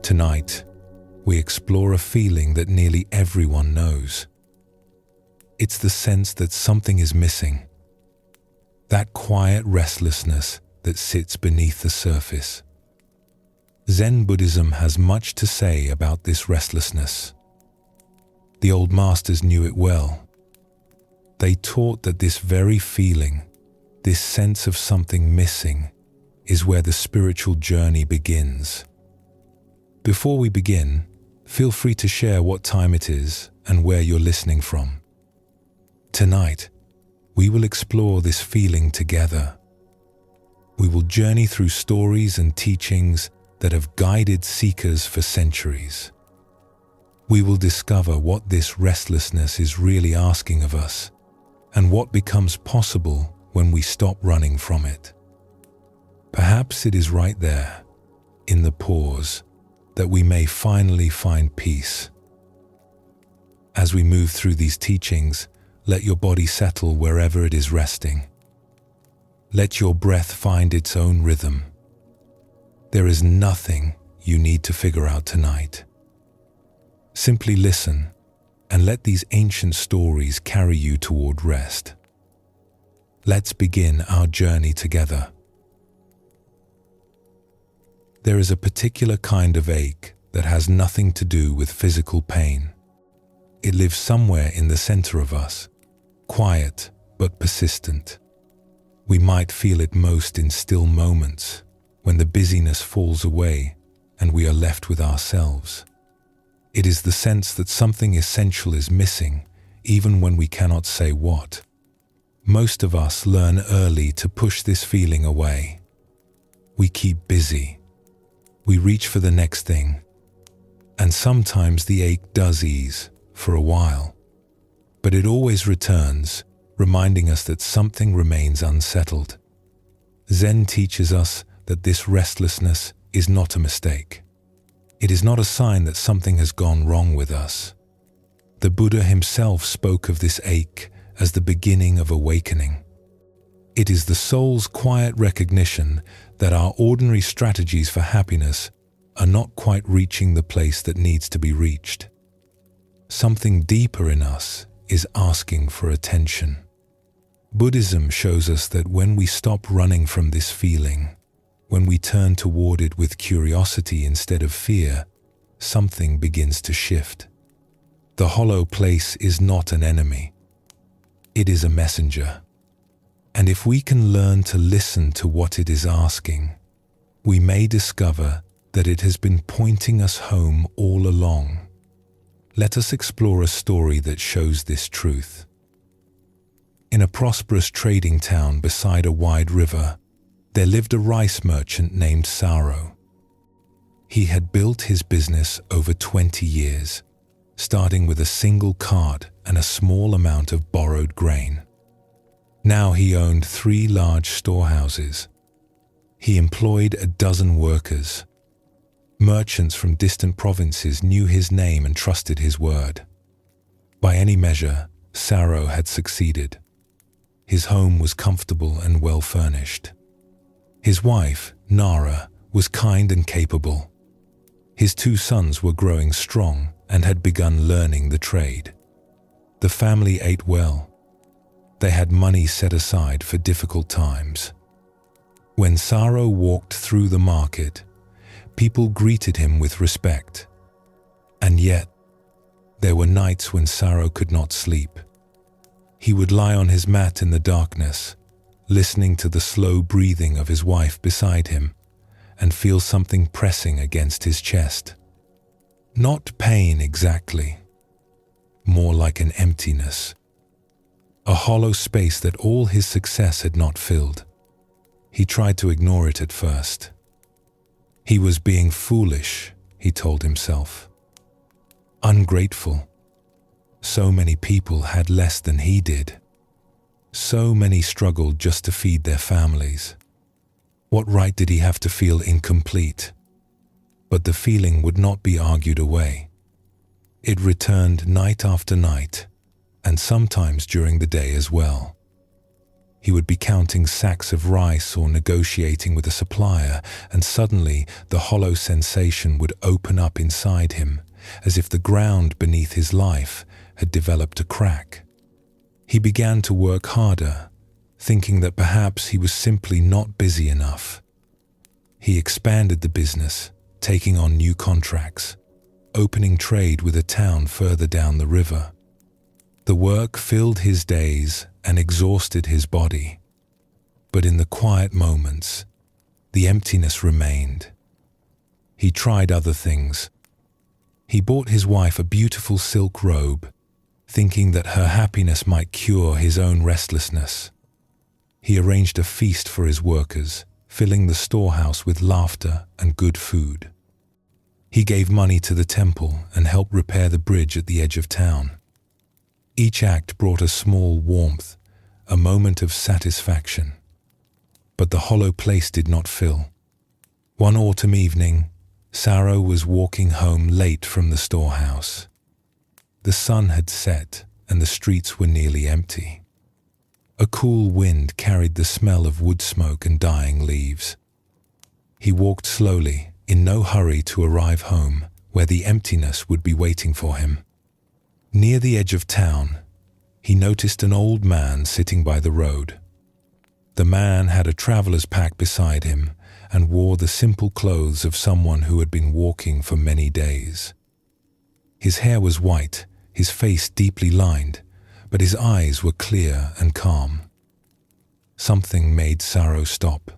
Tonight, we explore a feeling that nearly everyone knows. It's the sense that something is missing. That quiet restlessness that sits beneath the surface. Zen Buddhism has much to say about this restlessness. The old masters knew it well. They taught that this very feeling, this sense of something missing, is where the spiritual journey begins. Before we begin, feel free to share what time it is and where you're listening from. Tonight, we will explore this feeling together. We will journey through stories and teachings that have guided seekers for centuries. We will discover what this restlessness is really asking of us and what becomes possible when we stop running from it. Perhaps it is right there, in the pause, that we may finally find peace. As we move through these teachings, let your body settle wherever it is resting. Let your breath find its own rhythm. There is nothing you need to figure out tonight. Simply listen and let these ancient stories carry you toward rest. Let's begin our journey together. There is a particular kind of ache that has nothing to do with physical pain. It lives somewhere in the center of us, quiet but persistent. We might feel it most in still moments, when the busyness falls away and we are left with ourselves. It is the sense that something essential is missing, even when we cannot say what. Most of us learn early to push this feeling away. We keep busy. We reach for the next thing. And sometimes the ache does ease for a while. But it always returns, reminding us that something remains unsettled. Zen teaches us that this restlessness is not a mistake. It is not a sign that something has gone wrong with us. The Buddha himself spoke of this ache as the beginning of awakening. It is the soul's quiet recognition that our ordinary strategies for happiness are not quite reaching the place that needs to be reached. Something deeper in us is asking for attention. Buddhism shows us that when we stop running from this feeling, when we turn toward it with curiosity instead of fear, something begins to shift. The hollow place is not an enemy. It is a messenger. And if we can learn to listen to what it is asking, we may discover that it has been pointing us home all along. Let us explore a story that shows this truth. In a prosperous trading town beside a wide river, there lived a rice merchant named Saro. He had built his business over 20 years, starting with a single cart and a small amount of borrowed grain. Now he owned 3 large storehouses. He employed a dozen workers. Merchants from distant provinces knew his name and trusted his word. By any measure, Saro had succeeded. His home was comfortable and well furnished. His wife, Nara, was kind and capable. His 2 sons were growing strong and had begun learning the trade. The family ate well. They had money set aside for difficult times. When Saro walked through the market, people greeted him with respect. And yet, there were nights when Saro could not sleep. He would lie on his mat in the darkness, listening to the slow breathing of his wife beside him, and feel something pressing against his chest. Not pain exactly, more like an emptiness. A hollow space that all his success had not filled. He tried to ignore it at first. He was being foolish, he told himself. Ungrateful. So many people had less than he did. So many struggled just to feed their families. What right did he have to feel incomplete? But the feeling would not be argued away. It returned night after night, and sometimes during the day as well. He would be counting sacks of rice or negotiating with a supplier, and suddenly the hollow sensation would open up inside him, as if the ground beneath his life had developed a crack. He began to work harder, thinking that perhaps he was simply not busy enough. He expanded the business, taking on new contracts, opening trade with a town further down the river. The work filled his days and exhausted his body. But in the quiet moments, the emptiness remained. He tried other things. He bought his wife a beautiful silk robe, thinking that her happiness might cure his own restlessness. He arranged a feast for his workers, filling the storehouse with laughter and good food. He gave money to the temple and helped repair the bridge at the edge of town. Each act brought a small warmth, a moment of satisfaction. But the hollow place did not fill. One autumn evening, Saro was walking home late from the storehouse. The sun had set and the streets were nearly empty. A cool wind carried the smell of wood smoke and dying leaves. He walked slowly, in no hurry to arrive home, where the emptiness would be waiting for him. Near the edge of town, he noticed an old man sitting by the road. The man had a traveler's pack beside him and wore the simple clothes of someone who had been walking for many days. His hair was white, his face deeply lined, but his eyes were clear and calm. Something made Saro stop.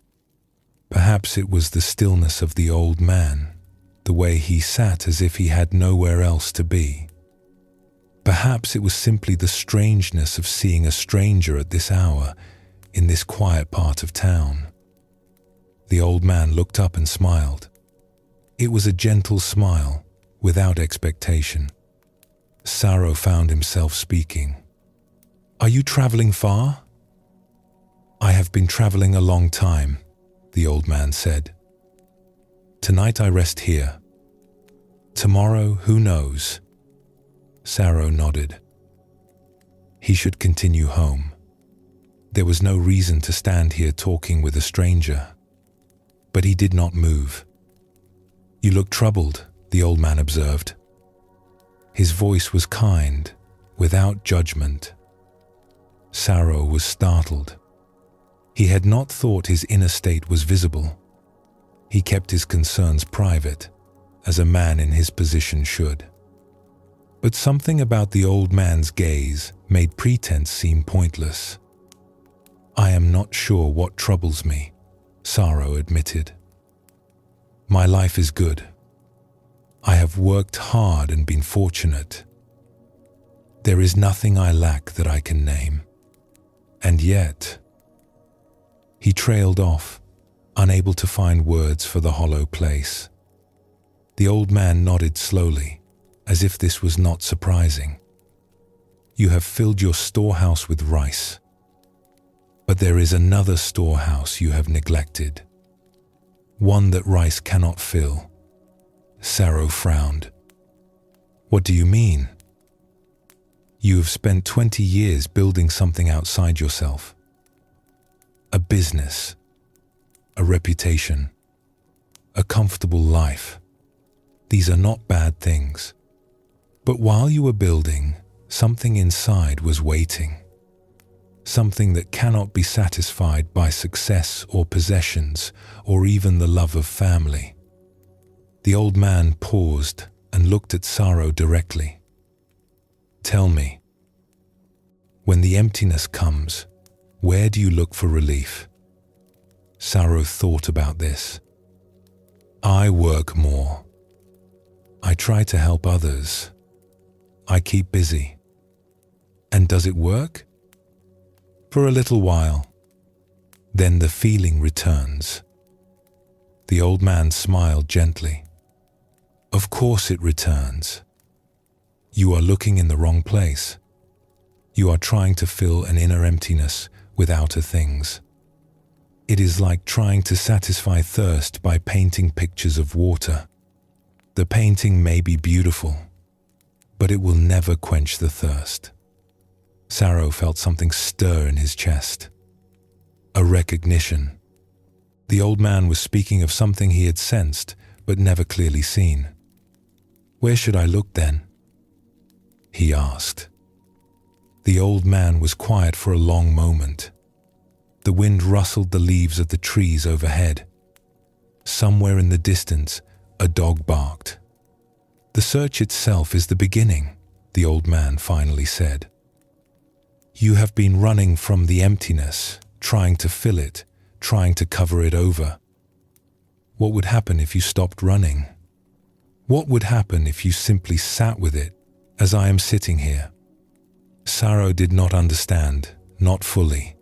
Perhaps it was the stillness of the old man, the way he sat as if he had nowhere else to be. Perhaps it was simply the strangeness of seeing a stranger at this hour, in this quiet part of town. The old man looked up and smiled. It was a gentle smile, without expectation. Saro found himself speaking. "Are you traveling far?" "I have been traveling a long time," the old man said. "Tonight I rest here. Tomorrow, who knows?" Saro nodded. He should continue home. There was no reason to stand here talking with a stranger. But he did not move. "You look troubled," the old man observed. His voice was kind, without judgment. Saro was startled. He had not thought his inner state was visible. He kept his concerns private, as a man in his position should. But something about the old man's gaze made pretense seem pointless. "I am not sure what troubles me," Saro admitted. "My life is good. I have worked hard and been fortunate. There is nothing I lack that I can name. And yet..." He trailed off, unable to find words for the hollow place. The old man nodded slowly, as if this was not surprising. "You have filled your storehouse with rice. But there is another storehouse you have neglected. One that rice cannot fill." Saro frowned. "What do you mean?" "You have spent 20 years building something outside yourself. A business, a reputation, a comfortable life. These are not bad things. But while you were building, something inside was waiting. Something that cannot be satisfied by success or possessions or even the love of family." The old man paused and looked at Saro directly. "Tell me, when the emptiness comes, where do you look for relief?" Saro thought about this. "I work more. I try to help others. I keep busy. And does it work? For a little while. Then the feeling returns." The old man smiled gently. "Of course it returns. You are looking in the wrong place. You are trying to fill an inner emptiness with outer things. It is like trying to satisfy thirst by painting pictures of water. The painting may be beautiful, but it will never quench the thirst." Saro felt something stir in his chest. a recognition. The old man was speaking of something he had sensed but never clearly seen. "Where should I look then?" he asked. The old man was quiet for a long moment. The wind rustled the leaves of the trees overhead. Somewhere in the distance, a dog barked. "The search itself is the beginning," the old man finally said. "You have been running from the emptiness, trying to fill it, trying to cover it over. What would happen if you stopped running? What would happen if you simply sat with it, as I am sitting here?" Saro did not understand, not fully,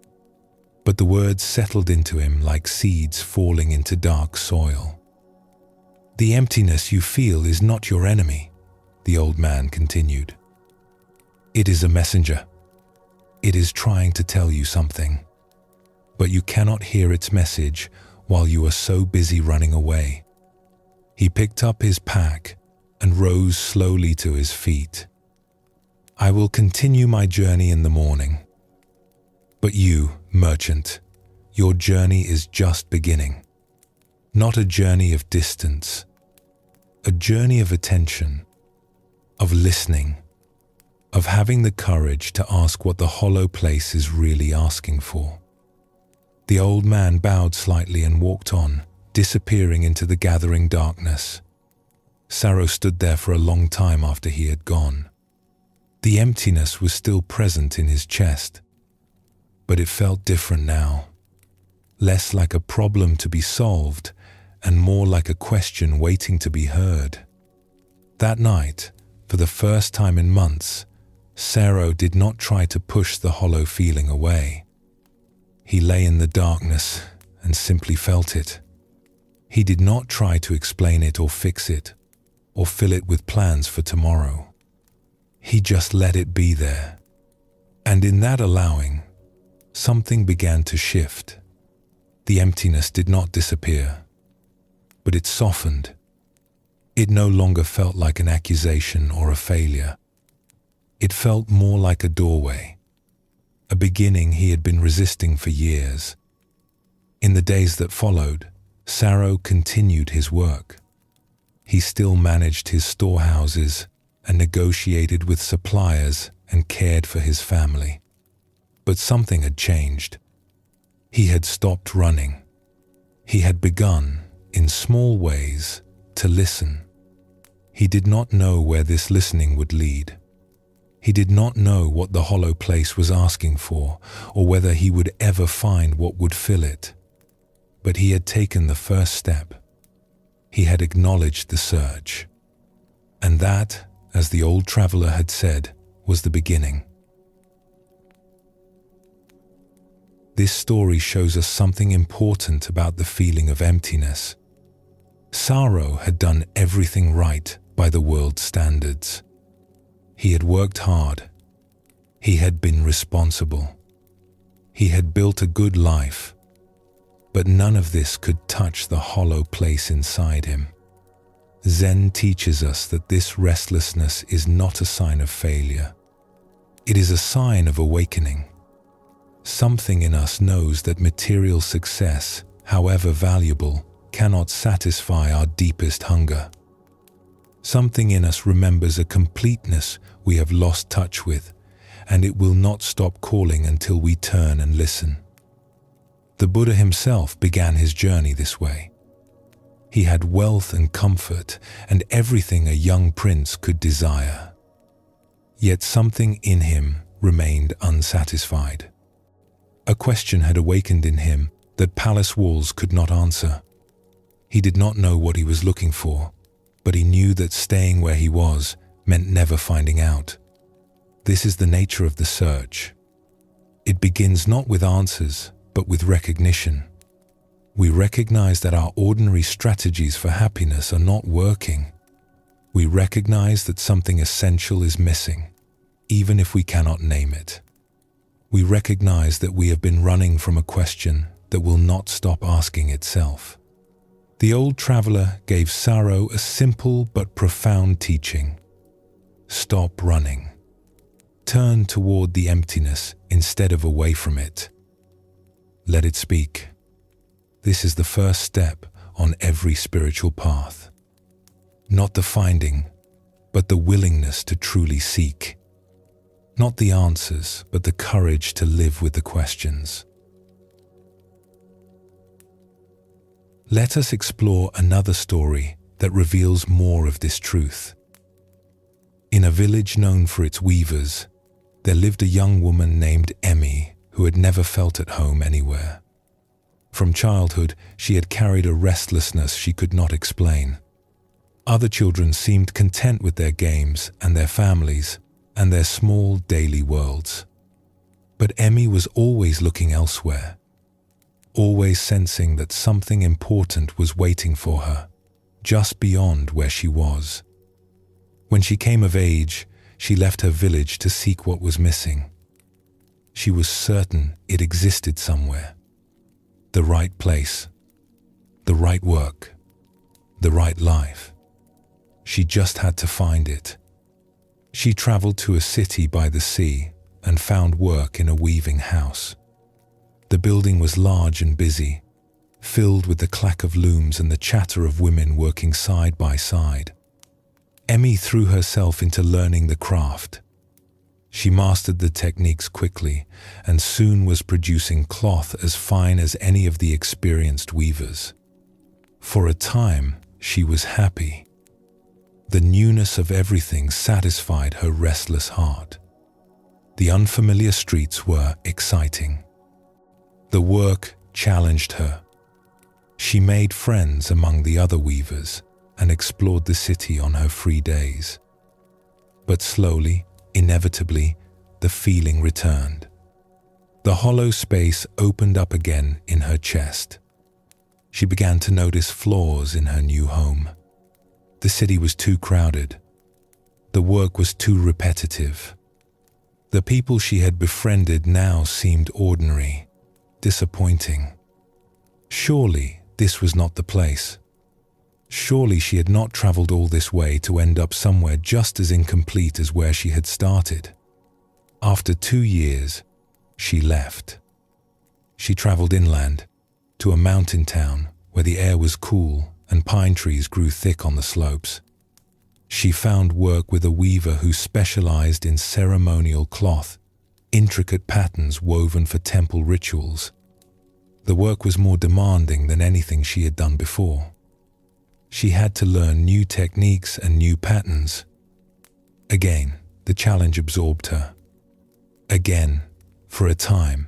but the words settled into him like seeds falling into dark soil. "The emptiness you feel is not your enemy," the old man continued. "It is a messenger. It is trying to tell you something, but you cannot hear its message while you are so busy running away." He picked up his pack and rose slowly to his feet. "I will continue my journey in the morning. But you, merchant, your journey is just beginning. Not a journey of distance, a journey of attention, of listening, of having the courage to ask what the hollow place is really asking for." The old man bowed slightly and walked on, disappearing into the gathering darkness. Saro stood there for a long time after he had gone. The emptiness was still present in his chest, but it felt different now, less like a problem to be solved and more like a question waiting to be heard. That night, for the first time in months, Saro did not try to push the hollow feeling away. He lay in the darkness and simply felt it. He did not try to explain it or fix it, or fill it with plans for tomorrow. He just let it be there. And in that allowing, something began to shift. The emptiness did not disappear, but it softened. It no longer felt like an accusation or a failure. It felt more like a doorway, a beginning he had been resisting for years. In the days that followed, Saro continued his work. He still managed his storehouses and negotiated with suppliers and cared for his family. But something had changed. He had stopped running. He had begun, in small ways, to listen. He did not know where this listening would lead. He did not know what the hollow place was asking for, or whether he would ever find what would fill it. But he had taken the first step. He had acknowledged the search. And that, as the old traveler had said, was the beginning. This story shows us something important about the feeling of emptiness. Saro had done everything right by the world's standards. He had worked hard. He had been responsible. He had built a good life. But none of this could touch the hollow place inside him. Zen teaches us that this restlessness is not a sign of failure. It is a sign of awakening. Something in us knows that material success, however valuable, cannot satisfy our deepest hunger. Something in us remembers a completeness we have lost touch with, and it will not stop calling until we turn and listen. The Buddha himself began his journey this way. He had wealth and comfort and everything a young prince could desire. Yet something in him remained unsatisfied. A question had awakened in him that palace walls could not answer. He did not know what he was looking for, but he knew that staying where he was meant never finding out. This is the nature of the search. It begins not with answers, but with recognition. We recognize that our ordinary strategies for happiness are not working. We recognize that something essential is missing, even if we cannot name it. We recognize that we have been running from a question that will not stop asking itself. The old traveler gave Saro a simple but profound teaching. Stop running. Turn toward the emptiness instead of away from it. Let it speak. This is the first step on every spiritual path. Not the finding, but the willingness to truly seek. Not the answers, but the courage to live with the questions. Let us explore another story that reveals more of this truth. In a village known for its weavers, there lived a young woman named Emmy who had never felt at home anywhere. From childhood, she had carried a restlessness she could not explain. Other children seemed content with their games and their families and their small daily worlds. But Emmy was always looking elsewhere, always sensing that something important was waiting for her, just beyond where she was. When she came of age, she left her village to seek what was missing. She was certain it existed somewhere. The right place, the right work, the right life. She just had to find it. She traveled to a city by the sea and found work in a weaving house. The building was large and busy, filled with the clack of looms and the chatter of women working side by side. Emmy threw herself into learning the craft. She mastered the techniques quickly and soon was producing cloth as fine as any of the experienced weavers. For a time, she was happy. The newness of everything satisfied her restless heart. The unfamiliar streets were exciting. The work challenged her. She made friends among the other weavers and explored the city on her free days. But slowly, inevitably, the feeling returned. The hollow space opened up again in her chest. She began to notice flaws in her new home. The city was too crowded. The work was too repetitive. The people she had befriended now seemed ordinary, disappointing. Surely this was not the place. Surely she had not traveled all this way to end up somewhere just as incomplete as where she had started. After 2 years, she left. She traveled inland to a mountain town where the air was cool and pine trees grew thick on the slopes. She found work with a weaver who specialized in ceremonial cloth, intricate patterns woven for temple rituals. The work was more demanding than anything she had done before. She had to learn new techniques and new patterns. Again, the challenge absorbed her. Again, for a time,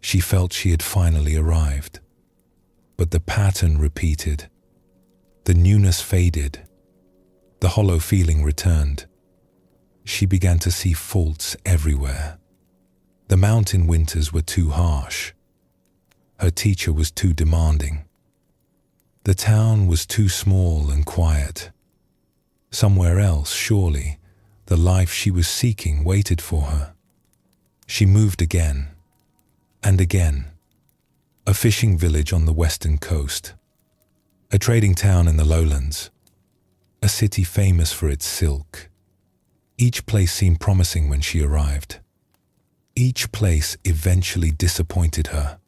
she felt she had finally arrived. But the pattern repeated. The newness faded. The hollow feeling returned. She began to see faults everywhere. The mountain winters were too harsh. Her teacher was too demanding. The town was too small and quiet. Somewhere else, surely, the life she was seeking waited for her. She moved again, and again. A fishing village on the western coast, a trading town in the lowlands, a city famous for its silk. Each place seemed promising when she arrived. Each place eventually disappointed her.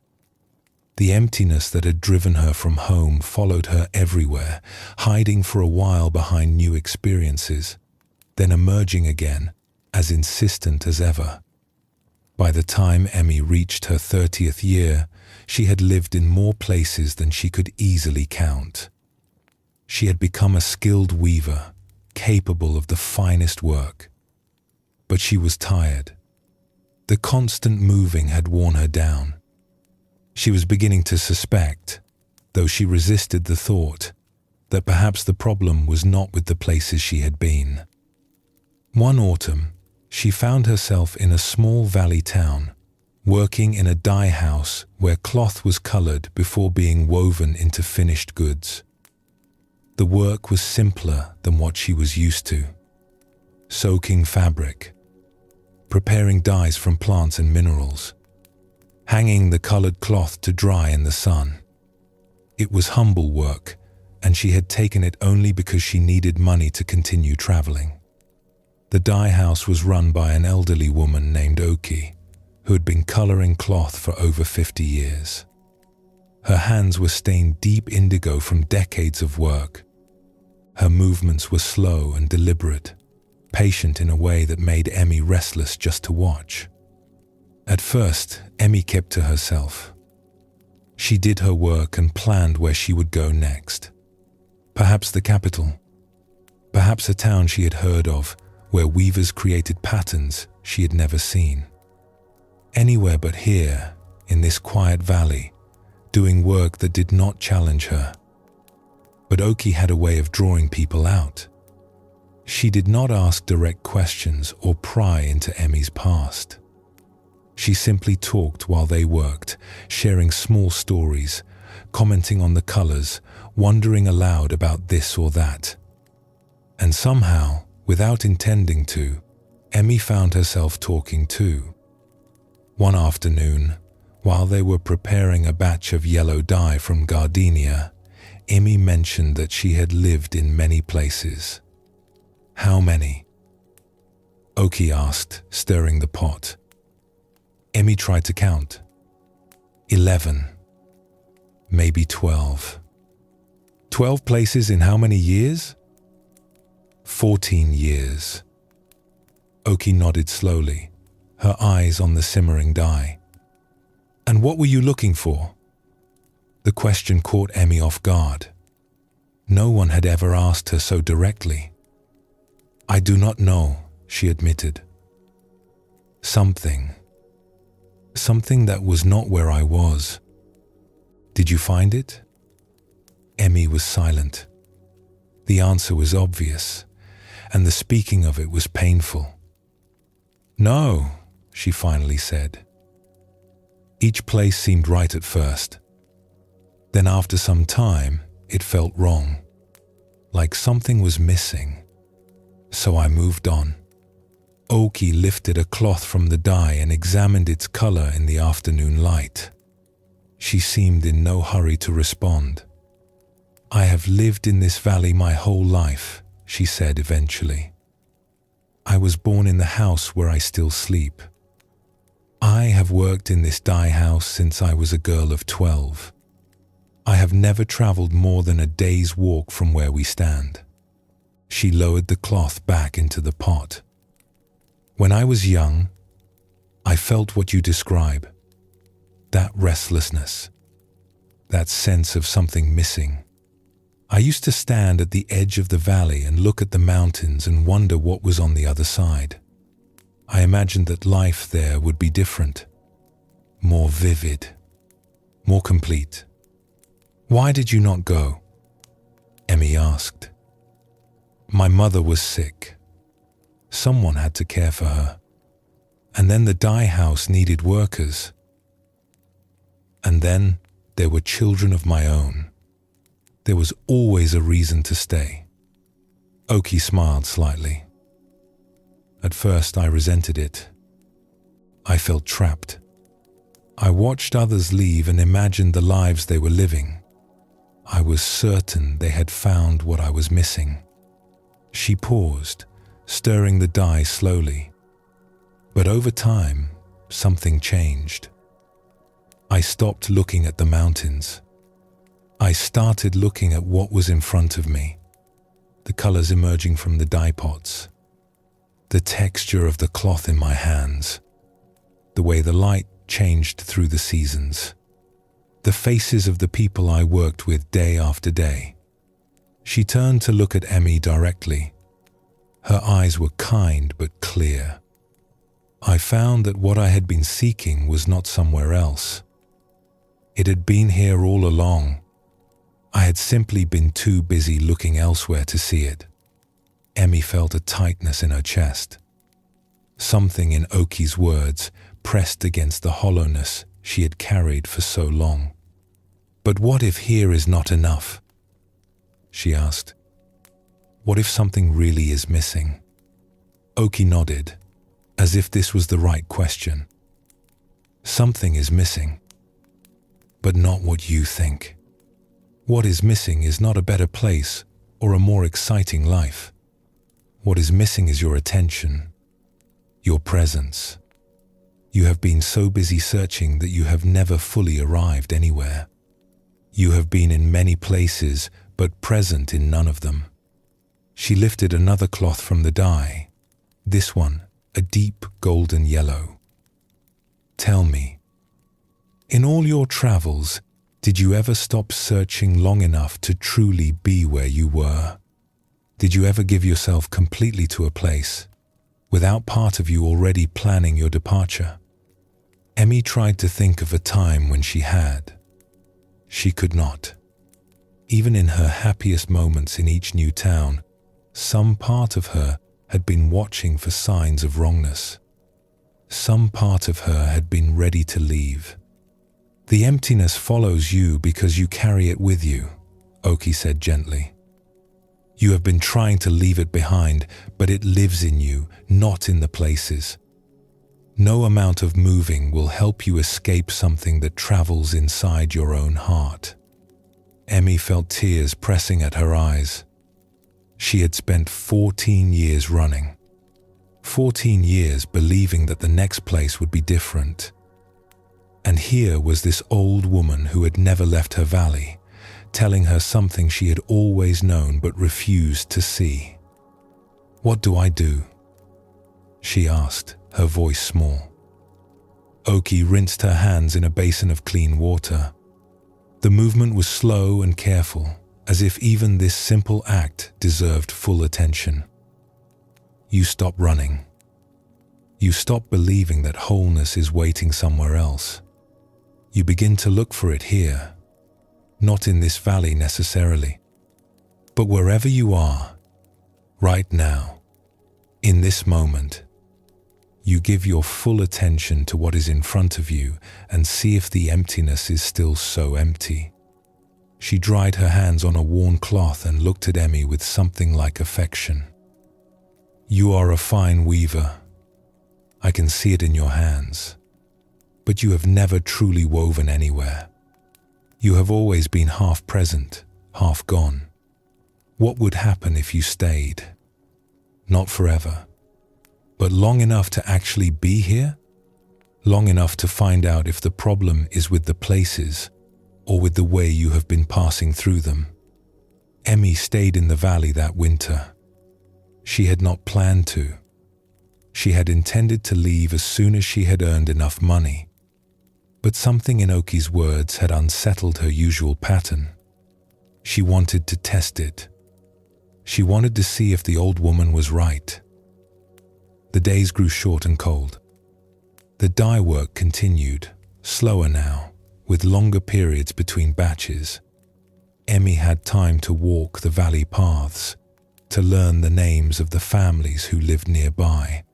The emptiness that had driven her from home followed her everywhere, hiding for a while behind new experiences, then emerging again, as insistent as ever. By the time Emmy reached her 30th year, she had lived in more places than she could easily count. She had become a skilled weaver, capable of the finest work. But she was tired. The constant moving had worn her down. She was beginning to suspect, though she resisted the thought, that perhaps the problem was not with the places she had been. One autumn, she found herself in a small valley town, working in a dye house where cloth was colored before being woven into finished goods. The work was simpler than what she was used to. Soaking fabric, preparing dyes from plants and minerals, hanging the colored cloth to dry in the sun. It was humble work, and she had taken it only because she needed money to continue traveling. The dye house was run by an elderly woman named Oki, who had been coloring cloth for over 50 years. Her hands were stained deep indigo from decades of work. Her movements were slow and deliberate, patient in a way that made Emmy restless just to watch. At first, Emmy kept to herself. She did her work and planned where she would go next. Perhaps the capital. Perhaps a town she had heard of, where weavers created patterns she had never seen. Anywhere but here, in this quiet valley, doing work that did not challenge her. But Oki had a way of drawing people out. She did not ask direct questions or pry into Emmy's past. She simply talked while they worked, sharing small stories, commenting on the colors, wondering aloud about this or that. And somehow, without intending to, Emmy found herself talking too. One afternoon, while they were preparing a batch of yellow dye from gardenia, Emmy mentioned that she had lived in many places. How many? Oki asked, stirring the pot. Emmy tried to count. 11. Maybe 12. 12 places in how many years? 14 years. Oki nodded slowly, her eyes on the simmering dye. And what were you looking for? The question caught Emmy off guard. No one had ever asked her so directly. I do not know, she admitted. Something that was not where I was. Did you find it? Emmy was silent. The answer was obvious, and the speaking of it was painful. No, she finally said. Each place seemed right at first. Then after some time, it felt wrong, like something was missing. So I moved on. Oki lifted a cloth from the dye and examined its color in the afternoon light. She seemed in no hurry to respond. I have lived in this valley my whole life, she said eventually. I was born in the house where I still sleep. I have worked in this dye house since I was a girl of 12. I have never traveled more than a day's walk from where we stand. She lowered the cloth back into the pot. When I was young, I felt what you describe. That restlessness. That sense of something missing. I used to stand at the edge of the valley and look at the mountains and wonder what was on the other side. I imagined that life there would be different, more vivid, more complete. Why did you not go? Emmy asked. My mother was sick. Someone had to care for her. And then the dye house needed workers. And then there were children of my own. There was always a reason to stay. Oki smiled slightly. At first I resented it. I felt trapped. I watched others leave and imagined the lives they were living. I was certain they had found what I was missing. She paused, stirring the dye slowly. But over time, something changed. I stopped looking at the mountains. I started looking at what was in front of me, the colors emerging from the dye pots, the texture of the cloth in my hands, the way the light changed through the seasons, the faces of the people I worked with day after day. She turned to look at Emmy directly. Her eyes were kind but clear. I found that what I had been seeking was not somewhere else. It had been here all along. I had simply been too busy looking elsewhere to see it. Emmy felt a tightness in her chest. Something in Oki's words pressed against the hollowness she had carried for so long. But what if here is not enough? She asked. What if something really is missing? Oki nodded, as if this was the right question. Something is missing, but not what you think. What is missing is not a better place or a more exciting life. What is missing is your attention, your presence. You have been so busy searching that you have never fully arrived anywhere. You have been in many places, but present in none of them. She lifted another cloth from the dye, this one a deep golden yellow. Tell me, in all your travels, did you ever stop searching long enough to truly be where you were? Did you ever give yourself completely to a place, without part of you already planning your departure? Emmy tried to think of a time when she had. She could not. Even in her happiest moments in each new town, some part of her had been watching for signs of wrongness. Some part of her had been ready to leave. The emptiness follows you because you carry it with you, Oki said gently. You have been trying to leave it behind, but it lives in you, not in the places. No amount of moving will help you escape something that travels inside your own heart. Emmy felt tears pressing at her eyes. She had spent 14 years running. 14 years believing that the next place would be different. And here was this old woman who had never left her valley, telling her something she had always known but refused to see. "What do I do?" she asked, her voice small. Oki rinsed her hands in a basin of clean water. The movement was slow and careful, as if even this simple act deserved full attention. You stop running. You stop believing that wholeness is waiting somewhere else. You begin to look for it here, not in this valley necessarily, but wherever you are, right now, in this moment. You give your full attention to what is in front of you and see if the emptiness is still so empty. She dried her hands on a worn cloth and looked at Emmy with something like affection. You are a fine weaver. I can see it in your hands. But you have never truly woven anywhere. You have always been half present, half gone. What would happen if you stayed? Not forever, but long enough to actually be here? Long enough to find out if the problem is with the places or with the way you have been passing through them. Emmy stayed in the valley that winter. She had not planned to. She had intended to leave as soon as she had earned enough money. But something in Oki's words had unsettled her usual pattern. She wanted to test it. She wanted to see if the old woman was right. The days grew short and cold. The dye work continued, slower now, with longer periods between batches. Emmy had time to walk the valley paths, to learn the names of the families who lived nearby,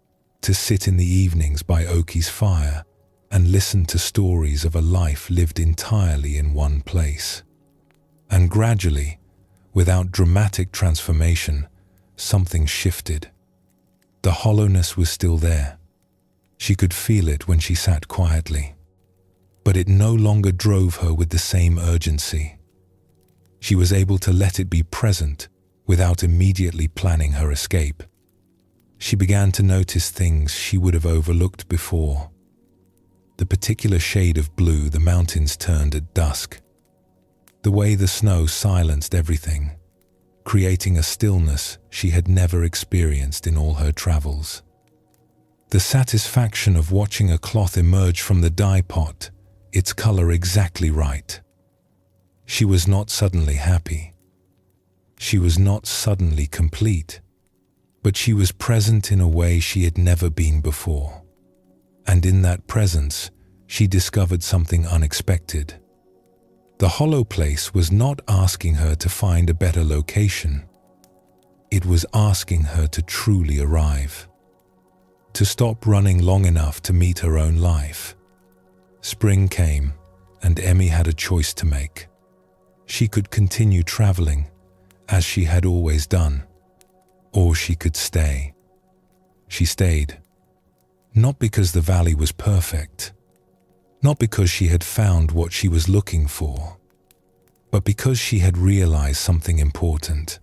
to sit in the evenings by Oki's fire and listen to stories of a life lived entirely in one place. And gradually, without dramatic transformation, something shifted. The hollowness was still there. She could feel it when she sat quietly. But it no longer drove her with the same urgency. She was able to let it be present without immediately planning her escape. She began to notice things she would have overlooked before. The particular shade of blue the mountains turned at dusk. The way the snow silenced everything, creating a stillness she had never experienced in all her travels. The satisfaction of watching a cloth emerge from the dye pot, its color exactly right. She was not suddenly happy. She was not suddenly complete, but she was present in a way she had never been before. And in that presence, she discovered something unexpected. The hollow place was not asking her to find a better location. It was asking her to truly arrive, to stop running long enough to meet her own life. Spring came, and Emmy had a choice to make. She could continue traveling, as she had always done, or she could stay. She stayed, not because the valley was perfect, not because she had found what she was looking for, but because she had realized something important.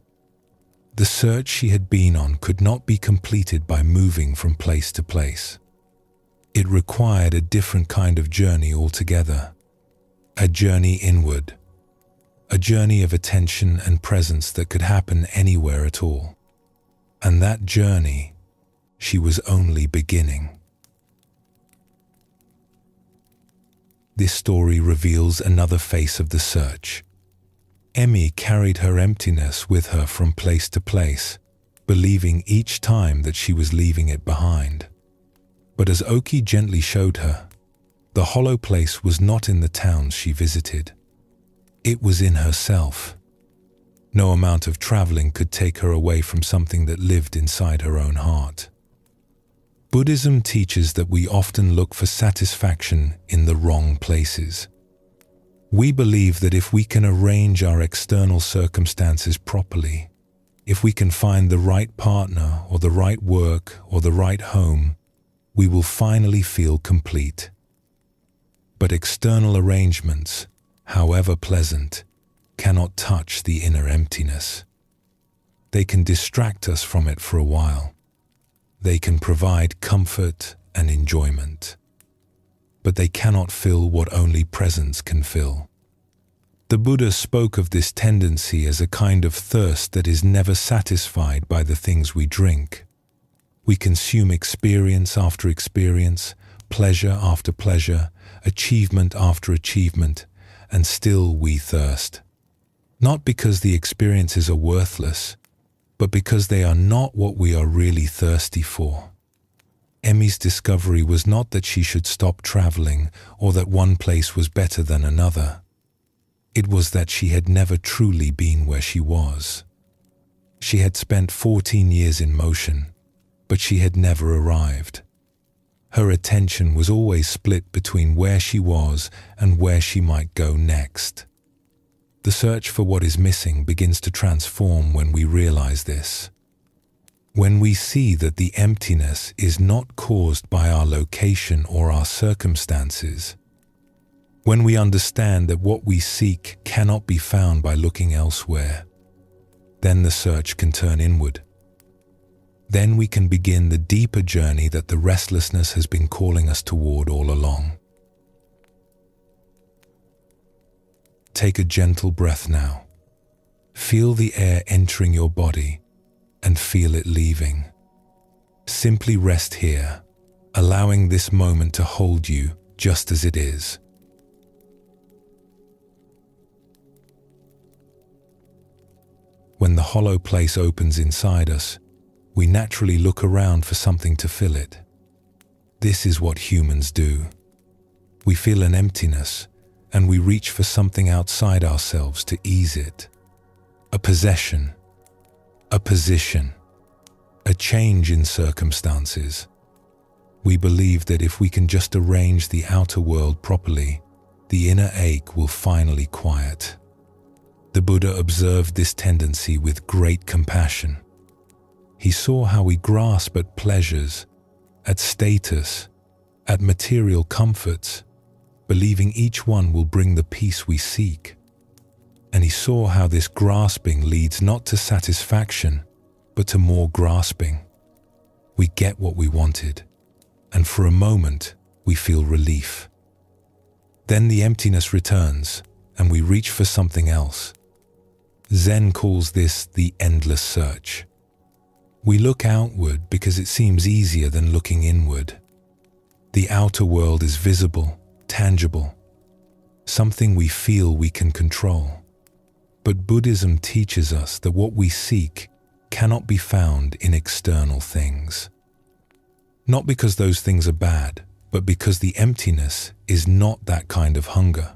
The search she had been on could not be completed by moving from place to place. It required a different kind of journey altogether, a journey inward, a journey of attention and presence that could happen anywhere at all. And that journey, she was only beginning. This story reveals another face of the search. Emmy carried her emptiness with her from place to place, believing each time that she was leaving it behind. But as Oki gently showed her, the hollow place was not in the towns she visited. It was in herself. No amount of traveling could take her away from something that lived inside her own heart. Buddhism teaches that we often look for satisfaction in the wrong places. We believe that if we can arrange our external circumstances properly, if we can find the right partner or the right work or the right home, we will finally feel complete. But external arrangements, however pleasant, cannot touch the inner emptiness. They can distract us from it for a while. They can provide comfort and enjoyment. But they cannot fill what only presence can fill. The Buddha spoke of this tendency as a kind of thirst that is never satisfied by the things we drink. We consume experience after experience, pleasure after pleasure, achievement after achievement, and still we thirst. Not because the experiences are worthless, but because they are not what we are really thirsty for. Emmy's discovery was not that she should stop traveling or that one place was better than another. It was that she had never truly been where she was. She had spent 14 years in motion, but she had never arrived. Her attention was always split between where she was and where she might go next. The search for what is missing begins to transform when we realize this. When we see that the emptiness is not caused by our location or our circumstances, when we understand that what we seek cannot be found by looking elsewhere, then the search can turn inward. Then we can begin the deeper journey that the restlessness has been calling us toward all along. Take a gentle breath now. Feel the air entering your body and feel it leaving. Simply rest here, allowing this moment to hold you just as it is. When the hollow place opens inside us, we naturally look around for something to fill it. This is what humans do. We feel an emptiness, and we reach for something outside ourselves to ease it. A possession, a position, a change in circumstances. We believe that if we can just arrange the outer world properly, the inner ache will finally quiet. The Buddha observed this tendency with great compassion. He saw how we grasp at pleasures, at status, at material comforts, believing each one will bring the peace we seek. And he saw how this grasping leads not to satisfaction, but to more grasping. We get what we wanted, and for a moment we feel relief. Then the emptiness returns, and we reach for something else. Zen calls this the endless search. We look outward because it seems easier than looking inward. The outer world is visible, tangible, something we feel we can control. But Buddhism teaches us that what we seek cannot be found in external things. Not because those things are bad, but because the emptiness is not that kind of hunger.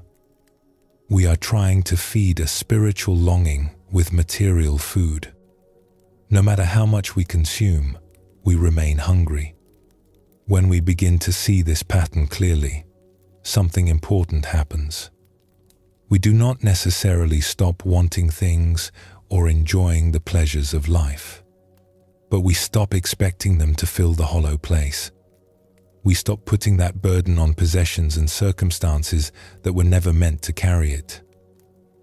We are trying to feed a spiritual longing with material food. No matter how much we consume, we remain hungry. When we begin to see this pattern clearly, something important happens. We do not necessarily stop wanting things or enjoying the pleasures of life, but we stop expecting them to fill the hollow place. We stop putting that burden on possessions and circumstances that were never meant to carry it.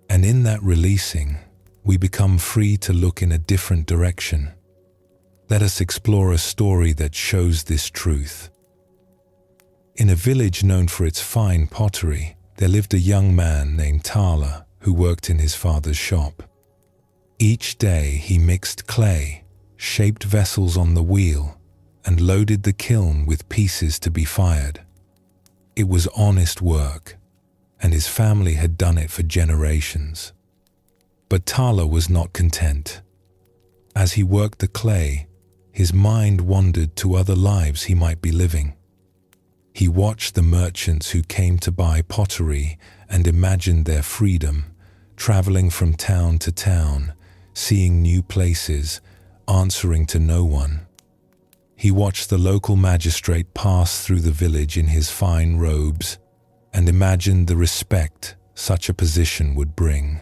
And in that releasing, we become free to look in a different direction. Let us explore a story that shows this truth. In a village known for its fine pottery, there lived a young man named Tala who worked in his father's shop. Each day he mixed clay, shaped vessels on the wheel, and loaded the kiln with pieces to be fired. It was honest work, and his family had done it for generations. But Tala was not content. As he worked the clay, his mind wandered to other lives he might be living. He watched the merchants who came to buy pottery and imagined their freedom, traveling from town to town, seeing new places, answering to no one. He watched the local magistrate pass through the village in his fine robes and imagined the respect such a position would bring.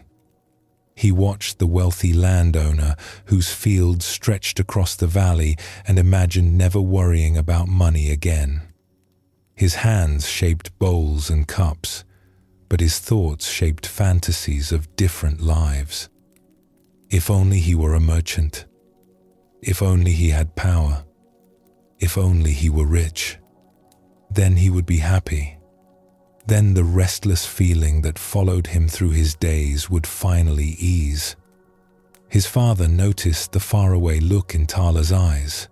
He watched the wealthy landowner whose fields stretched across the valley and imagined never worrying about money again. His hands shaped bowls and cups, but his thoughts shaped fantasies of different lives. If only he were a merchant. If only he had power. If only he were rich. Then he would be happy. Then the restless feeling that followed him through his days would finally ease. His father noticed the faraway look in Tala's eyes,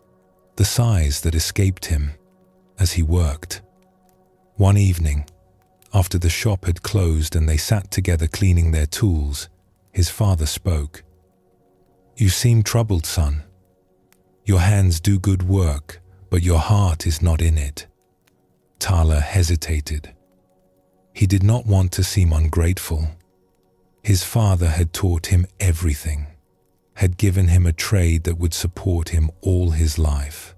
the sighs that escaped him as he worked. One evening, after the shop had closed and they sat together cleaning their tools, his father spoke. "You seem troubled, son. Your hands do good work, but your heart is not in it." Tala hesitated. He did not want to seem ungrateful. His father had taught him everything, had given him a trade that would support him all his life.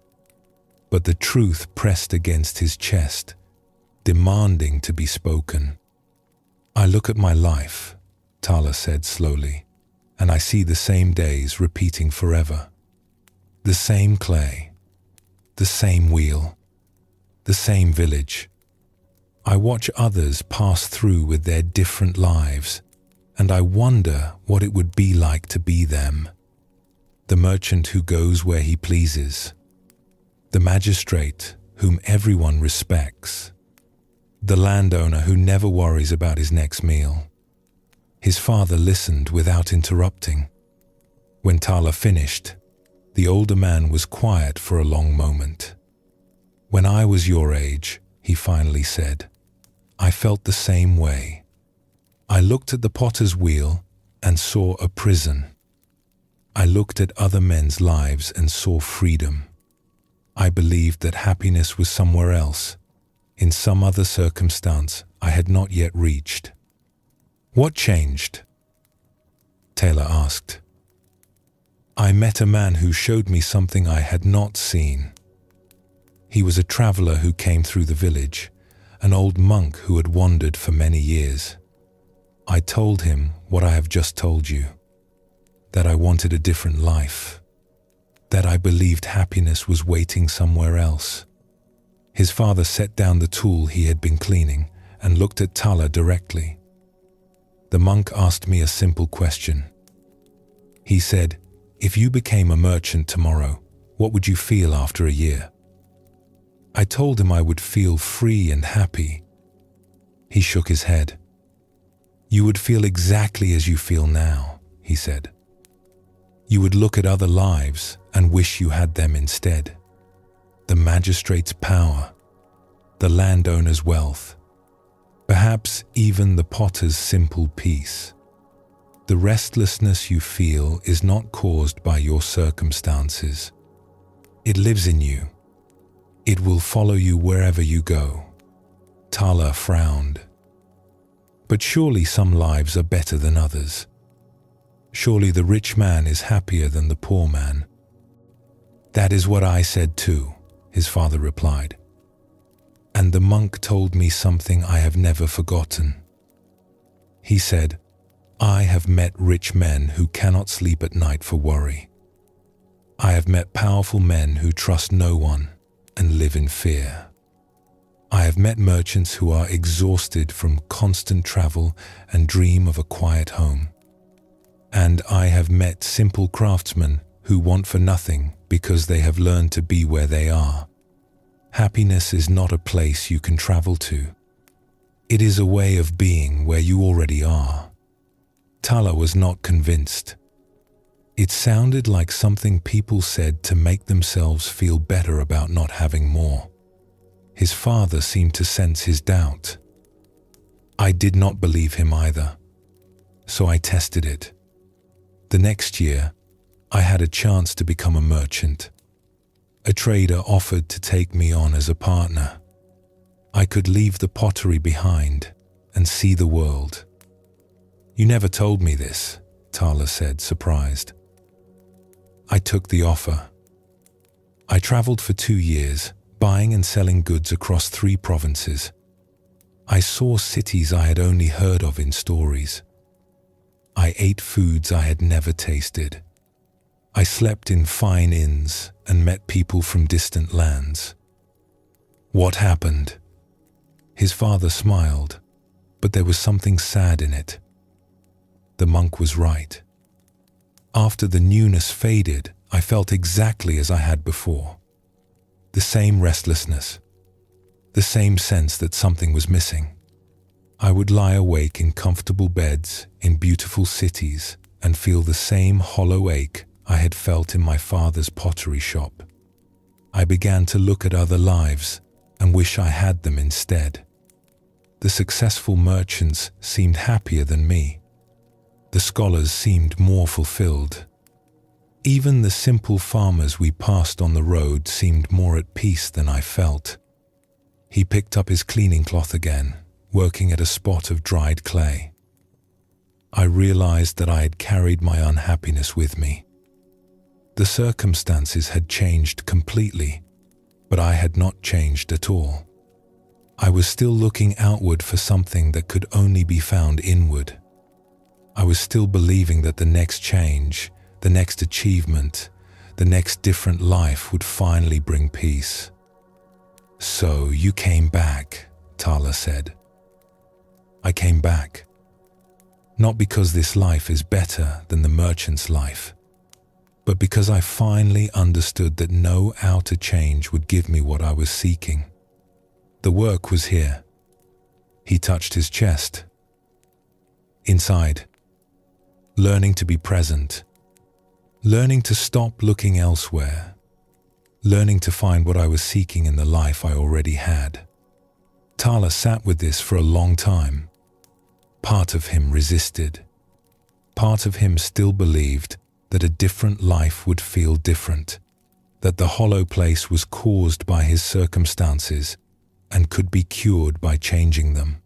But the truth pressed against his chest, demanding to be spoken. "I look at my life," Tala said slowly, "and I see the same days repeating forever. The same clay, the same wheel, the same village. I watch others pass through with their different lives, and I wonder what it would be like to be them. The merchant who goes where he pleases, the magistrate whom everyone respects, the landowner who never worries about his next meal." His father listened without interrupting. When Tala finished, the older man was quiet for a long moment. "When I was your age," he finally said, "I felt the same way. I looked at the potter's wheel and saw a prison. I looked at other men's lives and saw freedom. I believed that happiness was somewhere else, in some other circumstance I had not yet reached." "What changed?" Taylor asked. "I met a man who showed me something I had not seen. He was a traveler who came through the village, an old monk who had wandered for many years. I told him what I have just told you, that I wanted a different life, that I believed happiness was waiting somewhere else." His father set down the tool he had been cleaning and looked at Tala directly. "The monk asked me a simple question. He said, 'If you became a merchant tomorrow, what would you feel after a year?' I told him I would feel free and happy. He shook his head. 'You would feel exactly as you feel now,' he said. 'You would look at other lives and wish you had them instead. The magistrate's power, the landowner's wealth, perhaps even the potter's simple peace. The restlessness you feel is not caused by your circumstances. It lives in you. It will follow you wherever you go." Tala frowned. "But surely some lives are better than others. Surely the rich man is happier than the poor man." "That is what I said too," his father replied. "And the monk told me something I have never forgotten. He said, 'I have met rich men who cannot sleep at night for worry. I have met powerful men who trust no one and live in fear. I have met merchants who are exhausted from constant travel and dream of a quiet home. And I have met simple craftsmen who want for nothing because they have learned to be where they are. Happiness is not a place you can travel to. It is a way of being where you already are. Tala was not convinced. It sounded like something people said to make themselves feel better about not having more. His father seemed to sense his doubt. I did not believe him either, so I tested it. The next year, I had a chance to become a merchant. A trader offered to take me on as a partner. I could leave the pottery behind and see the world. You never told me this, Tala said, surprised. I took the offer. I traveled for 2 years, buying and selling goods across 3 provinces. I saw cities I had only heard of in stories. I ate foods I had never tasted. I slept in fine inns and met people from distant lands. What happened? His father smiled, but there was something sad in it. The monk was right. After the newness faded, I felt exactly as I had before. The same restlessness, the same sense that something was missing. I would lie awake in comfortable beds in beautiful cities and feel the same hollow ache I had felt in my father's pottery shop. I began to look at other lives and wish I had them instead. The successful merchants seemed happier than me. The scholars seemed more fulfilled. Even the simple farmers we passed on the road seemed more at peace than I felt. He picked up his cleaning cloth again, working at a spot of dried clay. I realized that I had carried my unhappiness with me. The circumstances had changed completely, but I had not changed at all. I was still looking outward for something that could only be found inward. I was still believing that the next change, the next achievement, the next different life would finally bring peace. So you came back, Tala said. I came back. Not because this life is better than the merchant's life, but because I finally understood that no outer change would give me what I was seeking. The work was here. He touched his chest. Inside. Learning to be present. Learning to stop looking elsewhere. Learning to find what I was seeking in the life I already had. Tala sat with this for a long time. Part of him resisted. Part of him still believed that a different life would feel different, that the hollow place was caused by his circumstances and could be cured by changing them.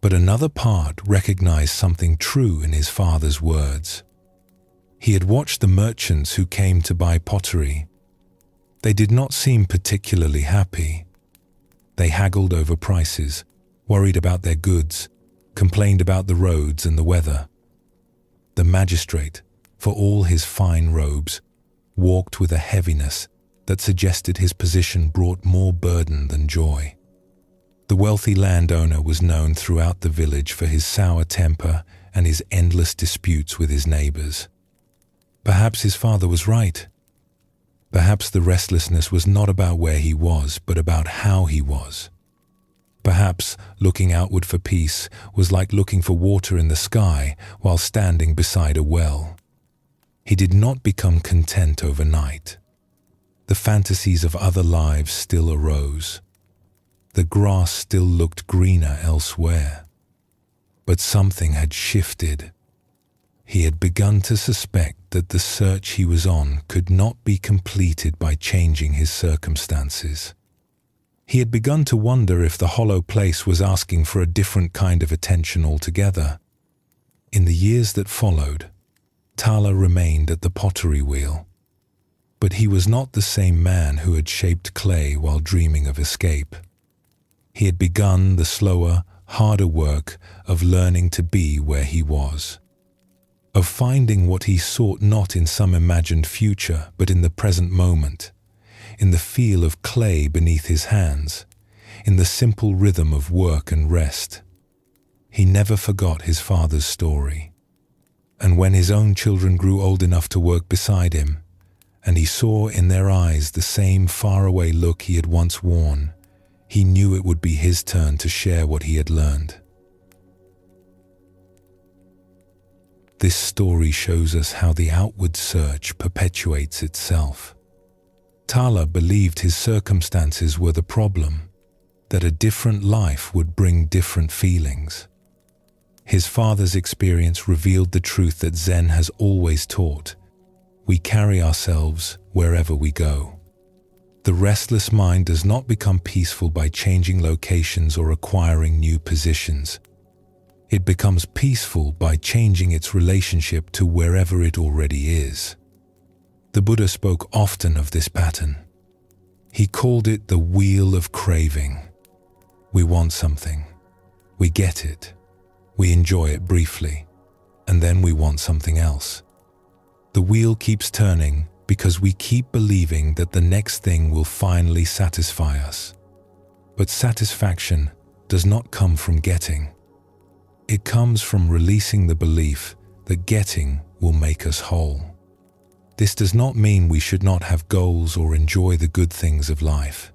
But another part recognized something true in his father's words. He had watched the merchants who came to buy pottery. They did not seem particularly happy. They haggled over prices, worried about their goods, complained about the roads and the weather. The magistrate, for all his fine robes, walked with a heaviness that suggested his position brought more burden than joy. The wealthy landowner was known throughout the village for his sour temper and his endless disputes with his neighbors. Perhaps his father was right. Perhaps the restlessness was not about where he was, but about how he was. Perhaps looking outward for peace was like looking for water in the sky while standing beside a well. He did not become content overnight. The fantasies of other lives still arose. The grass still looked greener elsewhere. But something had shifted. He had begun to suspect that the search he was on could not be completed by changing his circumstances. He had begun to wonder if the hollow place was asking for a different kind of attention altogether. In the years that followed, Tala remained at the pottery wheel. But he was not the same man who had shaped clay while dreaming of escape. He had begun the slower, harder work of learning to be where he was, of finding what he sought not in some imagined future but in the present moment, in the feel of clay beneath his hands, in the simple rhythm of work and rest. He never forgot his father's story. And when his own children grew old enough to work beside him, and he saw in their eyes the same faraway look he had once worn, he knew it would be his turn to share what he had learned. This story shows us how the outward search perpetuates itself. Tala believed his circumstances were the problem, that a different life would bring different feelings. His father's experience revealed the truth that Zen has always taught: we carry ourselves wherever we go. The restless mind does not become peaceful by changing locations or acquiring new positions. It becomes peaceful by changing its relationship to wherever it already is. The Buddha spoke often of this pattern. He called it the wheel of craving. We want something, we get it, we enjoy it briefly, and then we want something else. The wheel keeps turning because we keep believing that the next thing will finally satisfy us. But satisfaction does not come from getting. It comes from releasing the belief that getting will make us whole. This does not mean we should not have goals or enjoy the good things of life.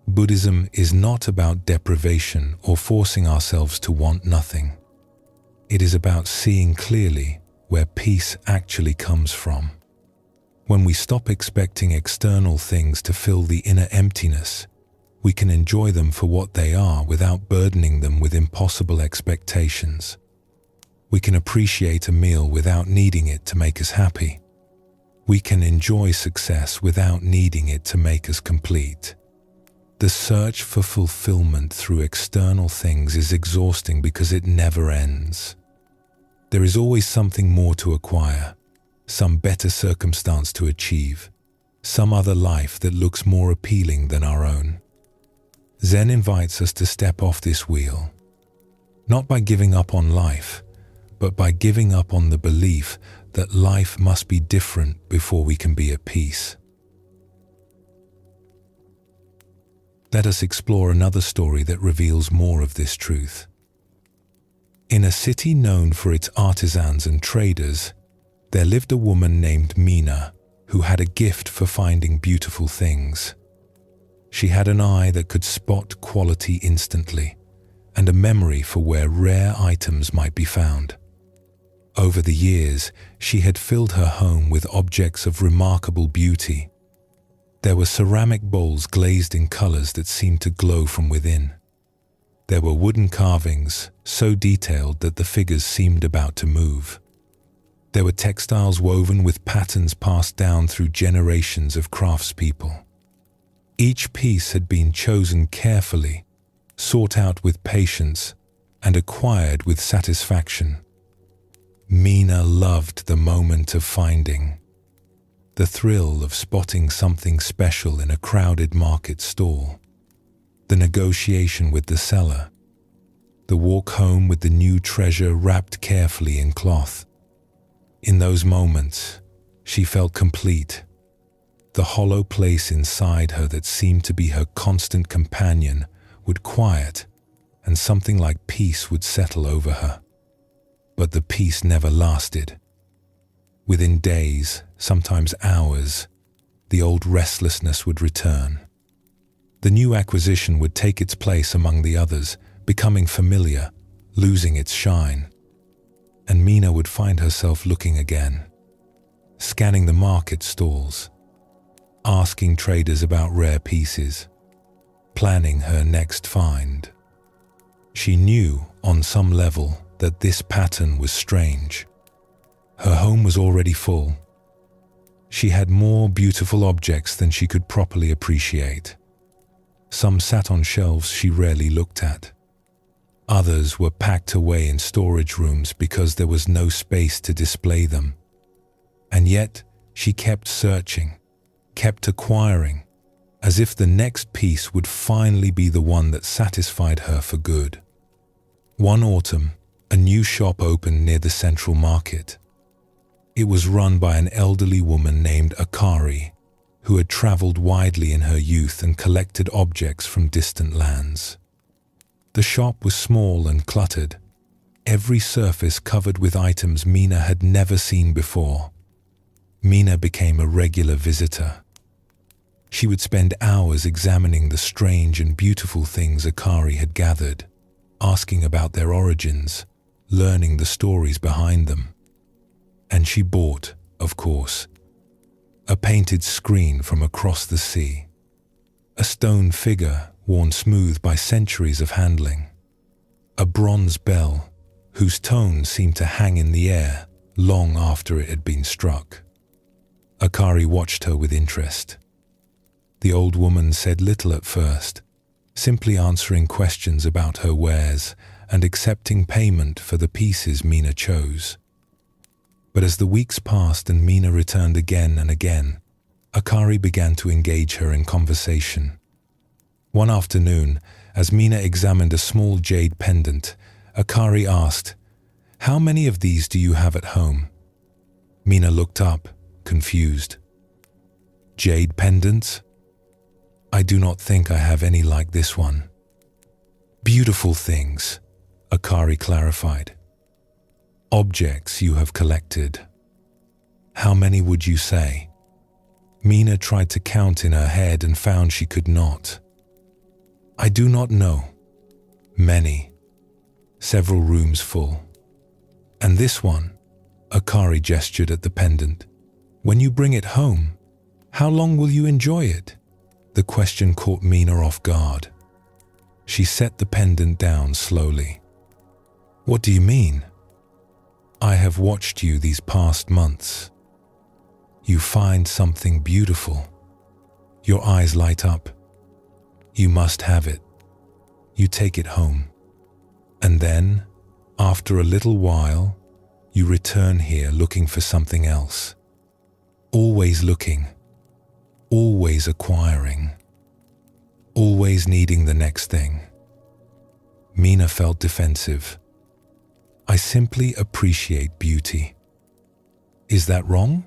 Buddhism is not about deprivation or forcing ourselves to want nothing. It is about seeing clearly where peace actually comes from. When we stop expecting external things to fill the inner emptiness, we can enjoy them for what they are without burdening them with impossible expectations. We can appreciate a meal without needing it to make us happy. We can enjoy success without needing it to make us complete. The search for fulfillment through external things is exhausting because it never ends. There is always something more to acquire, some better circumstance to achieve, some other life that looks more appealing than our own. Zen invites us to step off this wheel, not by giving up on life, but by giving up on the belief that life must be different before we can be at peace. Let us explore another story that reveals more of this truth. In a city known for its artisans and traders, there lived a woman named Mina who had a gift for finding beautiful things. She had an eye that could spot quality instantly, and a memory for where rare items might be found. Over the years, she had filled her home with objects of remarkable beauty. There were ceramic bowls glazed in colors that seemed to glow from within. There were wooden carvings, so detailed that the figures seemed about to move. There were textiles woven with patterns passed down through generations of craftspeople. Each piece had been chosen carefully, sought out with patience, and acquired with satisfaction. Mina loved the moment of finding, the thrill of spotting something special in a crowded market stall, the negotiation with the seller, the walk home with the new treasure wrapped carefully in cloth. In those moments, she felt complete. The hollow place inside her that seemed to be her constant companion would quiet, and something like peace would settle over her. But the peace never lasted. Within days, sometimes hours, the old restlessness would return. The new acquisition would take its place among the others, becoming familiar, losing its shine. And Mina would find herself looking again, scanning the market stalls, asking traders about rare pieces, planning her next find. She knew, on some level, that this pattern was strange. Her home was already full. She had more beautiful objects than she could properly appreciate. Some sat on shelves she rarely looked at. Others were packed away in storage rooms because there was no space to display them. And yet, she kept searching, kept acquiring, as if the next piece would finally be the one that satisfied her for good. One autumn, a new shop opened near the central market. It was run by an elderly woman named Akari, who had traveled widely in her youth and collected objects from distant lands. The shop was small and cluttered, every surface covered with items Mina had never seen before. Mina became a regular visitor. She would spend hours examining the strange and beautiful things Akari had gathered, asking about their origins, learning the stories behind them. And she bought, of course, a painted screen from across the sea, a stone figure worn smooth by centuries of handling, a bronze bell whose tone seemed to hang in the air long after it had been struck. Akari watched her with interest. The old woman said little at first, simply answering questions about her wares and accepting payment for the pieces Mina chose. But as the weeks passed and Mina returned again and again, Akari began to engage her in conversation. One afternoon, as Mina examined a small jade pendant, Akari asked, "How many of these do you have at home?" Mina looked up, confused. "Jade pendants? I do not think I have any like this one." "Beautiful things," Akari clarified. "Objects you have collected. How many would you say?" Mina tried to count in her head and found she could not. "I do not know. Many. Several rooms full. And this one," Akari gestured at the pendant. "When you bring it home, how long will you enjoy it?" The question caught Mina off guard. She set the pendant down slowly. "What do you mean?" "I have watched you these past months. You find something beautiful. Your eyes light up. You must have it. You take it home. And then, after a little while, you return here looking for something else. Always looking. Always acquiring. Always needing the next thing." Mina felt defensive. "I simply appreciate beauty." "Is that wrong?"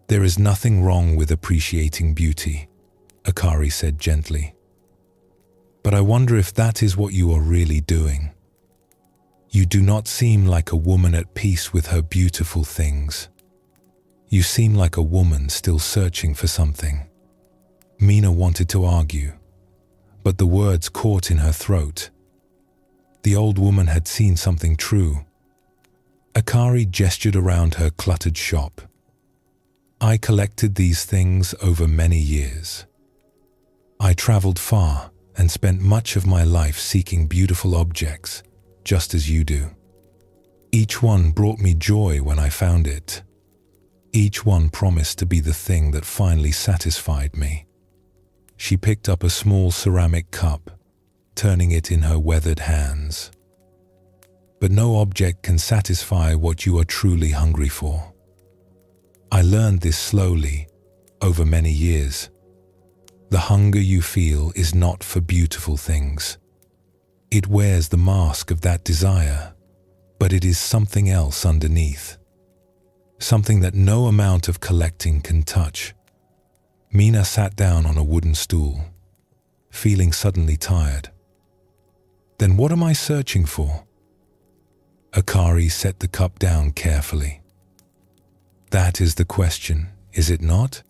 "There is nothing wrong with appreciating beauty," Akari said gently. "But I wonder if that is what you are really doing. You do not seem like a woman at peace with her beautiful things. You seem like a woman still searching for something." Mina wanted to argue, but the words caught in her throat. The old woman had seen something true. Akari gestured around her cluttered shop. "I collected these things over many years. I traveled far and spent much of my life seeking beautiful objects, just as you do. Each one brought me joy when I found it. Each one promised to be the thing that finally satisfied me." She picked up a small ceramic cup, turning it in her weathered hands. "But no object can satisfy what you are truly hungry for. I learned this slowly, over many years. The hunger you feel is not for beautiful things. It wears the mask of that desire, but it is something else underneath. Something that no amount of collecting can touch." Mina sat down on a wooden stool, feeling suddenly tired. "Then what am I searching for?" Akari set the cup down carefully. "That is the question, is it not?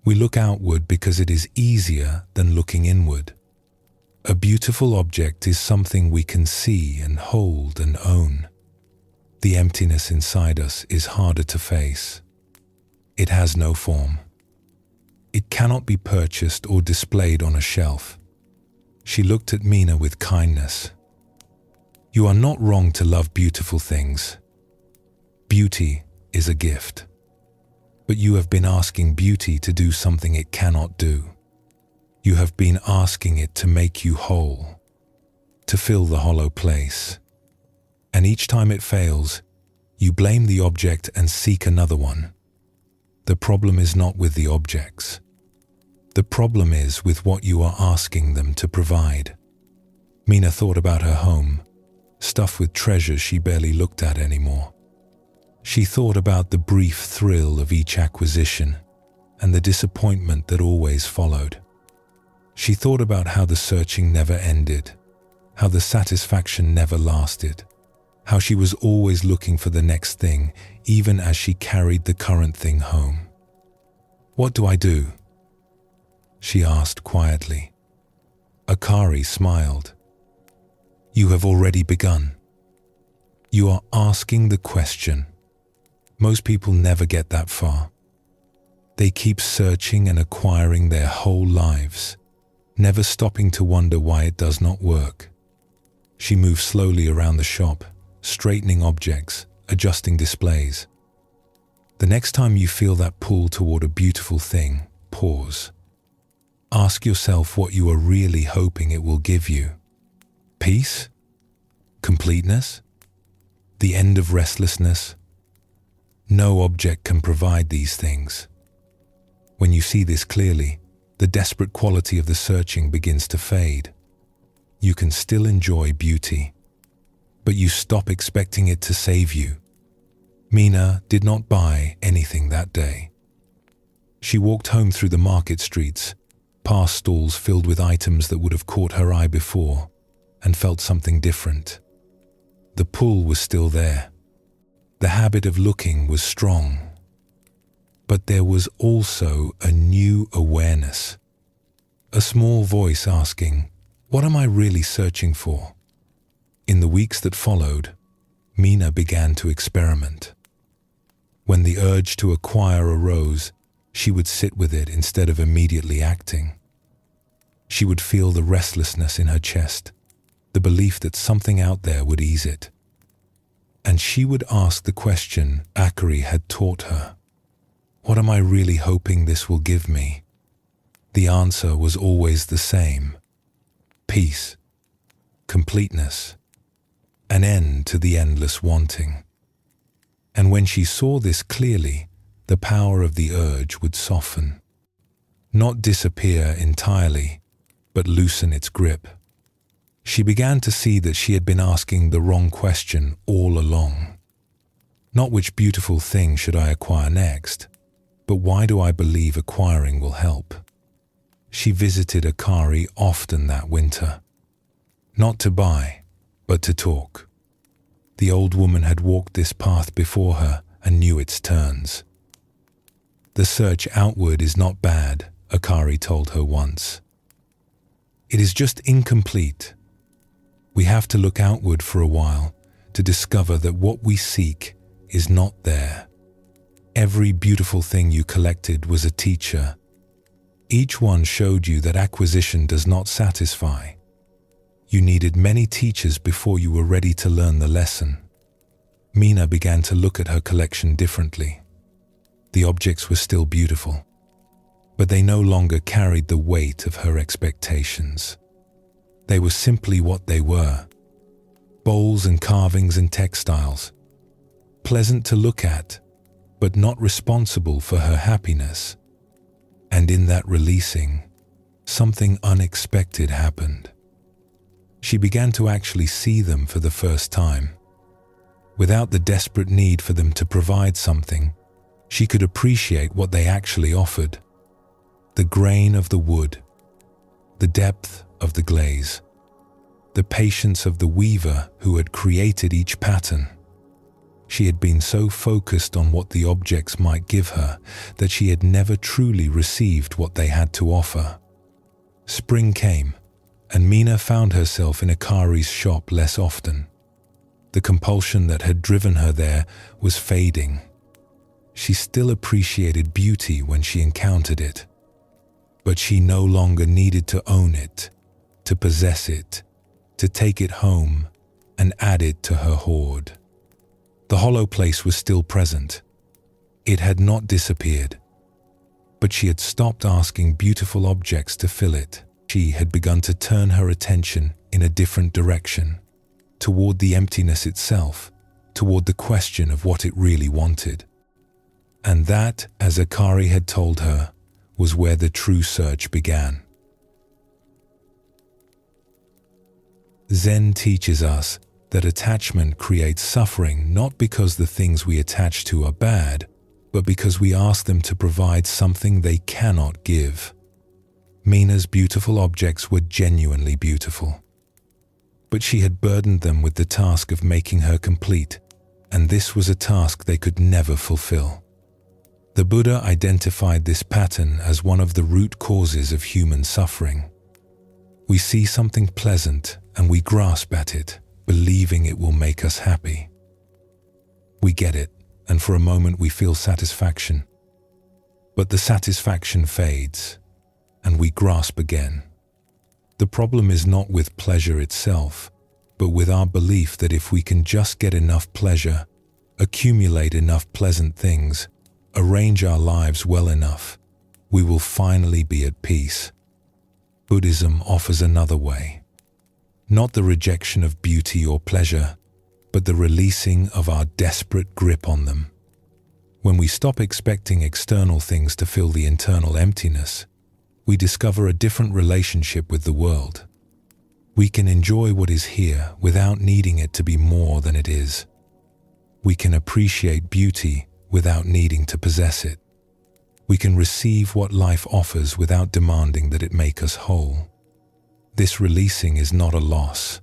We look outward because it is easier than looking inward. A beautiful object is something we can see and hold and own. The emptiness inside us is harder to face. It has no form. It cannot be purchased or displayed on a shelf." She looked at Mina with kindness. "You are not wrong to love beautiful things. Beauty is a gift. But you have been asking beauty to do something it cannot do. You have been asking it to make you whole, to fill the hollow place. And each time it fails, you blame the object and seek another one. The problem is not with the objects. The problem is with what you are asking them to provide." Mina thought about her home, stuffed with treasures she barely looked at anymore. She thought about the brief thrill of each acquisition and the disappointment that always followed. She thought about how the searching never ended, how the satisfaction never lasted, how she was always looking for the next thing, even as she carried the current thing home. "What do I do?" she asked quietly. Akari smiled. "You have already begun. You are asking the question, Most people never get that far. They keep searching and acquiring their whole lives, never stopping to wonder why it does not work. She moves slowly around the shop, straightening objects, adjusting displays. The next time you feel that pull toward a beautiful thing, pause. Ask yourself what you are really hoping it will give you. Peace? Completeness? The end of restlessness? No object can provide these things. When you see this clearly, the desperate quality of the searching begins to fade. You can still enjoy beauty, but you stop expecting it to save you. Mina did not buy anything that day. She walked home through the market streets, past stalls filled with items that would have caught her eye before, and felt something different. The pull was still there. The habit of looking was strong. But there was also a new awareness. A small voice asking, "What am I really searching for?" In the weeks that followed, Mina began to experiment. When the urge to acquire arose, she would sit with it instead of immediately acting. She would feel the restlessness in her chest, the belief that something out there would ease it. And she would ask the question Akari had taught her. What am I really hoping this will give me? The answer was always the same. Peace, completeness, an end to the endless wanting. And when she saw this clearly, the power of the urge would soften. Not disappear entirely, but loosen its grip. She began to see that she had been asking the wrong question all along. Not which beautiful thing should I acquire next, but why do I believe acquiring will help? She visited Akari often that winter. Not to buy, but to talk. The old woman had walked this path before her and knew its turns. The search outward is not bad, Akari told her once. It is just incomplete. We have to look outward for a while to discover that what we seek is not there. Every beautiful thing you collected was a teacher. Each one showed you that acquisition does not satisfy. You needed many teachers before you were ready to learn the lesson. Mina began to look at her collection differently. The objects were still beautiful, but they no longer carried the weight of her expectations. They were simply what they were. Bowls and carvings and textiles. Pleasant to look at, but not responsible for her happiness. And in that releasing, something unexpected happened. She began to actually see them for the first time. Without the desperate need for them to provide something, she could appreciate what they actually offered. The grain of the wood, the depth of the glaze, the patience of the weaver who had created each pattern. She had been so focused on what the objects might give her that she had never truly received what they had to offer. Spring came, and Mina found herself in Akari's shop less often. The compulsion that had driven her there was fading. She still appreciated beauty when she encountered it, but she no longer needed to own it, to possess it, to take it home and add it to her hoard. The hollow place was still present. It had not disappeared, but she had stopped asking beautiful objects to fill it. She had begun to turn her attention in a different direction, toward the emptiness itself, toward the question of what it really wanted. And that, as Akari had told her, was where the true search began. Zen teaches us that attachment creates suffering not because the things we attach to are bad, but because we ask them to provide something they cannot give. Mina's beautiful objects were genuinely beautiful, but she had burdened them with the task of making her complete, and this was a task they could never fulfill. The Buddha identified this pattern as one of the root causes of human suffering. We see something pleasant and we grasp at it, believing it will make us happy. We get it, and for a moment we feel satisfaction. But the satisfaction fades, and we grasp again. The problem is not with pleasure itself, but with our belief that if we can just get enough pleasure, accumulate enough pleasant things, arrange our lives well enough, we will finally be at peace. Buddhism offers another way. Not the rejection of beauty or pleasure, but the releasing of our desperate grip on them. When we stop expecting external things to fill the internal emptiness, we discover a different relationship with the world. We can enjoy what is here without needing it to be more than it is. We can appreciate beauty without needing to possess it. We can receive what life offers without demanding that it make us whole. This releasing is not a loss.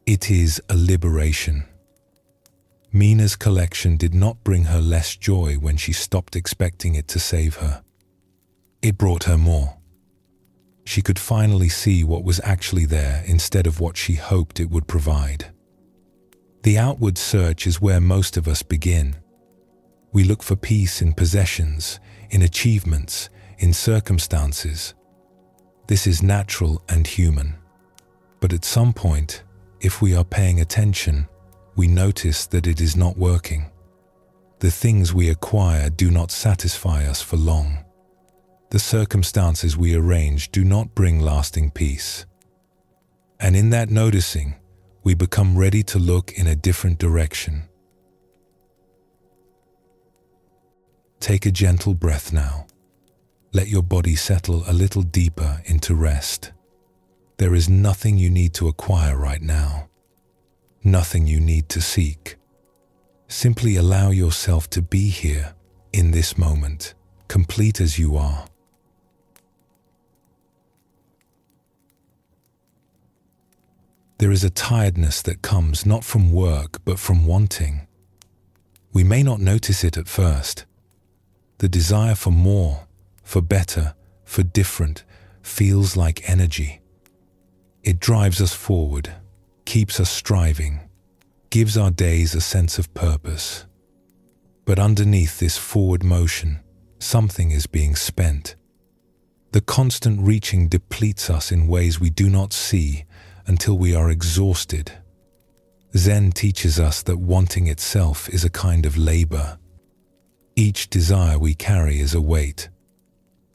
It is a liberation. Mina's collection did not bring her less joy when she stopped expecting it to save her. It brought her more. She could finally see what was actually there instead of what she hoped it would provide. The outward search is where most of us begin. We look for peace in possessions, in achievements, in circumstances. This is natural and human. But at some point, if we are paying attention, we notice that it is not working. The things we acquire do not satisfy us for long. The circumstances we arrange do not bring lasting peace. And in that noticing, we become ready to look in a different direction. Take a gentle breath now. Let your body settle a little deeper into rest. There is nothing you need to acquire right now. Nothing you need to seek. Simply allow yourself to be here in this moment, complete as you are. There is a tiredness that comes not from work but from wanting. We may not notice it at first. The desire for more, for better, for different, feels like energy. It drives us forward, keeps us striving, gives our days a sense of purpose. But underneath this forward motion, something is being spent. The constant reaching depletes us in ways we do not see until we are exhausted. Zen teaches us that wanting itself is a kind of labor. Each desire we carry is a weight.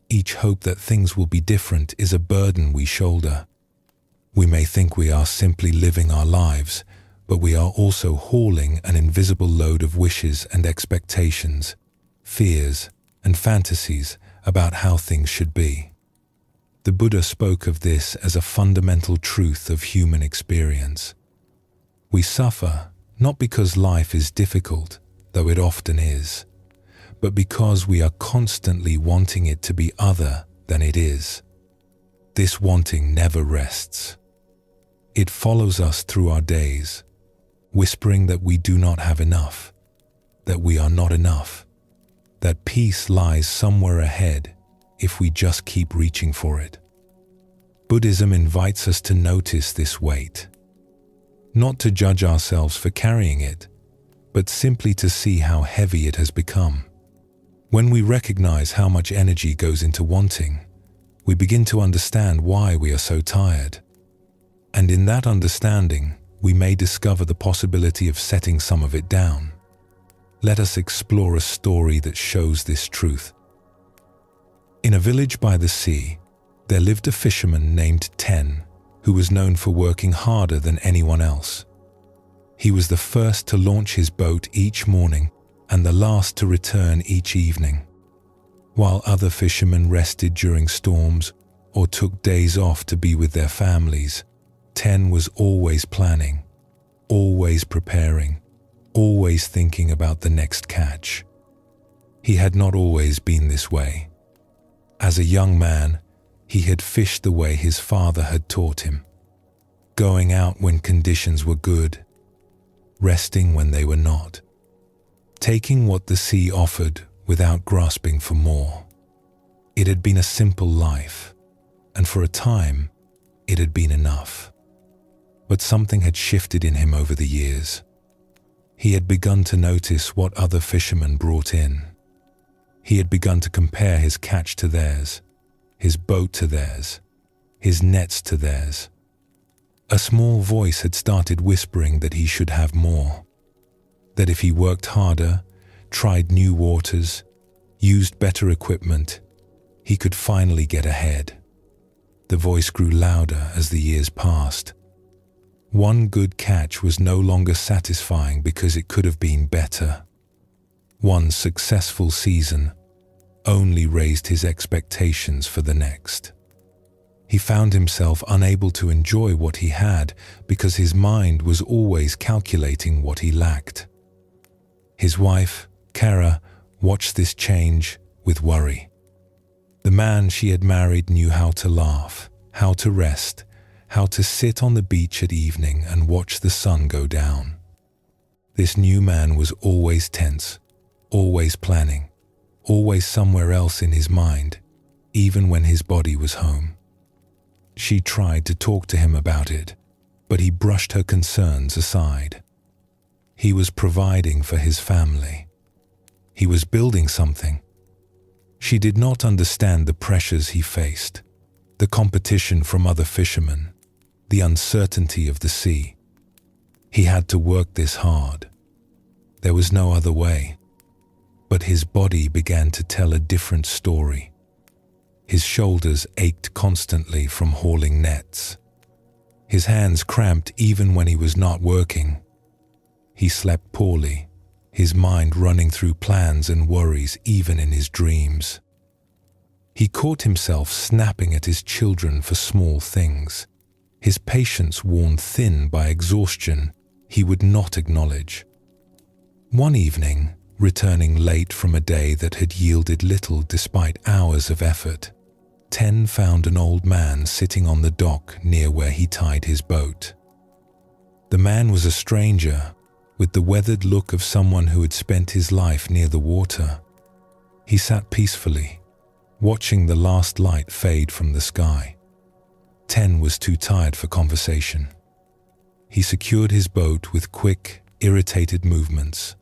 Each hope that things will be different is a burden we shoulder. We may think we are simply living our lives, but we are also hauling an invisible load of wishes and expectations, fears and fantasies about how things should be. The Buddha spoke of this as a fundamental truth of human experience. We suffer not because life is difficult, though it often is, but because we are constantly wanting it to be other than it is. This wanting never rests. It follows us through our days, whispering that we do not have enough, that we are not enough, that peace lies somewhere ahead if we just keep reaching for it. Buddhism invites us to notice this weight, not to judge ourselves for carrying it, but simply to see how heavy it has become. When we recognize how much energy goes into wanting, we begin to understand why we are so tired. And in that understanding, we may discover the possibility of setting some of it down. Let us explore a story that shows this truth. In a village by the sea, there lived a fisherman named Ten, who was known for working harder than anyone else. He was the first to launch his boat each morning and the last to return each evening. While other fishermen rested during storms or took days off to be with their families, Ten was always planning, always preparing, always thinking about the next catch. He had not always been this way. As a young man, he had fished the way his father had taught him, going out when conditions were good, resting when they were not, taking what the sea offered without grasping for more. It had been a simple life, and for a time, it had been enough. But something had shifted in him over the years. He had begun to notice what other fishermen brought in. He had begun to compare his catch to theirs, his boat to theirs, his nets to theirs. A small voice had started whispering that he should have more, that if he worked harder, tried new waters, used better equipment, he could finally get ahead. The voice grew louder as the years passed. One good catch was no longer satisfying because it could have been better. One successful season only raised his expectations for the next. He found himself unable to enjoy what he had because his mind was always calculating what he lacked. His wife, Kara, watched this change with worry. The man she had married knew how to laugh, how to rest, how to sit on the beach at evening and watch the sun go down. This new man was always tense, always planning, always somewhere else in his mind, even when his body was home. She tried to talk to him about it, but he brushed her concerns aside. He was providing for his family. He was building something. She did not understand the pressures he faced, the competition from other fishermen, the uncertainty of the sea. He had to work this hard. There was no other way. But his body began to tell a different story. His shoulders ached constantly from hauling nets. His hands cramped even when he was not working. He slept poorly, his mind running through plans and worries even in his dreams. He caught himself snapping at his children for small things, his patience worn thin by exhaustion he would not acknowledge. One evening, returning late from a day that had yielded little despite hours of effort, Ten found an old man sitting on the dock near where he tied his boat. The man was a stranger, with the weathered look of someone who had spent his life near the water. He sat peacefully, watching the last light fade from the sky. Ten was too tired for conversation. He secured his boat with quick, irritated movements,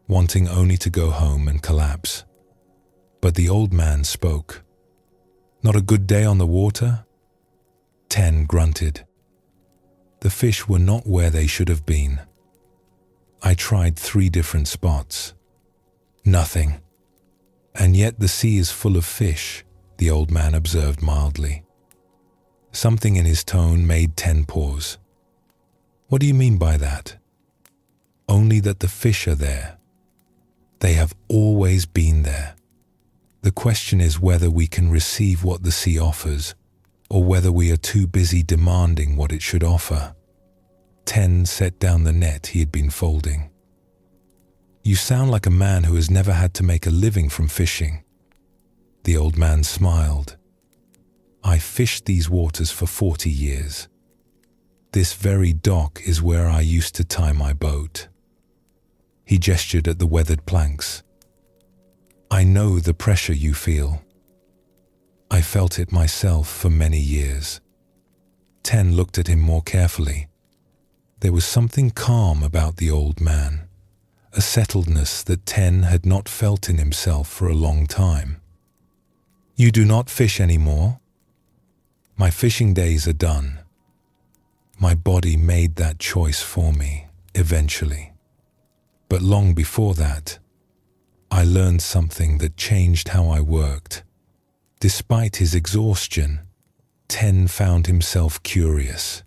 wanting only to go home and collapse. But the old man spoke. "Not a good day on the water?" Ten grunted. "The fish were not where they should have been. I tried 3 different spots. Nothing. And yet the sea is full of fish," the old man observed mildly. Something in his tone made Ten pause. "What do you mean by that?" "Only that the fish are there. They have always been there. The question is whether we can receive what the sea offers, or whether we are too busy demanding what it should offer." Ten set down the net he had been folding. "You sound like a man who has never had to make a living from fishing." The old man smiled. "I fished these waters for 40 years. This very dock is where I used to tie my boat." He gestured at the weathered planks. "I know the pressure you feel. I felt it myself for many years." Ten looked at him more carefully. There was something calm about the old man, a settledness that Ten had not felt in himself for a long time. "You do not fish anymore?" "My fishing days are done. My body made that choice for me, eventually. But long before that, I learned something that changed how I worked." Despite his exhaustion, Ten found himself curious.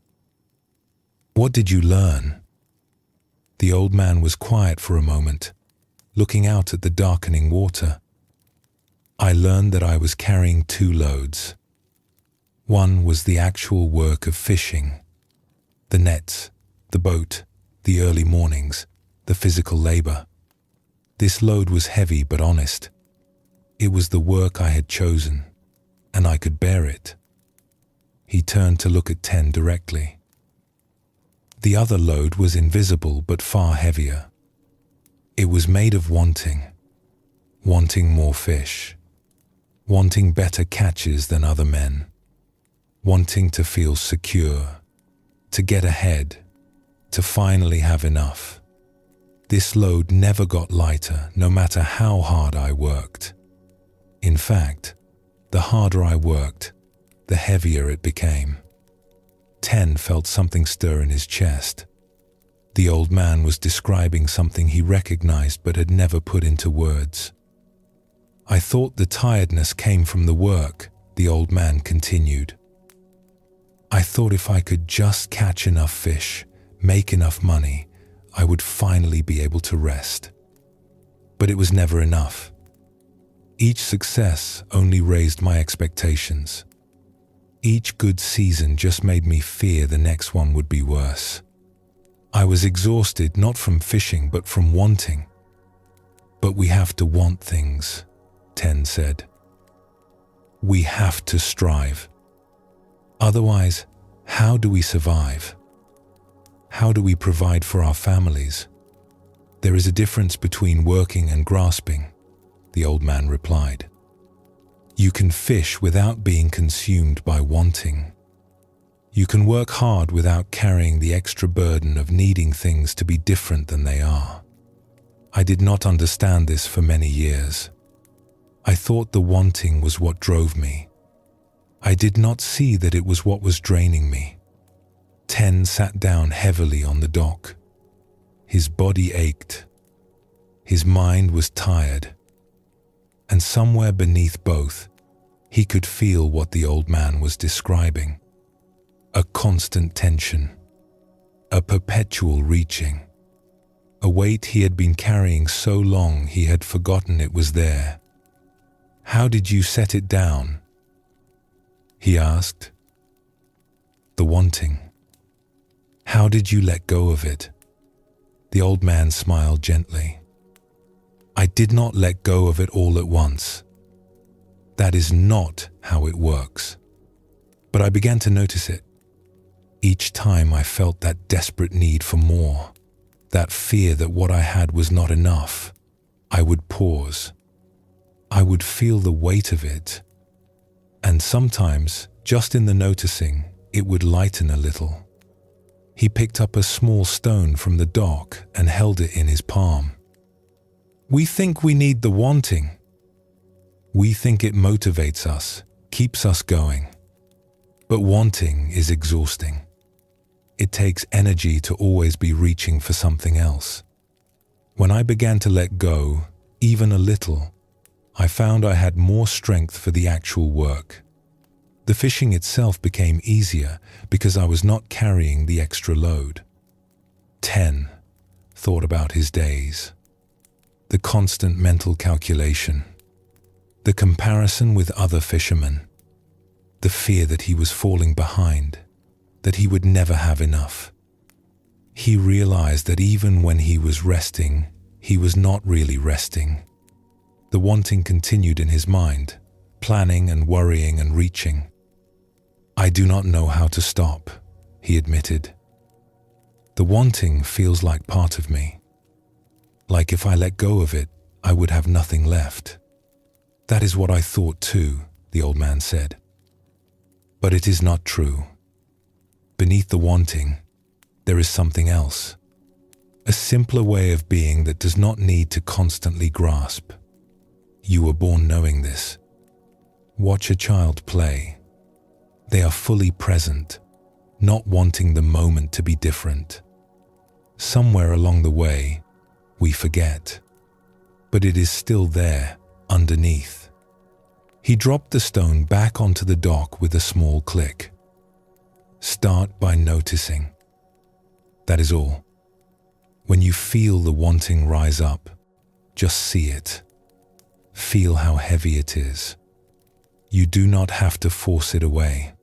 "What did you learn?" The old man was quiet for a moment, looking out at the darkening water. "I learned that I was carrying 2 loads. One was the actual work of fishing, the nets, the boat, the early mornings, the physical labor. This load was heavy but honest. It was the work I had chosen, and I could bear it." He turned to look at Ten directly. The other load was invisible but far heavier. It was made of wanting more fish, wanting better catches than other men, wanting to feel secure, to get ahead, to finally have enough. This load never got lighter, no matter how hard I worked. In fact, the harder I worked, the heavier it became. 10 felt something stir in his chest. The old man was describing something he recognized but had never put into words. I thought the tiredness came from the work, the old man continued. I thought if I could just catch enough fish, make enough money, I would finally be able to rest. But it was never enough. Each success only raised my expectations. Each good season just made me fear the next one would be worse. I was exhausted not from fishing but from wanting. But we have to want things, 10 said. We have to strive. Otherwise, how do we survive? How do we provide for our families? There is a difference between working and grasping, the old man replied. You can fish without being consumed by wanting. You can work hard without carrying the extra burden of needing things to be different than they are. I did not understand this for many years. I thought the wanting was what drove me. I did not see that it was what was draining me. 10 sat down heavily on the dock. His body ached. His mind was tired. And somewhere beneath both, he could feel what the old man was describing. A constant tension. A perpetual reaching. A weight he had been carrying so long he had forgotten it was there. How did you set it down? He asked. The wanting. How did you let go of it? The old man smiled gently. I did not let go of it all at once. That is not how it works. But I began to notice it. Each time I felt that desperate need for more, that fear that what I had was not enough, I would pause. I would feel the weight of it. And sometimes, just in the noticing, it would lighten a little. He picked up a small stone from the dock and held it in his palm. We think we need the wanting. We think it motivates us, keeps us going. But wanting is exhausting. It takes energy to always be reaching for something else. When I began to let go, even a little, I found I had more strength for the actual work. The fishing itself became easier because I was not carrying the extra load. 10 thought about his days. The constant mental calculation. The comparison with other fishermen. The fear that he was falling behind, that he would never have enough. He realized that even when he was resting, he was not really resting. The wanting continued in his mind, planning and worrying and reaching. I do not know how to stop, he admitted. The wanting feels like part of me. Like if I let go of it, I would have nothing left. That is what I thought too, the old man said. But it is not true. Beneath the wanting, there is something else. A simpler way of being that does not need to constantly grasp. You were born knowing this. Watch a child play. They are fully present, not wanting the moment to be different. Somewhere along the way, we forget. But it is still there, underneath. He dropped the stone back onto the dock with a small click. Start by noticing. That is all. When you feel the wanting rise up, just see it. Feel how heavy it is. You do not have to force it away.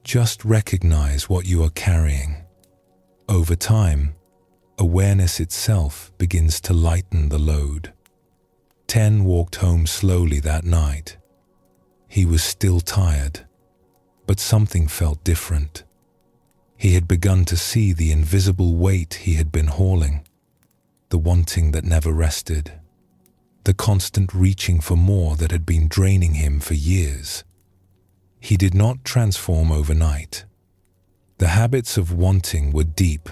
Just recognize what you are carrying. Over time, awareness itself begins to lighten the load. 10 walked home slowly that night. He was still tired, but something felt different. He had begun to see the invisible weight he had been hauling, the wanting that never rested, the constant reaching for more that had been draining him for years. He did not transform overnight. The habits of wanting were deep,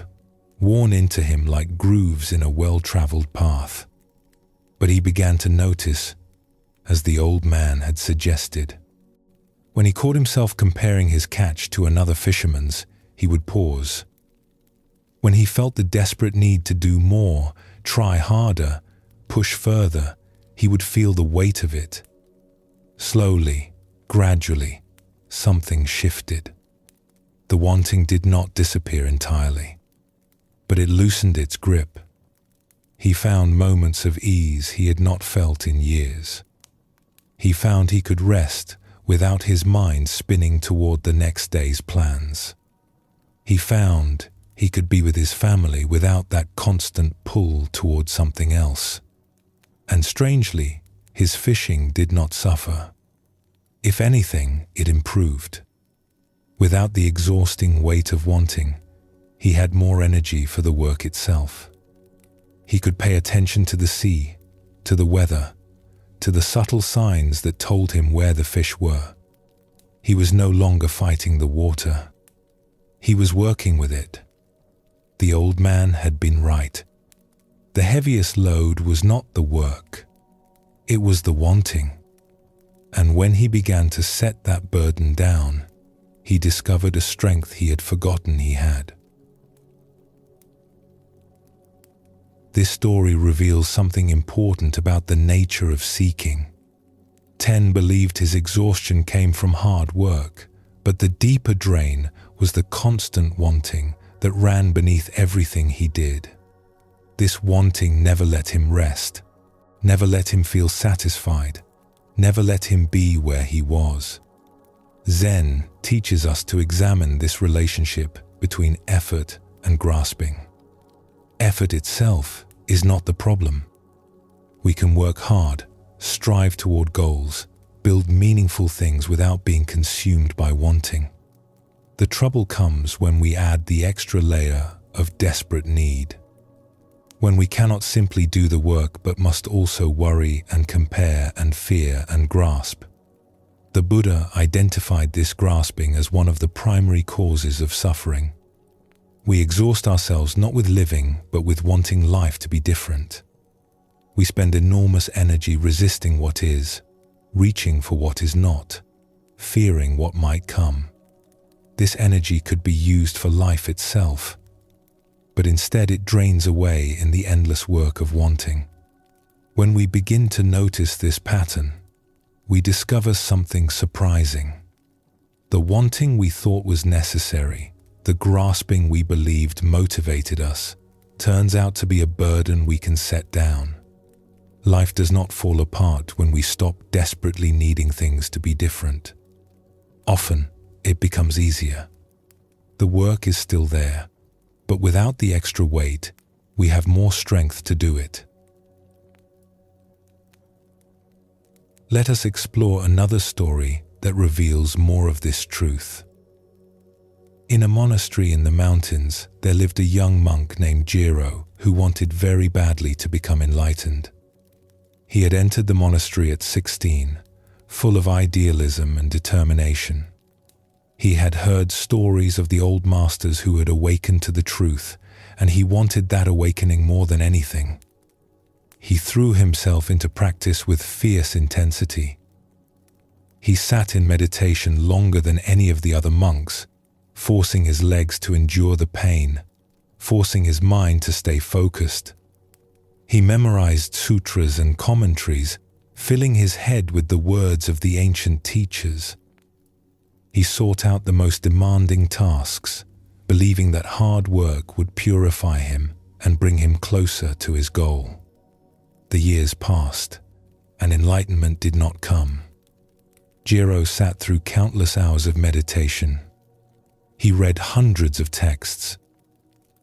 worn into him like grooves in a well-traveled path. But he began to notice, as the old man had suggested. When he caught himself comparing his catch to another fisherman's, he would pause. When he felt the desperate need to do more, try harder, push further, he would feel the weight of it. Slowly, gradually, something shifted. The wanting did not disappear entirely, but it loosened its grip. He found moments of ease he had not felt in years. He found he could rest without his mind spinning toward the next day's plans. He found he could be with his family without that constant pull toward something else. And strangely, his fishing did not suffer. If anything, it improved. Without the exhausting weight of wanting, he had more energy for the work itself. He could pay attention to the sea, to the weather, to the subtle signs that told him where the fish were. He was no longer fighting the water. He was working with it. The old man had been right. The heaviest load was not the work. It was the wanting. And when he began to set that burden down, he discovered a strength he had forgotten he had. This story reveals something important about the nature of seeking. Ten believed his exhaustion came from hard work, but the deeper drain was the constant wanting that ran beneath everything he did. This wanting never let him rest, never let him feel satisfied, never let him be where he was. Zen teaches us to examine this relationship between effort and grasping. Effort itself is not the problem. We can work hard, strive toward goals, build meaningful things without being consumed by wanting. The trouble comes when we add the extra layer of desperate need. When we cannot simply do the work but must also worry and compare and fear and grasp. The Buddha identified this grasping as one of the primary causes of suffering. We exhaust ourselves not with living, but with wanting life to be different. We spend enormous energy resisting what is, reaching for what is not, fearing what might come. This energy could be used for life itself, but instead it drains away in the endless work of wanting. When we begin to notice this pattern, we discover something surprising. The wanting we thought was necessary, the grasping we believed motivated us, turns out to be a burden we can set down. Life does not fall apart when we stop desperately needing things to be different. Often, it becomes easier. The work is still there, but without the extra weight, we have more strength to do it. Let us explore another story that reveals more of this truth. In a monastery in the mountains, there lived a young monk named Jiro who wanted very badly to become enlightened. He had entered the monastery at 16, full of idealism and determination. He had heard stories of the old masters who had awakened to the truth, and he wanted that awakening more than anything. He threw himself into practice with fierce intensity. He sat in meditation longer than any of the other monks, forcing his legs to endure the pain, forcing his mind to stay focused. He memorized sutras and commentaries, filling his head with the words of the ancient teachers. He sought out the most demanding tasks, believing that hard work would purify him and bring him closer to his goal. The years passed, and enlightenment did not come. Jiro sat through countless hours of meditation. He read hundreds of texts.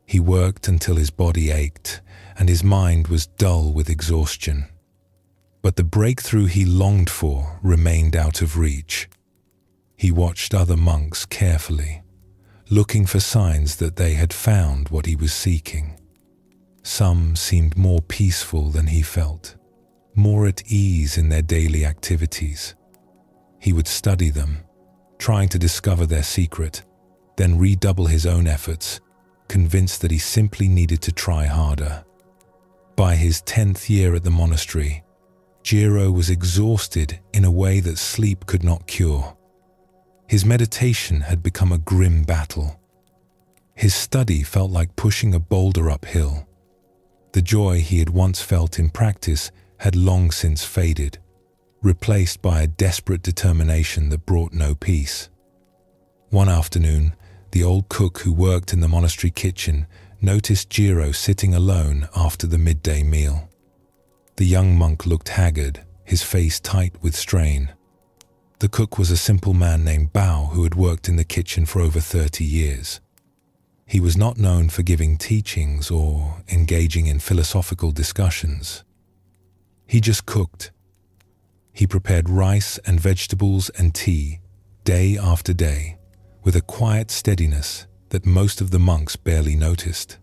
He worked until his body ached and his mind was dull with exhaustion. But the breakthrough he longed for remained out of reach. He watched other monks carefully, looking for signs that they had found what he was seeking. Some seemed more peaceful than he felt, more at ease in their daily activities. He would study them, trying to discover their secret, then redouble his own efforts, convinced that he simply needed to try harder. By his 10th year at the monastery, Jiro was exhausted in a way that sleep could not cure. His meditation had become a grim battle. His study felt like pushing a boulder uphill. The joy he had once felt in practice had long since faded, replaced by a desperate determination that brought no peace. One afternoon, the old cook who worked in the monastery kitchen noticed Jiro sitting alone after the midday meal. The young monk looked haggard, his face tight with strain. The cook was a simple man named Bao who had worked in the kitchen for over 30 years. He was not known for giving teachings or engaging in philosophical discussions. He just cooked. He prepared rice and vegetables and tea day after day with a quiet steadiness that most of the monks barely noticed.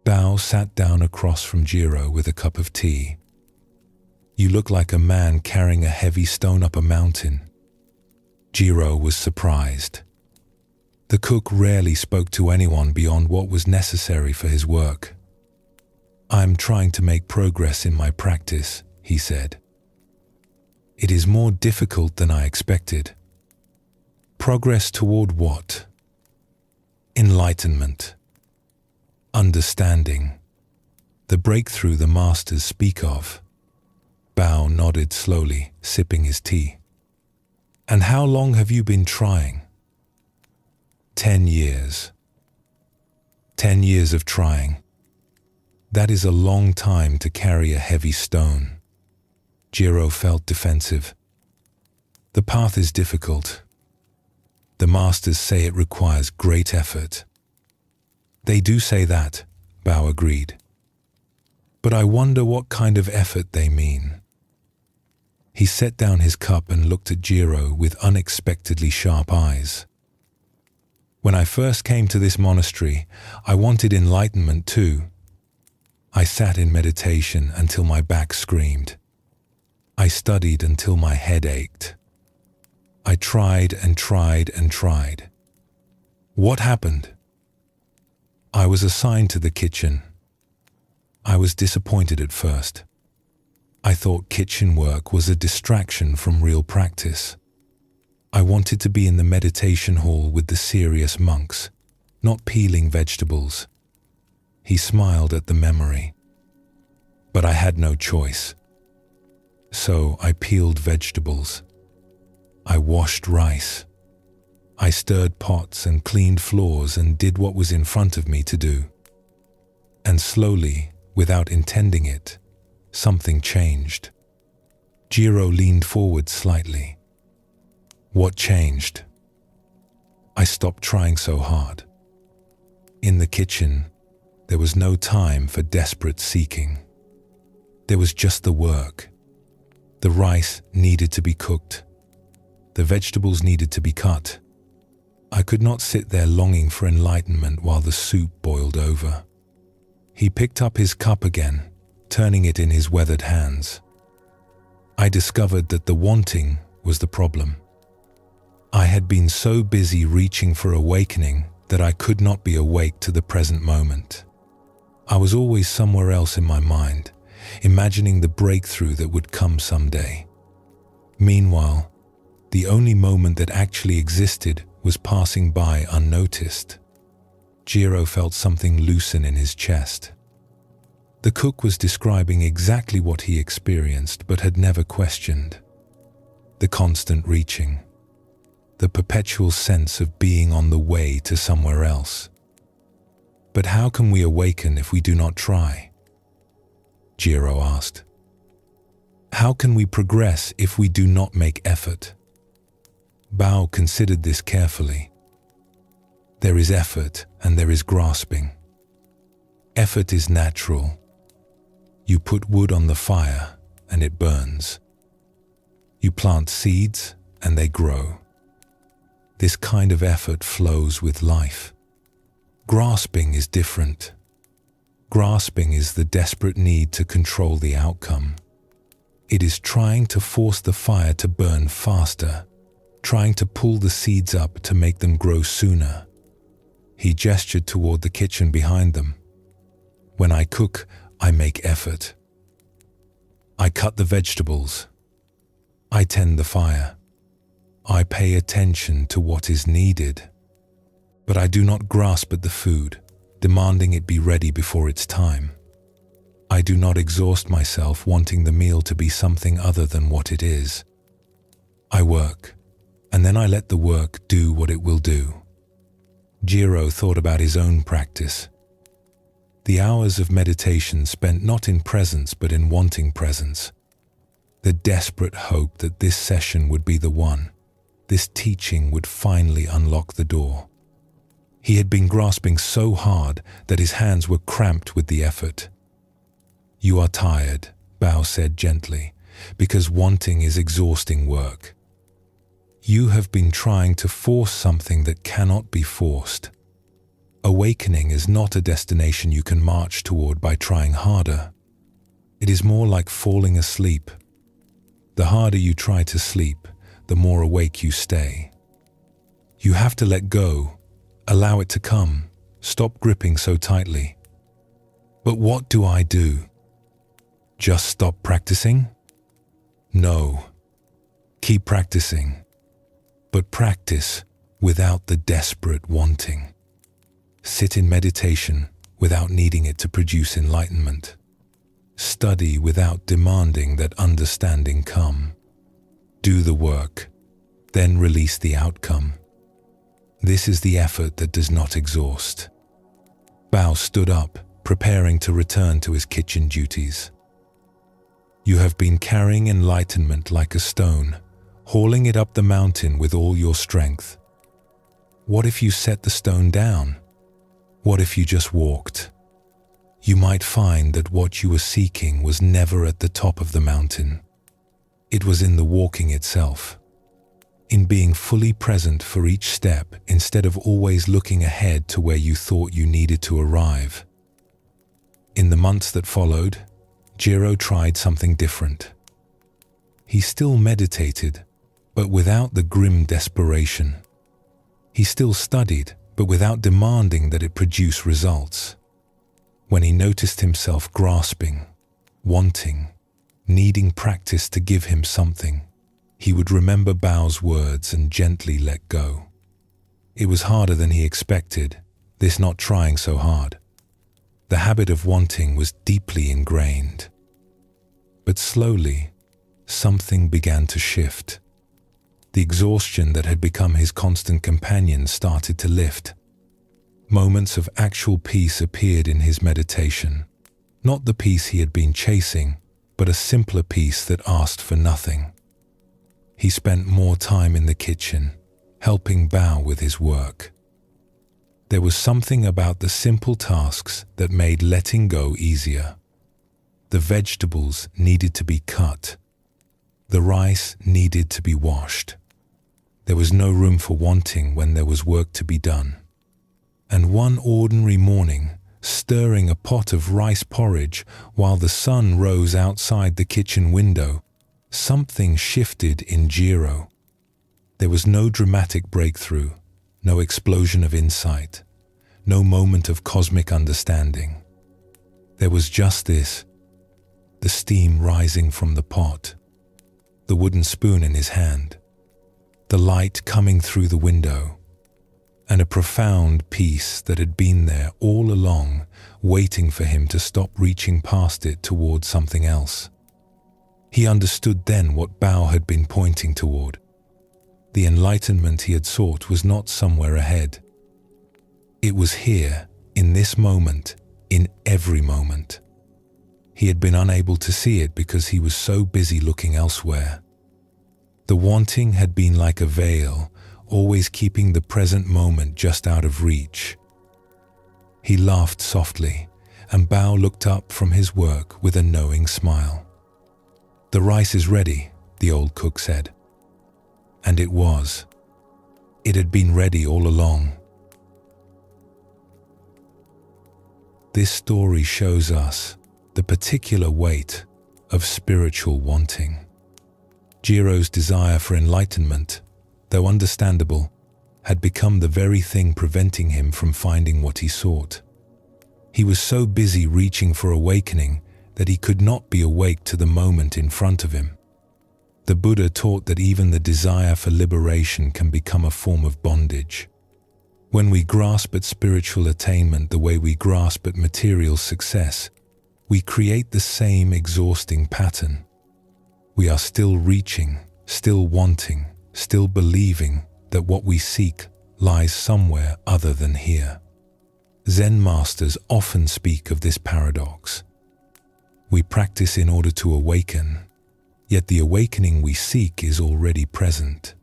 Bao sat down across from Jiro with a cup of tea. "You look like a man carrying a heavy stone up a mountain." Jiro was surprised. The cook rarely spoke to anyone beyond what was necessary for his work. "I'm trying to make progress in my practice," he said. "It is more difficult than I expected." "Progress toward what?" "Enlightenment. Understanding. The breakthrough the masters speak of." Bao nodded slowly, sipping his tea. "And how long have you been trying?" 10 years. 10 years of trying. That is a long time to carry a heavy stone. Jiro felt defensive. "The path is difficult. The masters say it requires great effort." "They do say that," Bao agreed. "But I wonder what kind of effort they mean." He set down his cup and looked at Jiro with unexpectedly sharp eyes. "When I first came to this monastery, I wanted enlightenment too. I sat in meditation until my back screamed. I studied until my head ached. I tried and tried and tried. What happened? I was assigned to the kitchen. I was disappointed at first. I thought kitchen work was a distraction from real practice. I wanted to be in the meditation hall with the serious monks, not peeling vegetables." He smiled at the memory. "But I had no choice. So I peeled vegetables. I washed rice. I stirred pots and cleaned floors and did what was in front of me to do. And slowly, without intending it, something changed." Jiro leaned forward slightly. "What changed?" "I stopped trying so hard. In the kitchen, there was no time for desperate seeking. There was just the work. The rice needed to be cooked. The vegetables needed to be cut. I could not sit there longing for enlightenment while the soup boiled over." He picked up his cup again, turning it in his weathered hands. "I discovered that the wanting was the problem. I had been so busy reaching for awakening that I could not be awake to the present moment. I was always somewhere else in my mind, imagining the breakthrough that would come someday. Meanwhile, the only moment that actually existed was passing by unnoticed." Jiro felt something loosen in his chest. The cook was describing exactly what he experienced but had never questioned. The constant reaching. The perpetual sense of being on the way to somewhere else. "But how can we awaken if we do not try?" Jiro asked. "How can we progress if we do not make effort?" Bao considered this carefully. There is effort and there is grasping. Effort is natural. You put wood on the fire and it burns. You plant seeds and they grow. This kind of effort flows with life. Grasping is different. Grasping is the desperate need to control the outcome. It is trying to force the fire to burn faster, trying to pull the seeds up to make them grow sooner. He gestured toward the kitchen behind them. When I cook, I make effort. I cut the vegetables. I tend the fire. I pay attention to what is needed. But I do not grasp at the food, demanding it be ready before its time. I do not exhaust myself wanting the meal to be something other than what it is. I work, and then I let the work do what it will do. Jiro thought about his own practice. The hours of meditation spent not in presence but in wanting presence. The desperate hope that this session would be the one, this teaching would finally unlock the door. He had been grasping so hard that his hands were cramped with the effort. "You are tired," Bao said gently, "because wanting is exhausting work. You have been trying to force something that cannot be forced. Awakening is not a destination you can march toward by trying harder. It is more like falling asleep. The harder you try to sleep, the more awake you stay. You have to let go, allow it to come, stop gripping so tightly. But what do I do? Just stop practicing? No. Keep practicing. But practice without the desperate wanting. Sit in meditation without needing it to produce enlightenment. Study without demanding that understanding come. Do the work, then release the outcome. This is the effort that does not exhaust." Bao stood up, preparing to return to his kitchen duties. "You have been carrying enlightenment like a stone, hauling it up the mountain with all your strength. What if you set the stone down? What if you just walked? You might find that what you were seeking was never at the top of the mountain. It was in the walking itself, in being fully present for each step instead of always looking ahead to where you thought you needed to arrive." In the months that followed, Jiro tried something different. He still meditated, but without the grim desperation. He still studied, but without demanding that it produce results. When he noticed himself grasping, wanting, needing practice to give him something, he would remember Bao's words and gently let go. It was harder than he expected, this not trying so hard. The habit of wanting was deeply ingrained. But slowly, something began to shift. The exhaustion that had become his constant companion started to lift. Moments of actual peace appeared in his meditation. Not the peace he had been chasing, but a simpler peace that asked for nothing. He spent more time in the kitchen, helping Bao with his work. There was something about the simple tasks that made letting go easier. The vegetables needed to be cut. The rice needed to be washed. There was no room for wanting when there was work to be done. And one ordinary morning, stirring a pot of rice porridge while the sun rose outside the kitchen window, something shifted in Jiro. There was no dramatic breakthrough, no explosion of insight, no moment of cosmic understanding. There was just this, the steam rising from the pot, the wooden spoon in his hand, the light coming through the window, and a profound peace that had been there all along, waiting for him to stop reaching past it toward something else. He understood then what Bao had been pointing toward. The enlightenment he had sought was not somewhere ahead. It was here, in this moment, in every moment. He had been unable to see it because he was so busy looking elsewhere. The wanting had been like a veil, always keeping the present moment just out of reach. He laughed softly, and Bao looked up from his work with a knowing smile. "The rice is ready," the old cook said. And it was. It had been ready all along. This story shows us the particular weight of spiritual wanting. Jiro's desire for enlightenment, though understandable, had become the very thing preventing him from finding what he sought. He was so busy reaching for awakening that he could not be awake to the moment in front of him. The Buddha taught that even the desire for liberation can become a form of bondage. When we grasp at spiritual attainment the way we grasp at material success, we create the same exhausting pattern. We are still reaching, still wanting, still believing that what we seek lies somewhere other than here. Zen masters often speak of this paradox. We practice in order to awaken, yet the awakening we seek is already present.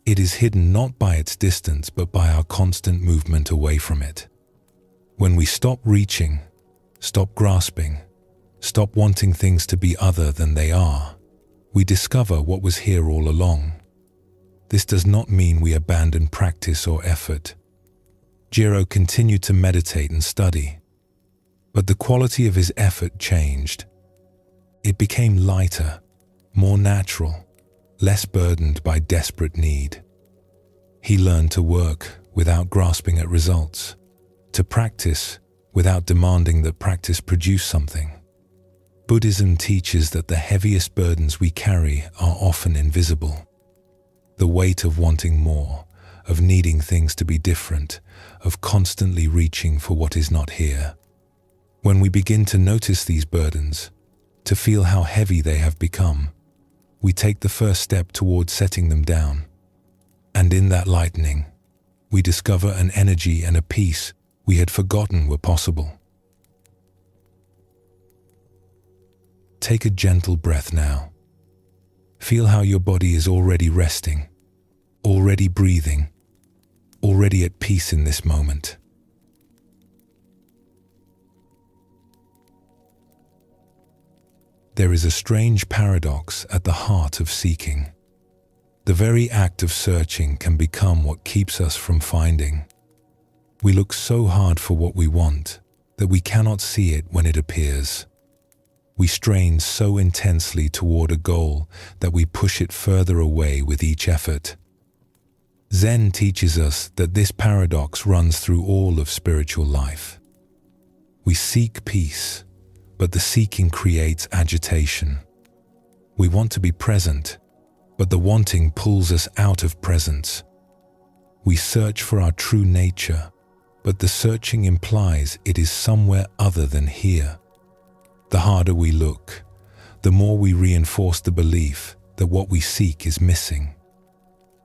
It is hidden not by its distance but by our constant movement away from it. When we stop reaching, stop grasping, stop wanting things to be other than they are, we discover what was here all along. This does not mean we abandon practice or effort. Jiro continued to meditate and study, but the quality of his effort changed. It became lighter, more natural, less burdened by desperate need. He learned to work without grasping at results, to practice without demanding that practice produce something. Buddhism teaches that the heaviest burdens we carry are often invisible. The weight of wanting more, of needing things to be different, of constantly reaching for what is not here. When we begin to notice these burdens, to feel how heavy they have become, we take the first step towards setting them down. And in that lightening, we discover an energy and a peace we had forgotten were possible. Take a gentle breath now. Feel how your body is already resting, already breathing, already at peace in this moment. There is a strange paradox at the heart of seeking. The very act of searching can become what keeps us from finding. We look so hard for what we want that we cannot see it when it appears. We strain so intensely toward a goal that we push it further away with each effort. Zen teaches us that this paradox runs through all of spiritual life. We seek peace, but the seeking creates agitation. We want to be present, but the wanting pulls us out of presence. We search for our true nature, but the searching implies it is somewhere other than here. The harder we look, the more we reinforce the belief that what we seek is missing.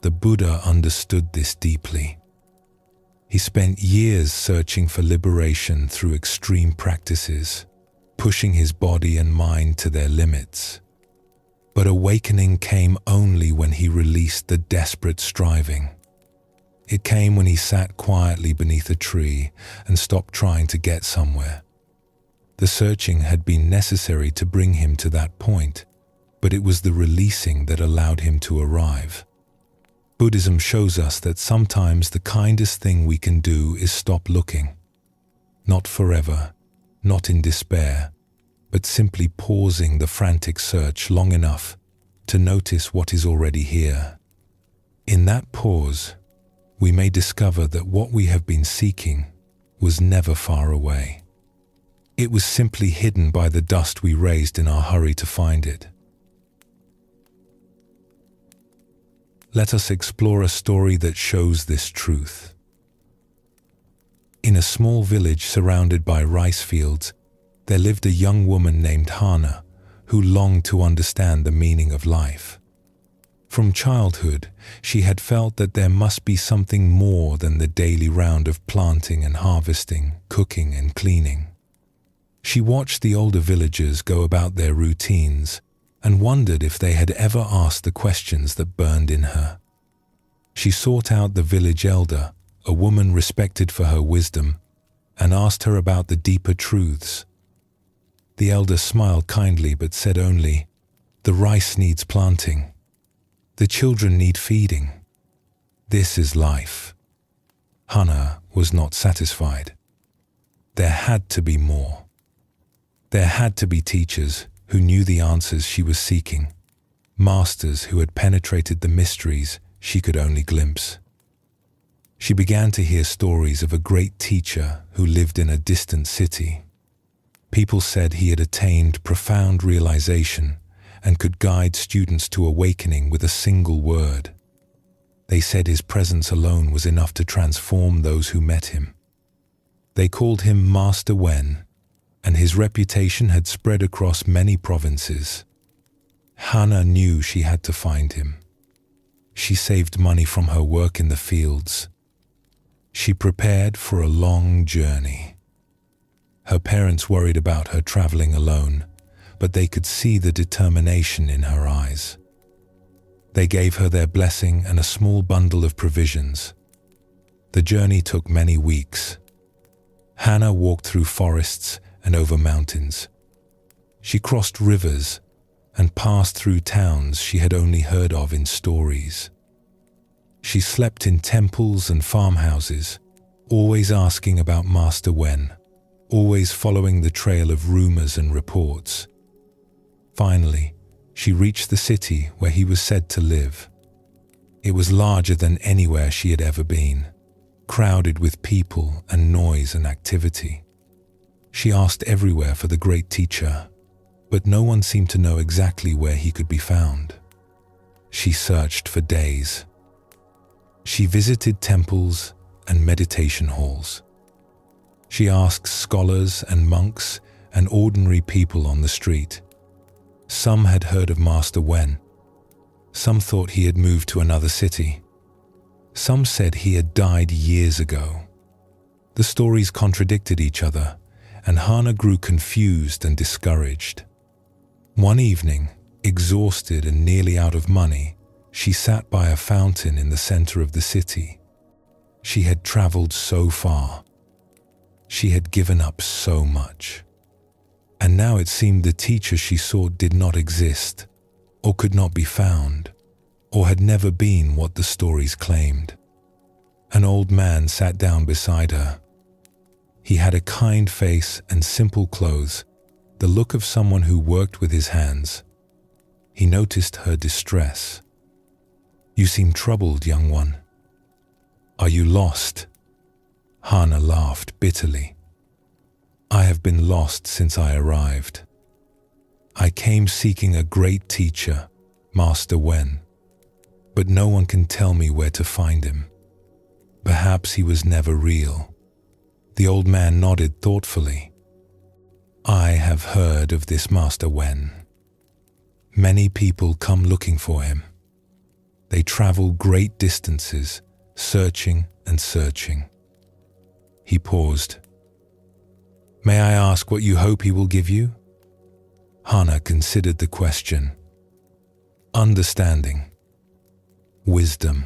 The Buddha understood this deeply. He spent years searching for liberation through extreme practices, pushing his body and mind to their limits. But awakening came only when he released the desperate striving. It came when he sat quietly beneath a tree and stopped trying to get somewhere. The searching had been necessary to bring him to that point, but it was the releasing that allowed him to arrive. Buddhism shows us that sometimes the kindest thing we can do is stop looking. Not forever, not in despair, but simply pausing the frantic search long enough to notice what is already here. In that pause, we may discover that what we have been seeking was never far away. It was simply hidden by the dust we raised in our hurry to find it. Let us explore a story that shows this truth. In a small village surrounded by rice fields, there lived a young woman named Hana who longed to understand the meaning of life. From childhood, she had felt that there must be something more than the daily round of planting and harvesting, cooking and cleaning. She watched the older villagers go about their routines and wondered if they had ever asked the questions that burned in her. She sought out the village elder, a woman respected for her wisdom, and asked her about the deeper truths. The elder smiled kindly but said only, "The rice needs planting. The children need feeding. This is life." Hana was not satisfied. There had to be more. There had to be teachers who knew the answers she was seeking, masters who had penetrated the mysteries she could only glimpse. She began to hear stories of a great teacher who lived in a distant city. People said he had attained profound realization and could guide students to awakening with a single word. They said his presence alone was enough to transform those who met him. They called him Master Wen, and his reputation had spread across many provinces. Hannah knew she had to find him. She saved money from her work in the fields. She prepared for a long journey. Her parents worried about her traveling alone, but they could see the determination in her eyes. They gave her their blessing and a small bundle of provisions. The journey took many weeks. Hannah walked through forests and over mountains. She crossed rivers and passed through towns she had only heard of in stories. She slept in temples and farmhouses, always asking about Master Wen, always following the trail of rumors and reports. Finally, she reached the city where he was said to live. It was larger than anywhere she had ever been, crowded with people and noise and activity. She asked everywhere for the great teacher, but no one seemed to know exactly where he could be found. She searched for days. She visited temples and meditation halls. She asked scholars and monks and ordinary people on the street. Some had heard of Master Wen. Some thought he had moved to another city. Some said he had died years ago. The stories contradicted each other, and Hannah grew confused and discouraged. One evening, exhausted and nearly out of money, she sat by a fountain in the center of the city. She had traveled so far. She had given up so much. And now it seemed the teacher she sought did not exist, or could not be found, or had never been what the stories claimed. An old man sat down beside her. He had a kind face and simple clothes, the look of someone who worked with his hands. He noticed her distress. "You seem troubled, young one. Are you lost?" Hannah laughed bitterly. "I have been lost since I arrived. I came seeking a great teacher, Master Wen, but no one can tell me where to find him. Perhaps he was never real." The old man nodded thoughtfully. "I have heard of this Master Wen. Many people come looking for him. They travel great distances, searching and searching." He paused. "May I ask what you hope he will give you?" Hannah considered the question. "Understanding. Wisdom.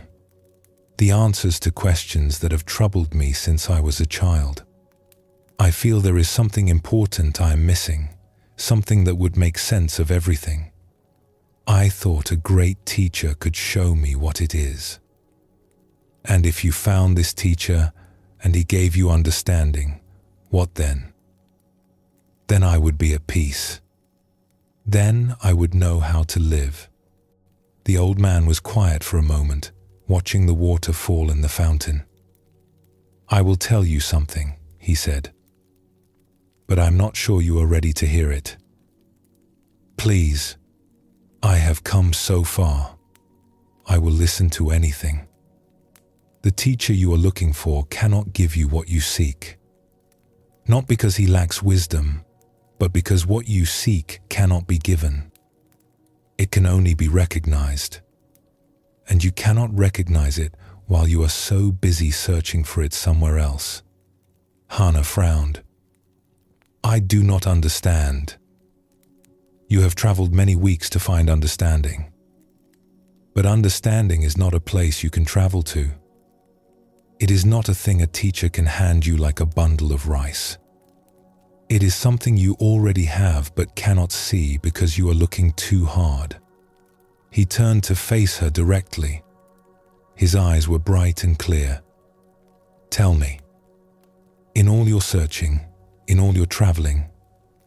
The answers to questions that have troubled me since I was a child. I feel there is something important I am missing, something that would make sense of everything. I thought a great teacher could show me what it is. And if you found this teacher and he gave you understanding, what then? Then I would be at peace. Then I would know how to live." The old man was quiet for a moment, watching the water fall in the fountain. "I will tell you something," he said, "but I'm not sure you are ready to hear it. Please, I have come so far. I will listen to anything. The teacher you are looking for cannot give you what you seek. Not because he lacks wisdom, but because what you seek cannot be given. It can only be recognized. And you cannot recognize it while you are so busy searching for it somewhere else." Hannah frowned. "I do not understand." "You have traveled many weeks to find understanding. But understanding is not a place you can travel to. It is not a thing a teacher can hand you like a bundle of rice. It is something you already have but cannot see because you are looking too hard." He turned to face her directly. His eyes were bright and clear. "Tell me, in all your searching, in all your traveling,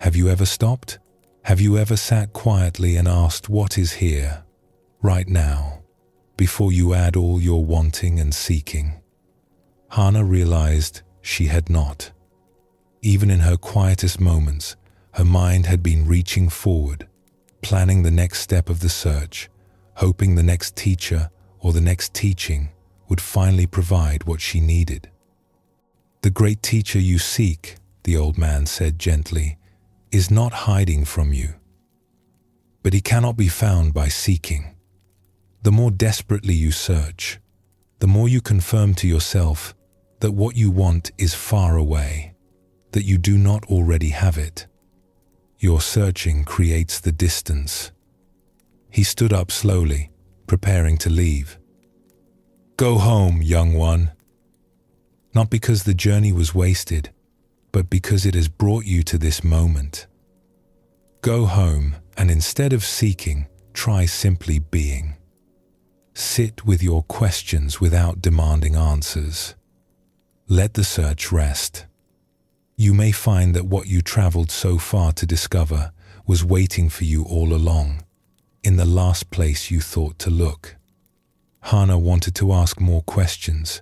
have you ever stopped? Have you ever sat quietly and asked what is here, right now, before you add all your wanting and seeking?" Hana realized she had not. Even in her quietest moments, her mind had been reaching forward, planning the next step of the search, hoping the next teacher or the next teaching would finally provide what she needed. "The great teacher you seek," the old man said gently, "is not hiding from you. But he cannot be found by seeking. The more desperately you search, the more you confirm to yourself that what you want is far away, that you do not already have it. Your searching creates the distance." He stood up slowly, preparing to leave. "Go home, young one. Not because the journey was wasted, but because it has brought you to this moment. Go home, and instead of seeking, try simply being. Sit with your questions without demanding answers. Let the search rest. You may find that what you traveled so far to discover was waiting for you all along, in the last place you thought to look." Hana wanted to ask more questions,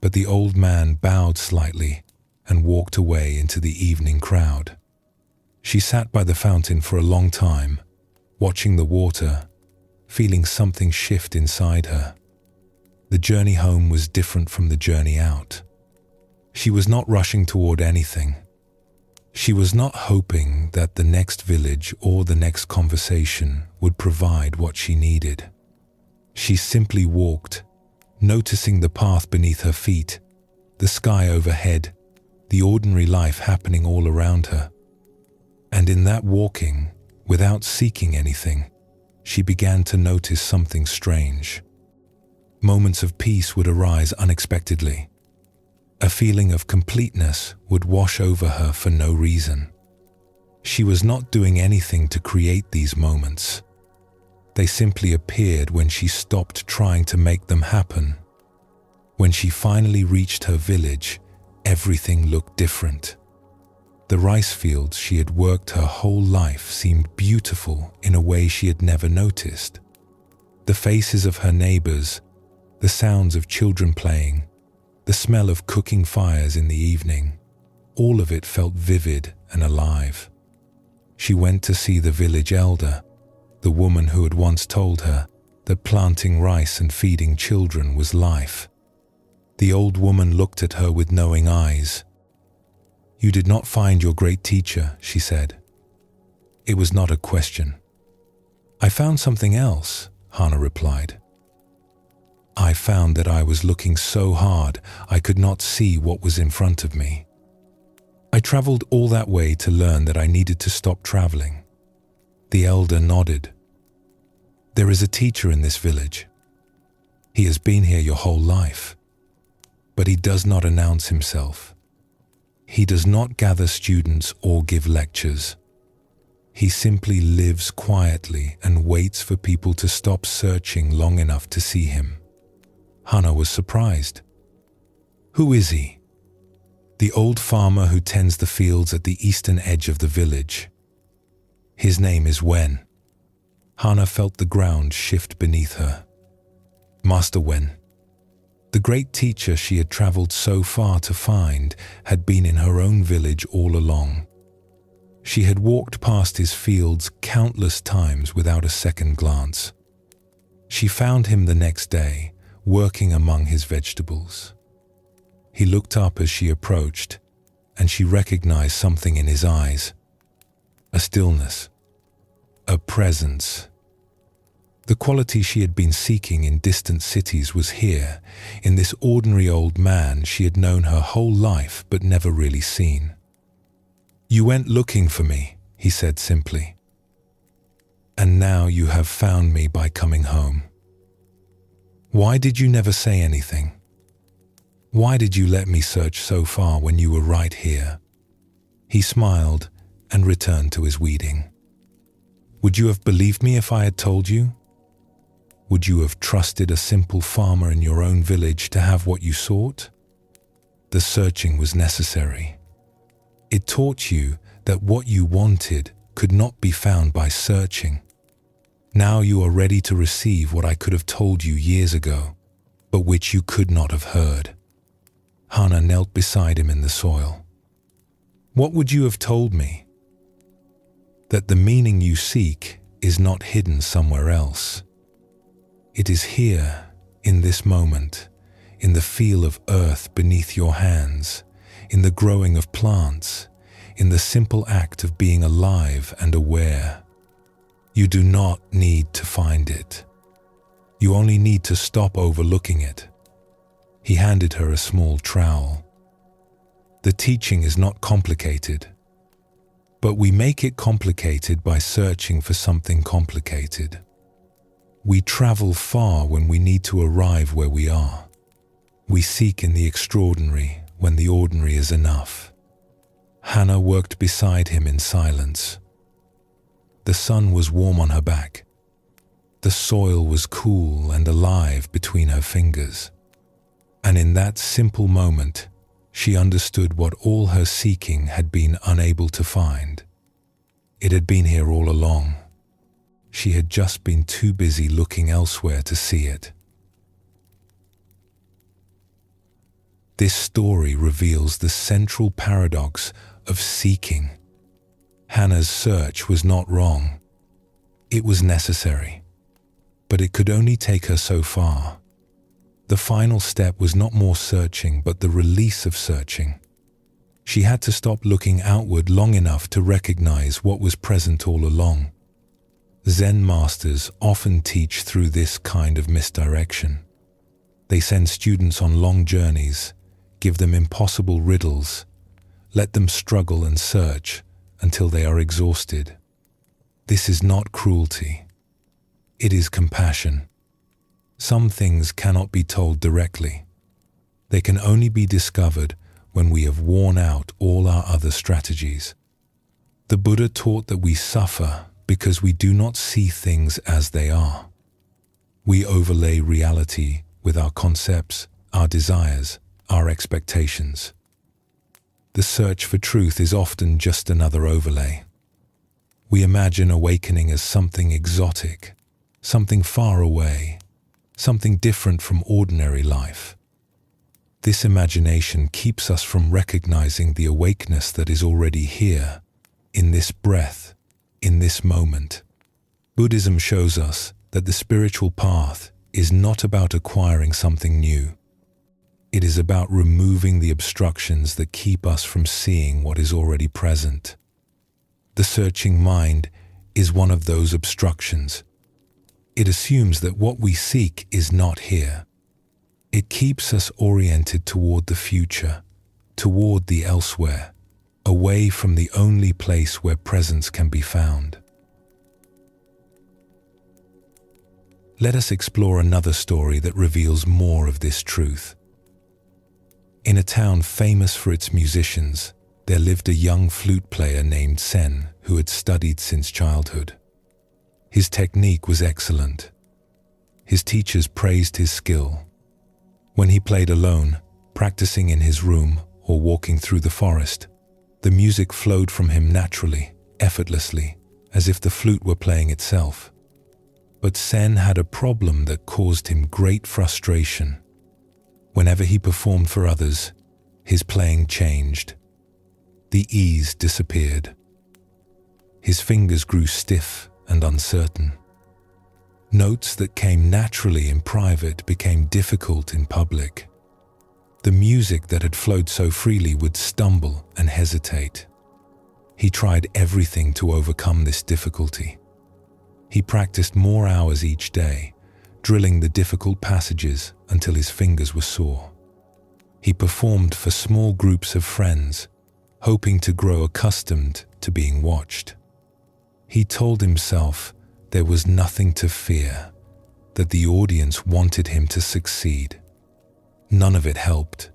but the old man bowed slightly and walked away into the evening crowd. She sat by the fountain for a long time, watching the water, feeling something shift inside her. The journey home was different from the journey out. She was not rushing toward anything. She was not hoping that the next village or the next conversation would provide what she needed. She simply walked, noticing the path beneath her feet, the sky overhead, the ordinary life happening all around her. And in that walking, without seeking anything, she began to notice something strange. Moments of peace would arise unexpectedly. A feeling of completeness would wash over her for no reason. She was not doing anything to create these moments. They simply appeared when she stopped trying to make them happen. When she finally reached her village, everything looked different. The rice fields she had worked her whole life seemed beautiful in a way she had never noticed. The faces of her neighbors, the sounds of children playing, the smell of cooking fires in the evening, all of it felt vivid and alive. She went to see the village elder, the woman who had once told her that planting rice and feeding children was life. The old woman looked at her with knowing eyes. "You did not find your great teacher," she said. It was not a question. "I found something else," Hana replied. "I found that I was looking so hard I could not see what was in front of me. I traveled all that way to learn that I needed to stop traveling." The elder nodded. "There is a teacher in this village. He has been here your whole life, but he does not announce himself. He does not gather students or give lectures. He simply lives quietly and waits for people to stop searching long enough to see him." Hana was surprised. "Who is he?" "The old farmer who tends the fields at the eastern edge of the village. His name is Wen." Hana felt the ground shift beneath her. Master Wen. The great teacher she had traveled so far to find had been in her own village all along. She had walked past his fields countless times without a second glance. She found him the next day, working among his vegetables. He looked up as she approached, and she recognized something in his eyes. A stillness, a presence. The quality she had been seeking in distant cities was here, in this ordinary old man she had known her whole life but never really seen. "You went looking for me," he said simply. "And now you have found me by coming home. Why did you never say anything? Why did you let me search so far when you were right here?" He smiled and returned to his weeding. "Would you have believed me if I had told you? Would you have trusted a simple farmer in your own village to have what you sought? The searching was necessary. It taught you that what you wanted could not be found by searching. Now you are ready to receive what I could have told you years ago, but which you could not have heard." Hannah knelt beside him in the soil. "What would you have told me?" "That the meaning you seek is not hidden somewhere else. It is here, in this moment, in the feel of earth beneath your hands, in the growing of plants, in the simple act of being alive and aware. You do not need to find it. You only need to stop overlooking it." He handed her a small trowel. "The teaching is not complicated, but we make it complicated by searching for something complicated. We travel far when we need to arrive where we are. We seek in the extraordinary when the ordinary is enough." Hannah worked beside him in silence. The sun was warm on her back. The soil was cool and alive between her fingers. And in that simple moment, she understood what all her seeking had been unable to find. It had been here all along. She had just been too busy looking elsewhere to see it. This story reveals the central paradox of seeking. Hannah's search was not wrong. It was necessary, but it could only take her so far. The final step was not more searching, but the release of searching. She had to stop looking outward long enough to recognize what was present all along. Zen masters often teach through this kind of misdirection. They send students on long journeys, give them impossible riddles, let them struggle and search until they are exhausted. This is not cruelty. It is compassion. Some things cannot be told directly. They can only be discovered when we have worn out all our other strategies. The Buddha taught that we suffer because we do not see things as they are. We overlay reality with our concepts, our desires, our expectations. The search for truth is often just another overlay. We imagine awakening as something exotic, something far away, something different from ordinary life. This imagination keeps us from recognizing the awakeness that is already here, in this breath, in this moment. Buddhism shows us that the spiritual path is not about acquiring something new. It is about removing the obstructions that keep us from seeing what is already present. The searching mind is one of those obstructions. It assumes that what we seek is not here. It keeps us oriented toward the future, toward the elsewhere, away from the only place where presence can be found. Let us explore another story that reveals more of this truth. In a town famous for its musicians, there lived a young flute player named Sen who had studied since childhood. His technique was excellent. His teachers praised his skill. When he played alone, practicing in his room or walking through the forest, the music flowed from him naturally, effortlessly, as if the flute were playing itself. But Sen had a problem that caused him great frustration. Whenever he performed for others, his playing changed. The ease disappeared. His fingers grew stiff and uncertain. Notes that came naturally in private became difficult in public. The music that had flowed so freely would stumble and hesitate. He tried everything to overcome this difficulty. He practiced more hours each day, drilling the difficult passages until his fingers were sore. He performed for small groups of friends, hoping to grow accustomed to being watched. He told himself there was nothing to fear, that the audience wanted him to succeed. None of it helped.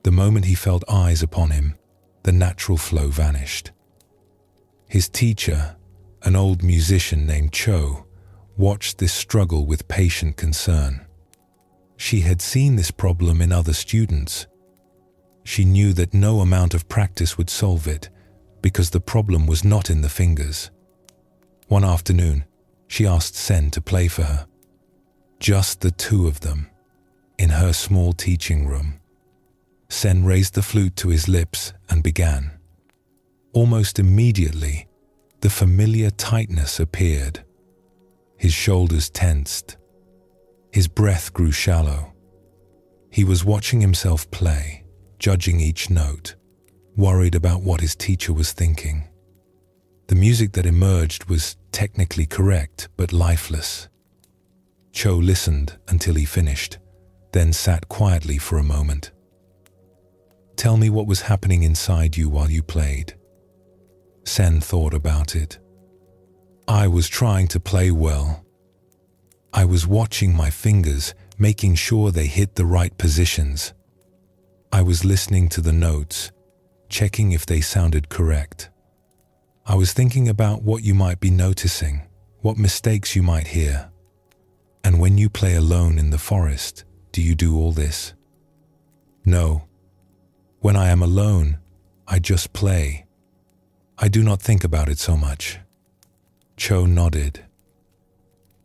The moment he felt eyes upon him, the natural flow vanished. His teacher, an old musician named Cho, watched this struggle with patient concern. She had seen this problem in other students. She knew that no amount of practice would solve it, because the problem was not in the fingers. One afternoon, she asked Sen to play for her. Just the two of them, in her small teaching room. Sen raised the flute to his lips and began. Almost immediately, the familiar tightness appeared. His shoulders tensed. His breath grew shallow. He was watching himself play, judging each note, worried about what his teacher was thinking. The music that emerged was technically correct, but lifeless. Cho listened until he finished, then sat quietly for a moment. "Tell me what was happening inside you while you played." Sen thought about it. "I was trying to play well. I was watching my fingers, making sure they hit the right positions. I was listening to the notes, checking if they sounded correct. I was thinking about what you might be noticing, what mistakes you might hear. And when you play alone in the forest, do you do all this?" "No. When I am alone, I just play. I do not think about it so much." Cho nodded.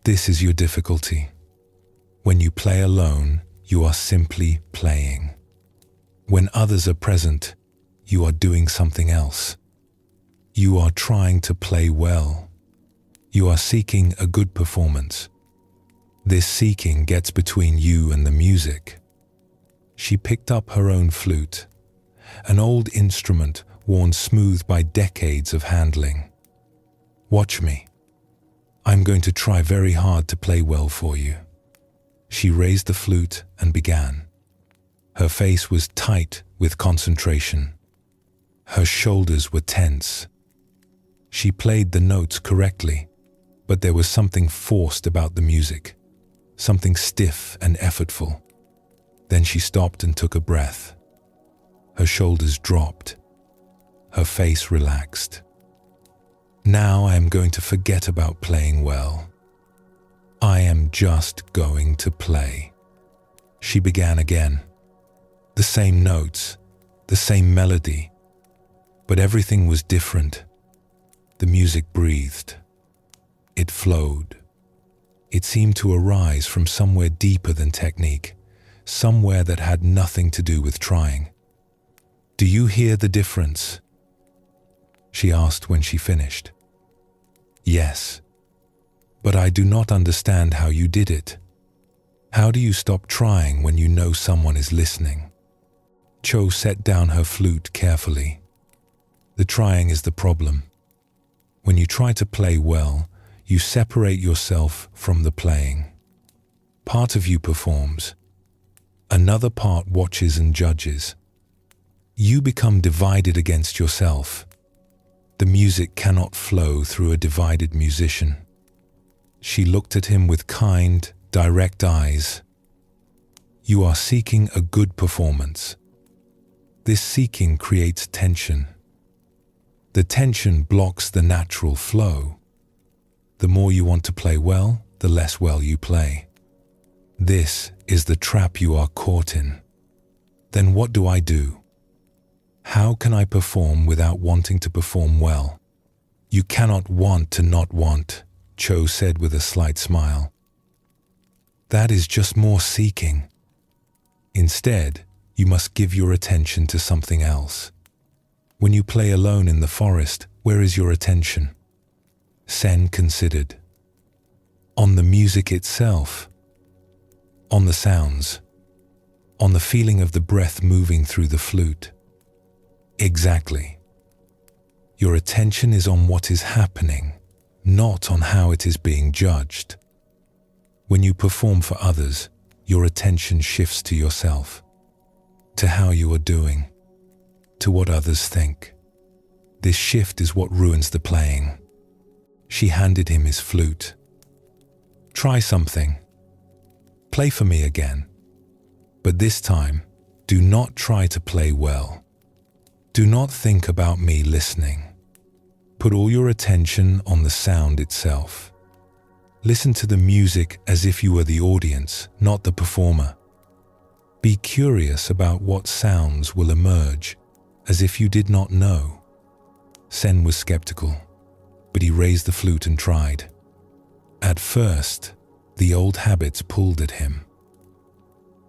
"This is your difficulty. When you play alone, you are simply playing. When others are present, you are doing something else. You are trying to play well. You are seeking a good performance. This seeking gets between you and the music." She picked up her own flute, an old instrument worn smooth by decades of handling. "Watch me. I'm going to try very hard to play well for you." She raised the flute and began. Her face was tight with concentration. Her shoulders were tense. She played the notes correctly, but there was something forced about the music, something stiff and effortful. Then she stopped and took a breath. Her shoulders dropped. Her face relaxed. "Now I am going to forget about playing well. I am just going to play." She began again. The same notes, the same melody, but everything was different. The music breathed. It flowed. It seemed to arise from somewhere deeper than technique, somewhere that had nothing to do with trying. "Do you hear the difference?" she asked when she finished. "Yes, but I do not understand how you did it. How do you stop trying when you know someone is listening?" Cho set down her flute carefully. "The trying is the problem. When you try to play well, you separate yourself from the playing. Part of you performs. Another part watches and judges. You become divided against yourself. The music cannot flow through a divided musician." She looked at him with kind, direct eyes. "You are seeking a good performance. This seeking creates tension. The tension blocks the natural flow. The more you want to play well, the less well you play. This is the trap you are caught in. Then what do I do? How can I perform without wanting to perform well?" "You cannot want to not want," Cho said with a slight smile. "That is just more seeking. Instead, you must give your attention to something else. When you play alone in the forest, where is your attention?" Sen considered. "On the music itself. On the sounds. On the feeling of the breath moving through the flute." "Exactly. Your attention is on what is happening, not on how it is being judged. When you perform for others, your attention shifts to yourself, to how you are doing, to what others think. This shift is what ruins the playing." She handed him his flute. "Try something. Play for me again. But this time, do not try to play well. Do not think about me listening. Put all your attention on the sound itself. Listen to the music as if you were the audience, not the performer. Be curious about what sounds will emerge, as if you did not know." Sen was skeptical, but he raised the flute and tried. At first, the old habits pulled at him.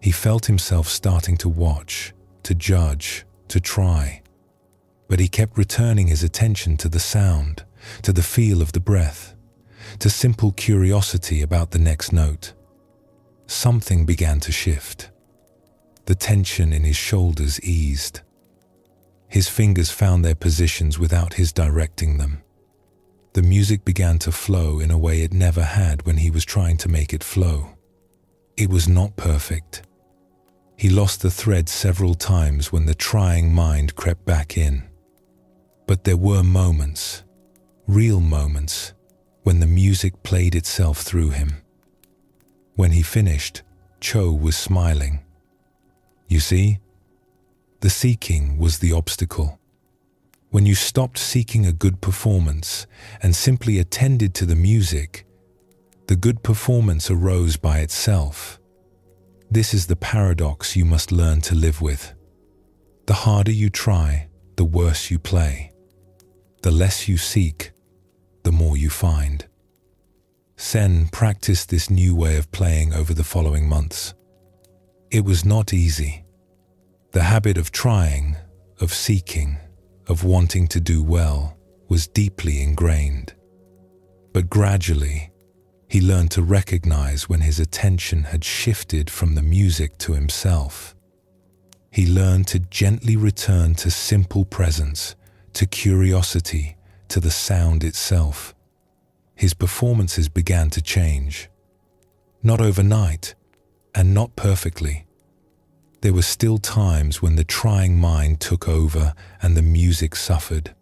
He felt himself starting to watch, to judge, to try. But he kept returning his attention to the sound, to the feel of the breath, to simple curiosity about the next note. Something began to shift. The tension in his shoulders eased. His fingers found their positions without his directing them. The music began to flow in a way it never had when he was trying to make it flow. It was not perfect. He lost the thread several times when the trying mind crept back in. But there were moments, real moments, when the music played itself through him. When he finished, Cho was smiling. You see, the seeking was the obstacle. When you stopped seeking a good performance and simply attended to the music, the good performance arose by itself. This is the paradox you must learn to live with. The harder you try, the worse you play. The less you seek, the more you find. Sen practiced this new way of playing over the following months. It was not easy. The habit of trying, of seeking, of wanting to do well was deeply ingrained. But gradually, he learned to recognize when his attention had shifted from the music to himself. He learned to gently return to simple presence, to curiosity, to the sound itself. His performances began to change. Not overnight, and not perfectly. There were still times when the trying mind took over and the music suffered.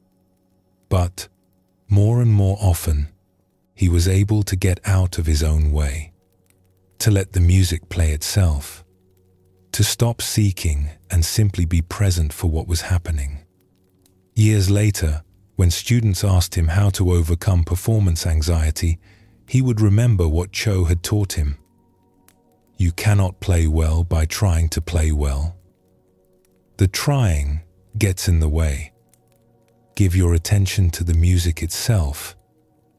But, more and more often, he was able to get out of his own way, to let the music play itself, to stop seeking and simply be present for what was happening. Years later, when students asked him how to overcome performance anxiety, he would remember what Cho had taught him. You cannot play well by trying to play well. The trying gets in the way. Give your attention to the music itself,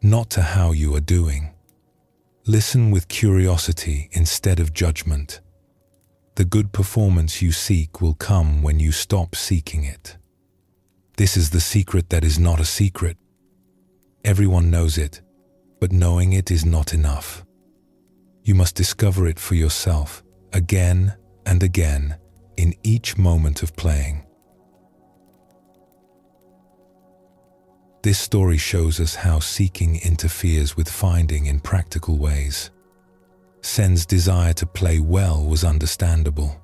not to how you are doing. Listen with curiosity instead of judgment. The good performance you seek will come when you stop seeking it. This is the secret that is not a secret. Everyone knows it, but knowing it is not enough. You must discover it for yourself, again and again, in each moment of playing. This story shows us how seeking interferes with finding in practical ways. Sen's desire to play well was understandable,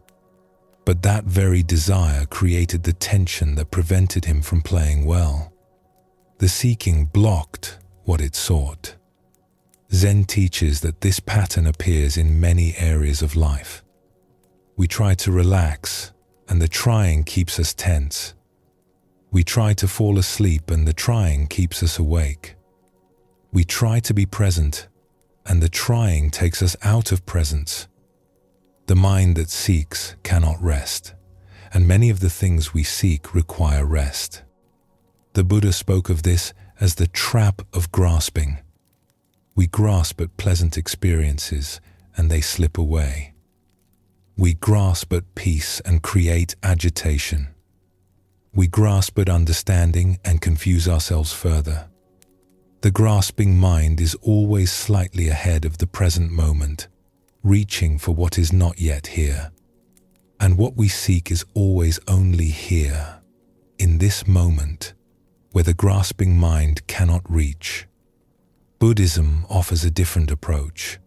but that very desire created the tension that prevented him from playing well. The seeking blocked what it sought. Zen teaches that this pattern appears in many areas of life. We try to relax, and the trying keeps us tense. We try to fall asleep, and the trying keeps us awake. We try to be present, and the trying takes us out of presence. The mind that seeks cannot rest, and many of the things we seek require rest. The Buddha spoke of this as the trap of grasping. We grasp at pleasant experiences, and they slip away. We grasp at peace and create agitation. We grasp at understanding and confuse ourselves further. The grasping mind is always slightly ahead of the present moment, reaching for what is not yet here. And what we seek is always only here, in this moment, where the grasping mind cannot reach. Buddhism offers a different approach.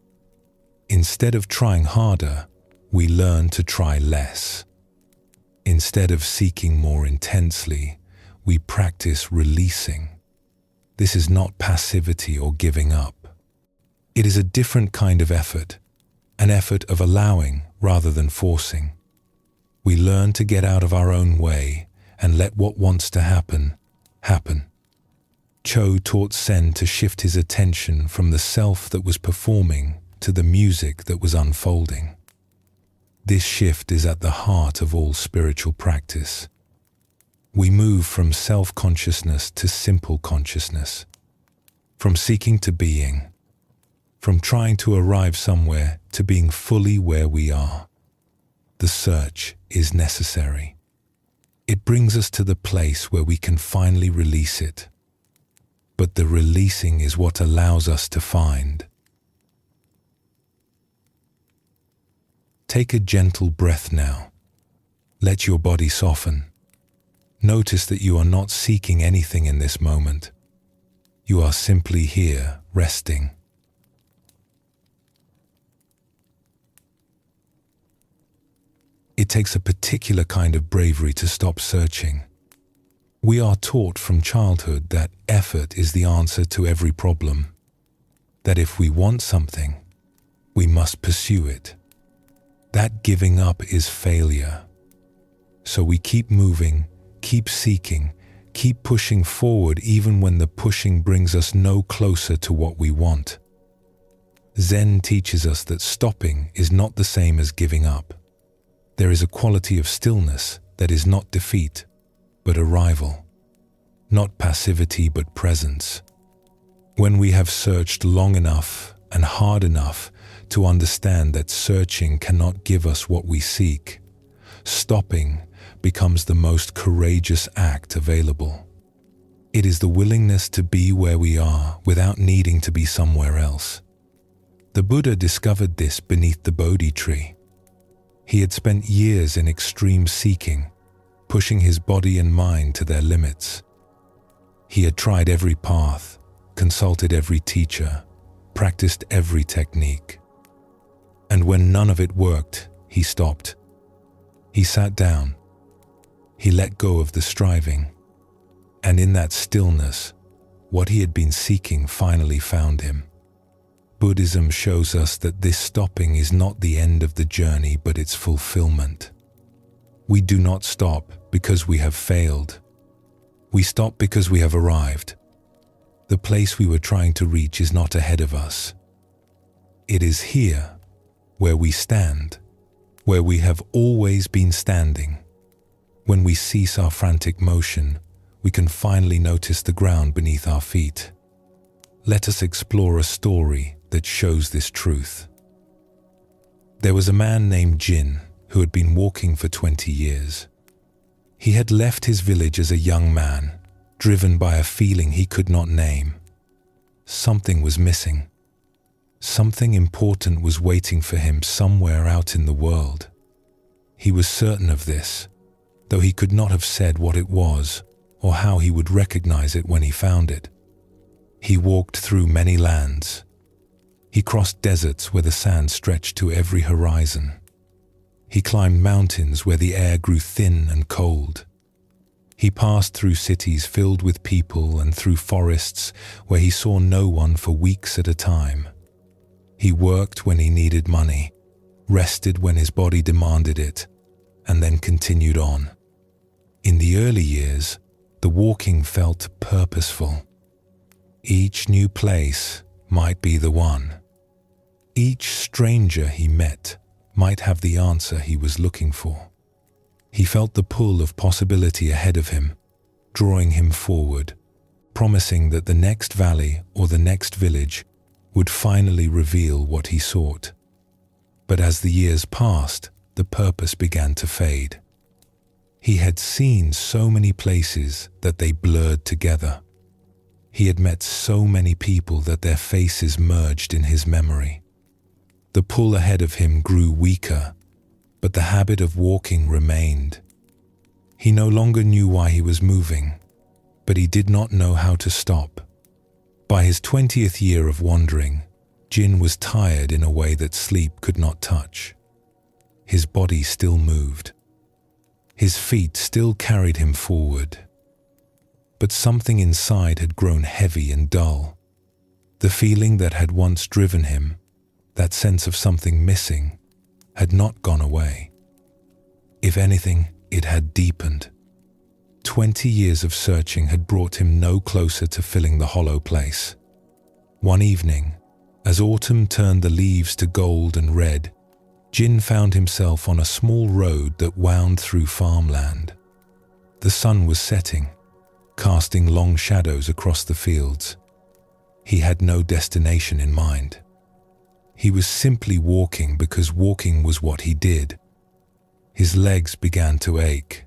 Instead of trying harder, we learn to try less. Instead of seeking more intensely, we practice releasing. This is not passivity or giving up. It is a different kind of effort, an effort of allowing rather than forcing. We learn to get out of our own way and let what wants to happen, happen. Cho taught Sen to shift his attention from the self that was performing to the music that was unfolding. This shift is at the heart of all spiritual practice. We move from self-consciousness to simple consciousness, from seeking to being, from trying to arrive somewhere to being fully where we are. The search is necessary. It brings us to the place where we can finally release it. But the releasing is what allows us to find. Take a gentle breath now. Let your body soften. Notice that you are not seeking anything in this moment. You are simply here, resting. It takes a particular kind of bravery to stop searching. We are taught from childhood that effort is the answer to every problem. That if we want something, we must pursue it. That giving up is failure. So we keep moving, keep seeking, keep pushing forward even when the pushing brings us no closer to what we want. Zen teaches us that stopping is not the same as giving up. There is a quality of stillness that is not defeat, but arrival. Not passivity, but presence. When we have searched long enough and hard enough to understand that searching cannot give us what we seek, stopping becomes the most courageous act available. It is the willingness to be where we are without needing to be somewhere else. The Buddha discovered this beneath the Bodhi tree. He had spent years in extreme seeking, pushing his body and mind to their limits. He had tried every path, consulted every teacher, practiced every technique. And when none of it worked, he stopped. He sat down. He let go of the striving. And in that stillness, what he had been seeking finally found him. Buddhism shows us that this stopping is not the end of the journey, but its fulfillment. We do not stop because we have failed. We stop because we have arrived. The place we were trying to reach is not ahead of us. It is here, where we stand, where we have always been standing. When we cease our frantic motion, we can finally notice the ground beneath our feet. Let us explore a story that shows this truth. There was a man named Jin who had been walking for 20 years. He had left his village as a young man, driven by a feeling he could not name. Something was missing. Something important was waiting for him somewhere out in the world. He was certain of this, though he could not have said what it was or how he would recognize it when he found it. He walked through many lands. He crossed deserts where the sand stretched to every horizon. He climbed mountains where the air grew thin and cold. He passed through cities filled with people and through forests where he saw no one for weeks at a time. He worked when he needed money, rested when his body demanded it, and then continued on. In the early years, the walking felt purposeful. Each new place might be the one. Each stranger he met might have the answer he was looking for. He felt the pull of possibility ahead of him, drawing him forward, promising that the next valley or the next village would finally reveal what he sought. But as the years passed, the purpose began to fade. He had seen so many places that they blurred together. He had met so many people that their faces merged in his memory. The pull ahead of him grew weaker, but the habit of walking remained. He no longer knew why he was moving, but he did not know how to stop. By his 20th year of wandering, Jin was tired in a way that sleep could not touch. His body still moved. His feet still carried him forward. But something inside had grown heavy and dull. The feeling that had once driven him, that sense of something missing, had not gone away. If anything, it had deepened. 20 years of searching had brought him no closer to filling the hollow place. One evening, as autumn turned the leaves to gold and red, Jin found himself on a small road that wound through farmland. The sun was setting, casting long shadows across the fields. He had no destination in mind. He was simply walking because walking was what he did. His legs began to ache.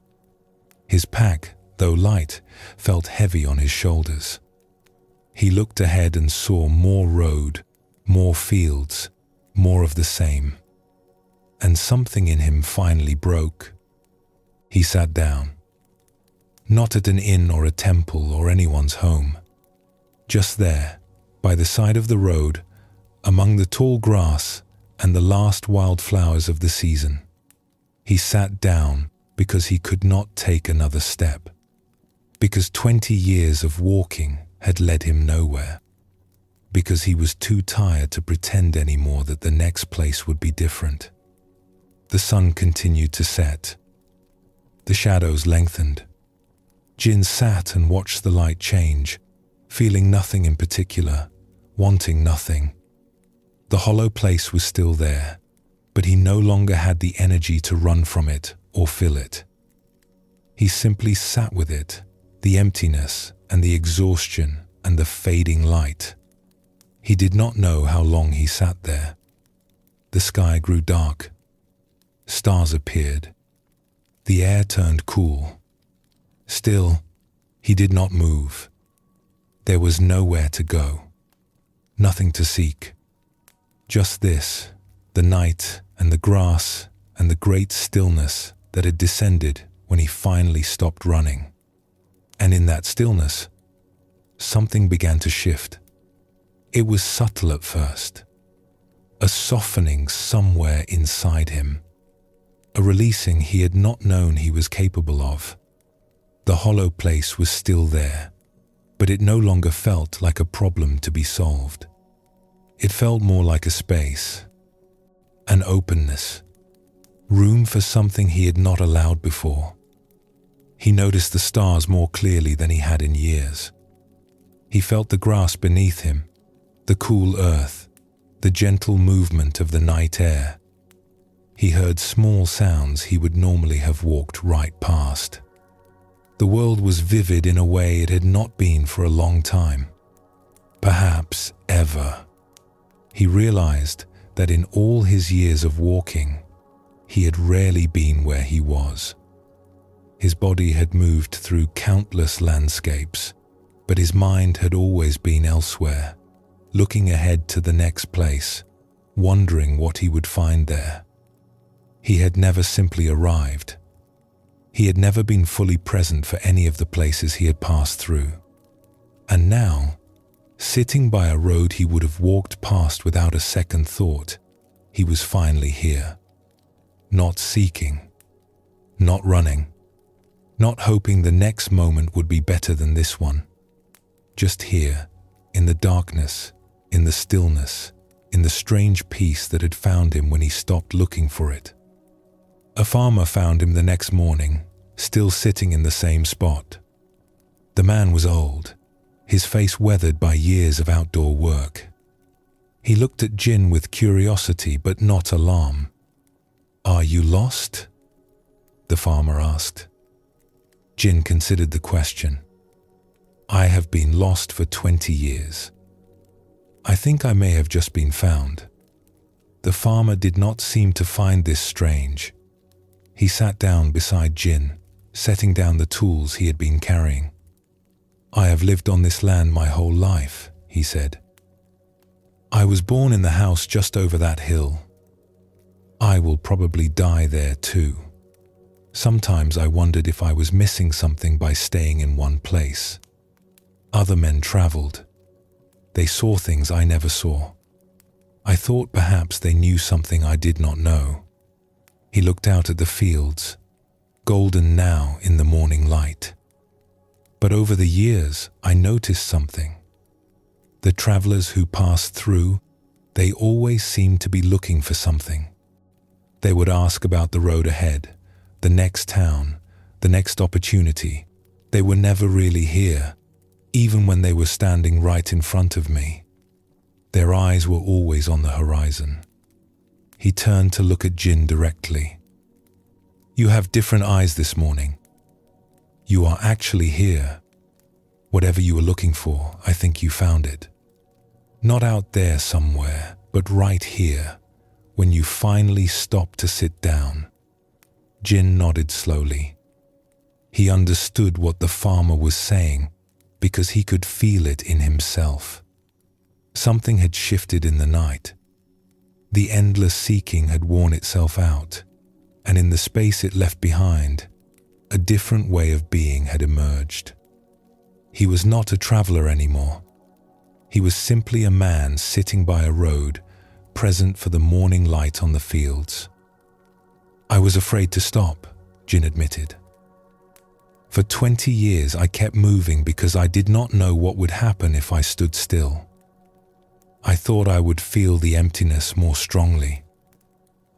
His pack, though light, felt heavy on his shoulders. He looked ahead and saw more road, more fields, more of the same. And something in him finally broke. He sat down. Not at an inn or a temple or anyone's home. Just there, by the side of the road, among the tall grass and the last wildflowers of the season. He sat down because he could not take another step. Because 20 years of walking had led him nowhere. Because he was too tired to pretend anymore that the next place would be different. The sun continued to set. The shadows lengthened. Jin sat and watched the light change, feeling nothing in particular, wanting nothing. The hollow place was still there, but he no longer had the energy to run from it or fill it. He simply sat with it, the emptiness and the exhaustion and the fading light. He did not know how long he sat there. The sky grew dark. Stars appeared. The air turned cool. Still, he did not move. There was nowhere to go. Nothing to seek. Just this, the night and the grass and the great stillness that had descended when he finally stopped running. And in that stillness, something began to shift. It was subtle at first. A softening somewhere inside him. A releasing he had not known he was capable of. The hollow place was still there, but it no longer felt like a problem to be solved. It felt more like a space, an openness, room for something he had not allowed before. He noticed the stars more clearly than he had in years. He felt the grass beneath him, the cool earth, the gentle movement of the night air. He heard small sounds he would normally have walked right past. The world was vivid in a way it had not been for a long time. Perhaps ever. He realized that in all his years of walking, he had rarely been where he was. His body had moved through countless landscapes, but his mind had always been elsewhere, looking ahead to the next place, wondering what he would find there. He had never simply arrived. He had never been fully present for any of the places he had passed through. And now, sitting by a road he would have walked past without a second thought, he was finally here. Not seeking, not running, not hoping the next moment would be better than this one. Just here, in the darkness, in the stillness, in the strange peace that had found him when he stopped looking for it. A farmer found him the next morning, still sitting in the same spot. The man was old, his face weathered by years of outdoor work. He looked at Jin with curiosity but not alarm. "Are you lost?" the farmer asked. Jin considered the question. "I have been lost for 20 years. I think I may have just been found." The farmer did not seem to find this strange. He sat down beside Jin, setting down the tools he had been carrying. "I have lived on this land my whole life," he said. "I was born in the house just over that hill. I will probably die there too. Sometimes I wondered if I was missing something by staying in one place. Other men traveled. They saw things I never saw. I thought perhaps they knew something I did not know." He looked out at the fields, golden now in the morning light. "But over the years, I noticed something. The travelers who passed through, they always seemed to be looking for something. They would ask about the road ahead, the next town, the next opportunity. They were never really here, even when they were standing right in front of me. Their eyes were always on the horizon." He turned to look at Jin directly. "You have different eyes this morning. You are actually here. Whatever you were looking for, I think you found it. Not out there somewhere, but right here, when you finally stopped to sit down." Jin nodded slowly. He understood what the farmer was saying because he could feel it in himself. Something had shifted in the night. The endless seeking had worn itself out, and in the space it left behind, a different way of being had emerged. He was not a traveler anymore. He was simply a man sitting by a road, present for the morning light on the fields. "I was afraid to stop," Jin admitted. "For 20 years I kept moving because I did not know what would happen if I stood still. I thought I would feel the emptiness more strongly.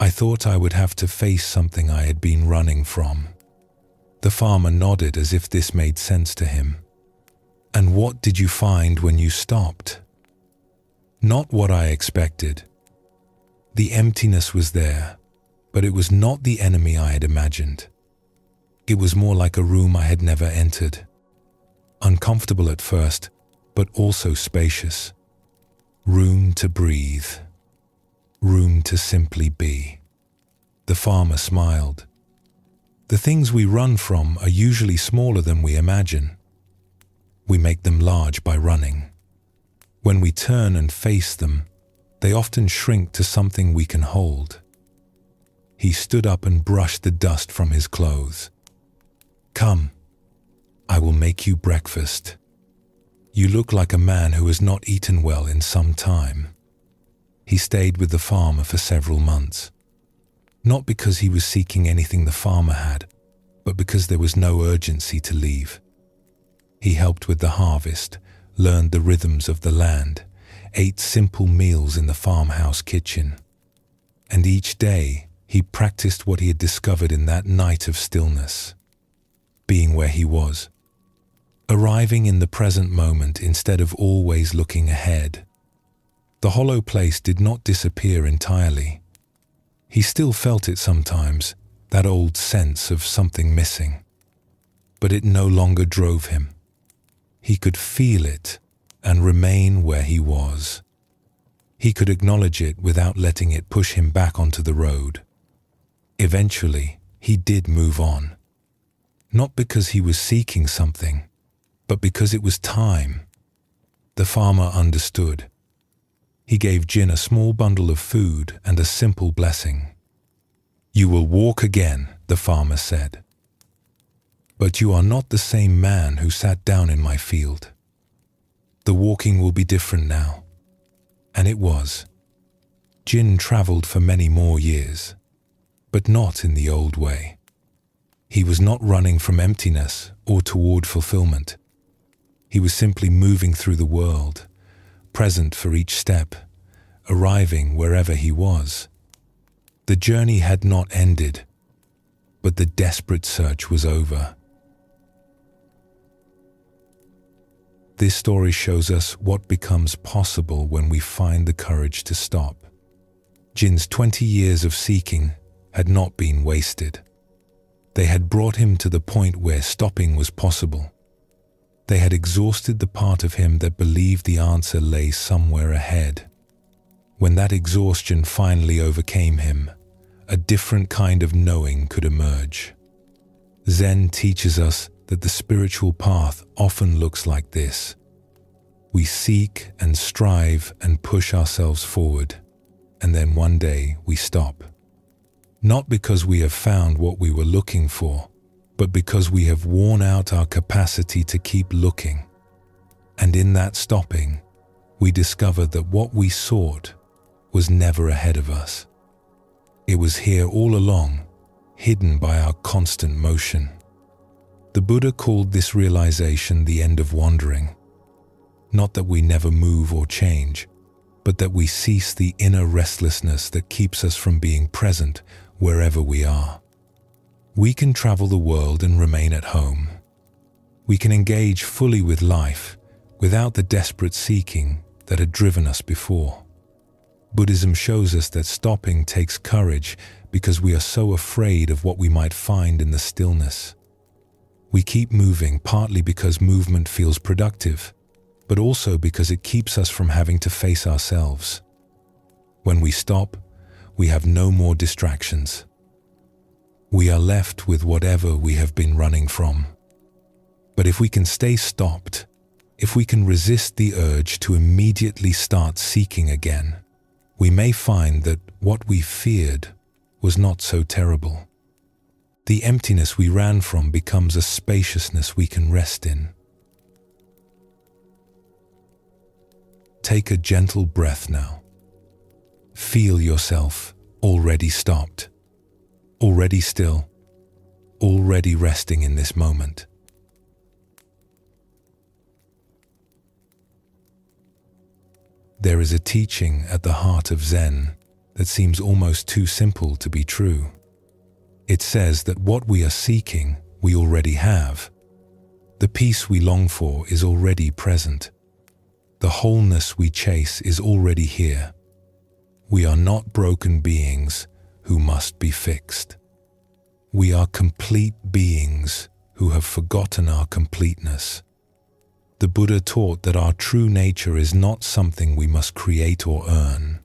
I thought I would have to face something I had been running from." The farmer nodded as if this made sense to him. "And what did you find when you stopped?" "Not what I expected. The emptiness was there, but it was not the enemy I had imagined. It was more like a room I had never entered. Uncomfortable at first, but also spacious. Room to breathe. Room to simply be." The farmer smiled. "The things we run from are usually smaller than we imagine. We make them large by running. When we turn and face them, they often shrink to something we can hold." He stood up and brushed the dust from his clothes. "Come, I will make you breakfast. You look like a man who has not eaten well in some time." He stayed with the farmer for several months. Not because he was seeking anything the farmer had, but because there was no urgency to leave. He helped with the harvest, learned the rhythms of the land, ate simple meals in the farmhouse kitchen. And each day, he practiced what he had discovered in that night of stillness. Being where he was. Arriving in the present moment instead of always looking ahead. The hollow place did not disappear entirely. He still felt it sometimes, that old sense of something missing. But it no longer drove him. He could feel it and remain where he was. He could acknowledge it without letting it push him back onto the road. Eventually, he did move on. Not because he was seeking something, but because it was time. The farmer understood. He gave Jin a small bundle of food and a simple blessing. "You will walk again," the farmer said. "But you are not the same man who sat down in my field. The walking will be different now." And it was. Jin traveled for many more years, but not in the old way. He was not running from emptiness or toward fulfillment. He was simply moving through the world, present for each step, arriving wherever he was. The journey had not ended, but the desperate search was over. This story shows us what becomes possible when we find the courage to stop. Jin's 20 years of seeking had not been wasted. They had brought him to the point where stopping was possible. They had exhausted the part of him that believed the answer lay somewhere ahead. When that exhaustion finally overcame him, a different kind of knowing could emerge. Zen teaches us that the spiritual path often looks like this. We seek and strive and push ourselves forward, and then one day we stop. Not because we have found what we were looking for, but because we have worn out our capacity to keep looking. And in that stopping, we discover that what we sought was never ahead of us. It was here all along, hidden by our constant motion. The Buddha called this realization the end of wandering. Not that we never move or change, but that we cease the inner restlessness that keeps us from being present wherever we are. We can travel the world and remain at home. We can engage fully with life without the desperate seeking that had driven us before. Buddhism shows us that stopping takes courage because we are so afraid of what we might find in the stillness. We keep moving partly because movement feels productive, but also because it keeps us from having to face ourselves. When we stop, we have no more distractions. We are left with whatever we have been running from. But if we can stay stopped, if we can resist the urge to immediately start seeking again, we may find that what we feared was not so terrible. The emptiness we ran from becomes a spaciousness we can rest in. Take a gentle breath now. Feel yourself already stopped, already still, already resting in this moment. There is a teaching at the heart of Zen that seems almost too simple to be true. It says that what we are seeking, we already have. The peace we long for is already present. The wholeness we chase is already here. We are not broken beings who must be fixed. We are complete beings who have forgotten our completeness. The Buddha taught that our true nature is not something we must create or earn.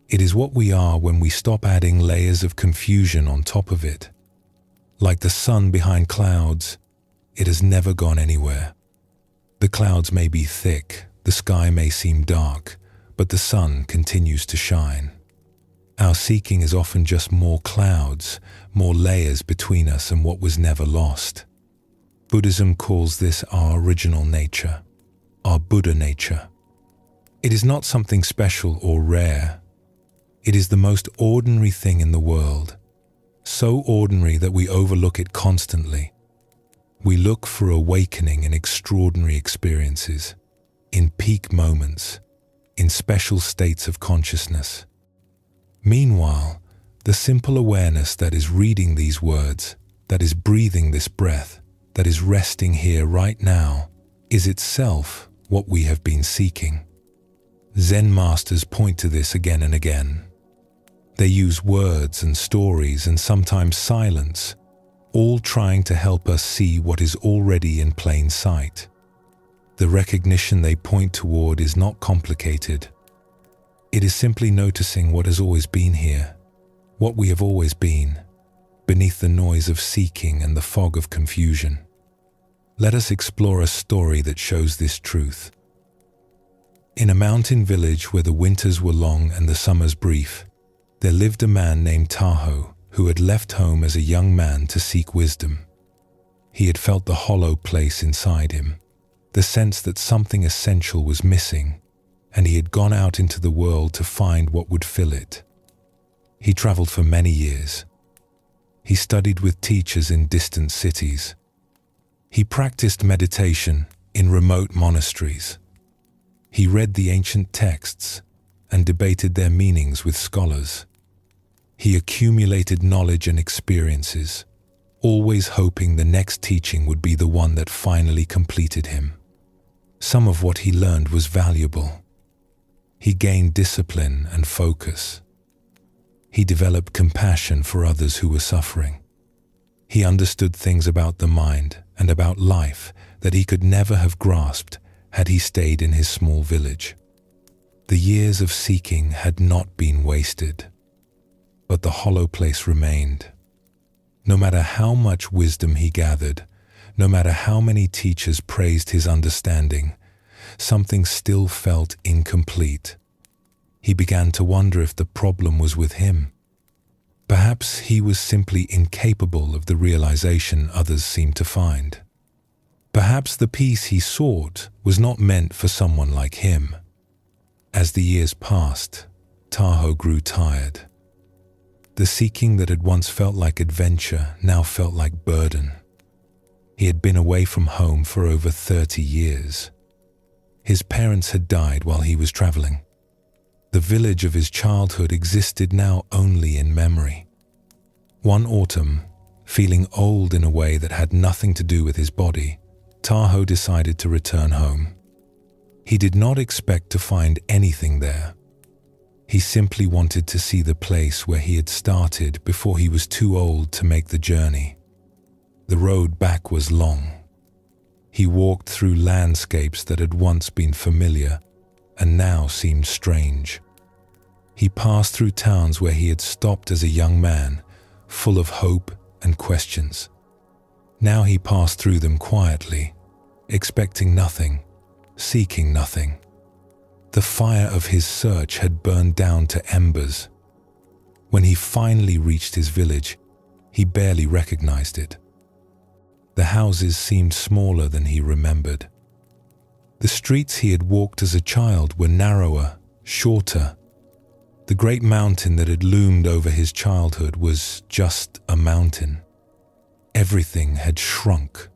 It is what we are when we stop adding layers of confusion on top of it. Like the sun behind clouds, it has never gone anywhere. The clouds may be thick, the sky may seem dark, but the sun continues to shine. Our seeking is often just more clouds, more layers between us and what was never lost. Buddhism calls this our original nature, our Buddha nature. It is not something special or rare. It is the most ordinary thing in the world, so ordinary that we overlook it constantly. We look for awakening in extraordinary experiences, in peak moments, in special states of consciousness. Meanwhile, the simple awareness that is reading these words, that is breathing this breath, that is resting here right now, is itself what we have been seeking. Zen masters point to this again and again. They use words and stories and sometimes silence, all trying to help us see what is already in plain sight. The recognition they point toward is not complicated. It is simply noticing what has always been here, what we have always been, beneath the noise of seeking and the fog of confusion. Let us explore a story that shows this truth. In a mountain village where the winters were long and the summers brief, there lived a man named Tahoe who had left home as a young man to seek wisdom. He had felt the hollow place inside him, the sense that something essential was missing, and he had gone out into the world to find what would fill it. He traveled for many years. He studied with teachers in distant cities. He practiced meditation in remote monasteries. He read the ancient texts and debated their meanings with scholars. He accumulated knowledge and experiences, always hoping the next teaching would be the one that finally completed him. Some of what he learned was valuable. He gained discipline and focus. He developed compassion for others who were suffering. He understood things about the mind and about life that he could never have grasped had he stayed in his small village. The years of seeking had not been wasted, but the hollow place remained. No matter how much wisdom he gathered, no matter how many teachers praised his understanding, something still felt incomplete. He began to wonder if the problem was with him. Perhaps he was simply incapable of the realization others seemed to find. Perhaps the peace he sought was not meant for someone like him. As the years passed, Tahoe grew tired. The seeking that had once felt like adventure now felt like burden. He had been away from home for over 30 years. His parents had died while he was traveling. The village of his childhood existed now only in memory. One autumn, feeling old in a way that had nothing to do with his body, Tahoe decided to return home. He did not expect to find anything there. He simply wanted to see the place where he had started before he was too old to make the journey. The road back was long. He walked through landscapes that had once been familiar and now seemed strange. He passed through towns where he had stopped as a young man, full of hope and questions. Now he passed through them quietly, expecting nothing, seeking nothing. The fire of his search had burned down to embers. When he finally reached his village, he barely recognized it. The houses seemed smaller than he remembered. The streets he had walked as a child were narrower, shorter. The great mountain that had loomed over his childhood was just a mountain. Everything had shrunk,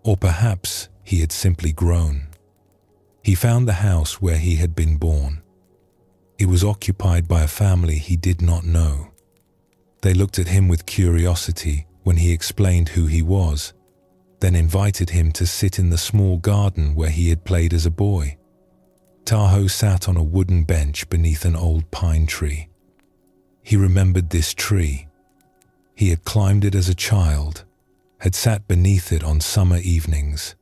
or perhaps he had simply grown. He found the house where he had been born. It was occupied by a family he did not know. They looked at him with curiosity when he explained who he was, then invited him to sit in the small garden where he had played as a boy. Tahoe sat on a wooden bench beneath an old pine tree. He remembered this tree. He had climbed it as a child, had sat beneath it on summer evenings,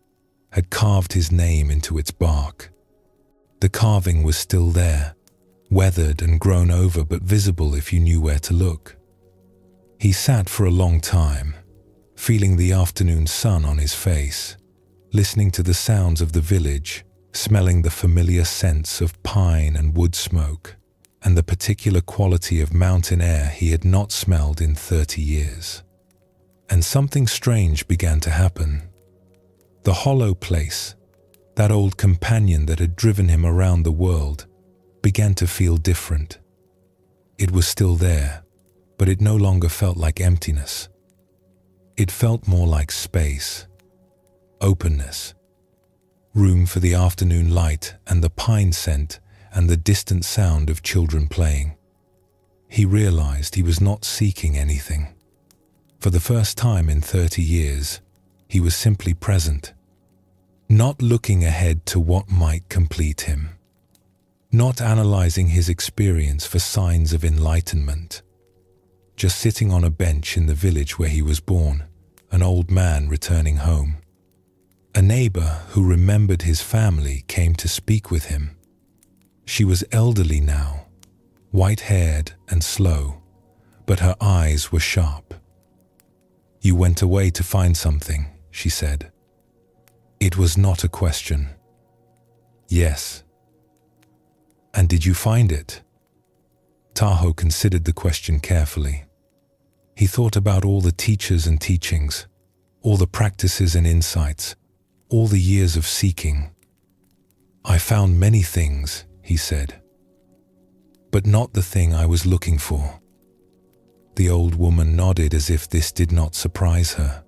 had carved his name into its bark. The carving was still there, weathered and grown over but visible if you knew where to look. He sat for a long time, feeling the afternoon sun on his face, listening to the sounds of the village, smelling the familiar scents of pine and wood smoke, and the particular quality of mountain air he had not smelled in 30 years. And something strange began to happen. The hollow place, that old companion that had driven him around the world, began to feel different. It was still there, but it no longer felt like emptiness. It felt more like space, openness, room for the afternoon light and the pine scent and the distant sound of children playing. He realized he was not seeking anything. For the first time in 30 years, he was simply present, not looking ahead to what might complete him, not analyzing his experience for signs of enlightenment, just sitting on a bench in the village where he was born, an old man returning home. A neighbor who remembered his family came to speak with him. She was elderly now, white-haired and slow, but her eyes were sharp. "You went away to find something," she said. It was not a question. "Yes." "And did you find it?" Tahoe considered the question carefully. He thought about all the teachers and teachings, all the practices and insights, all the years of seeking. "I found many things," he said, "but not the thing I was looking for." The old woman nodded as if this did not surprise her.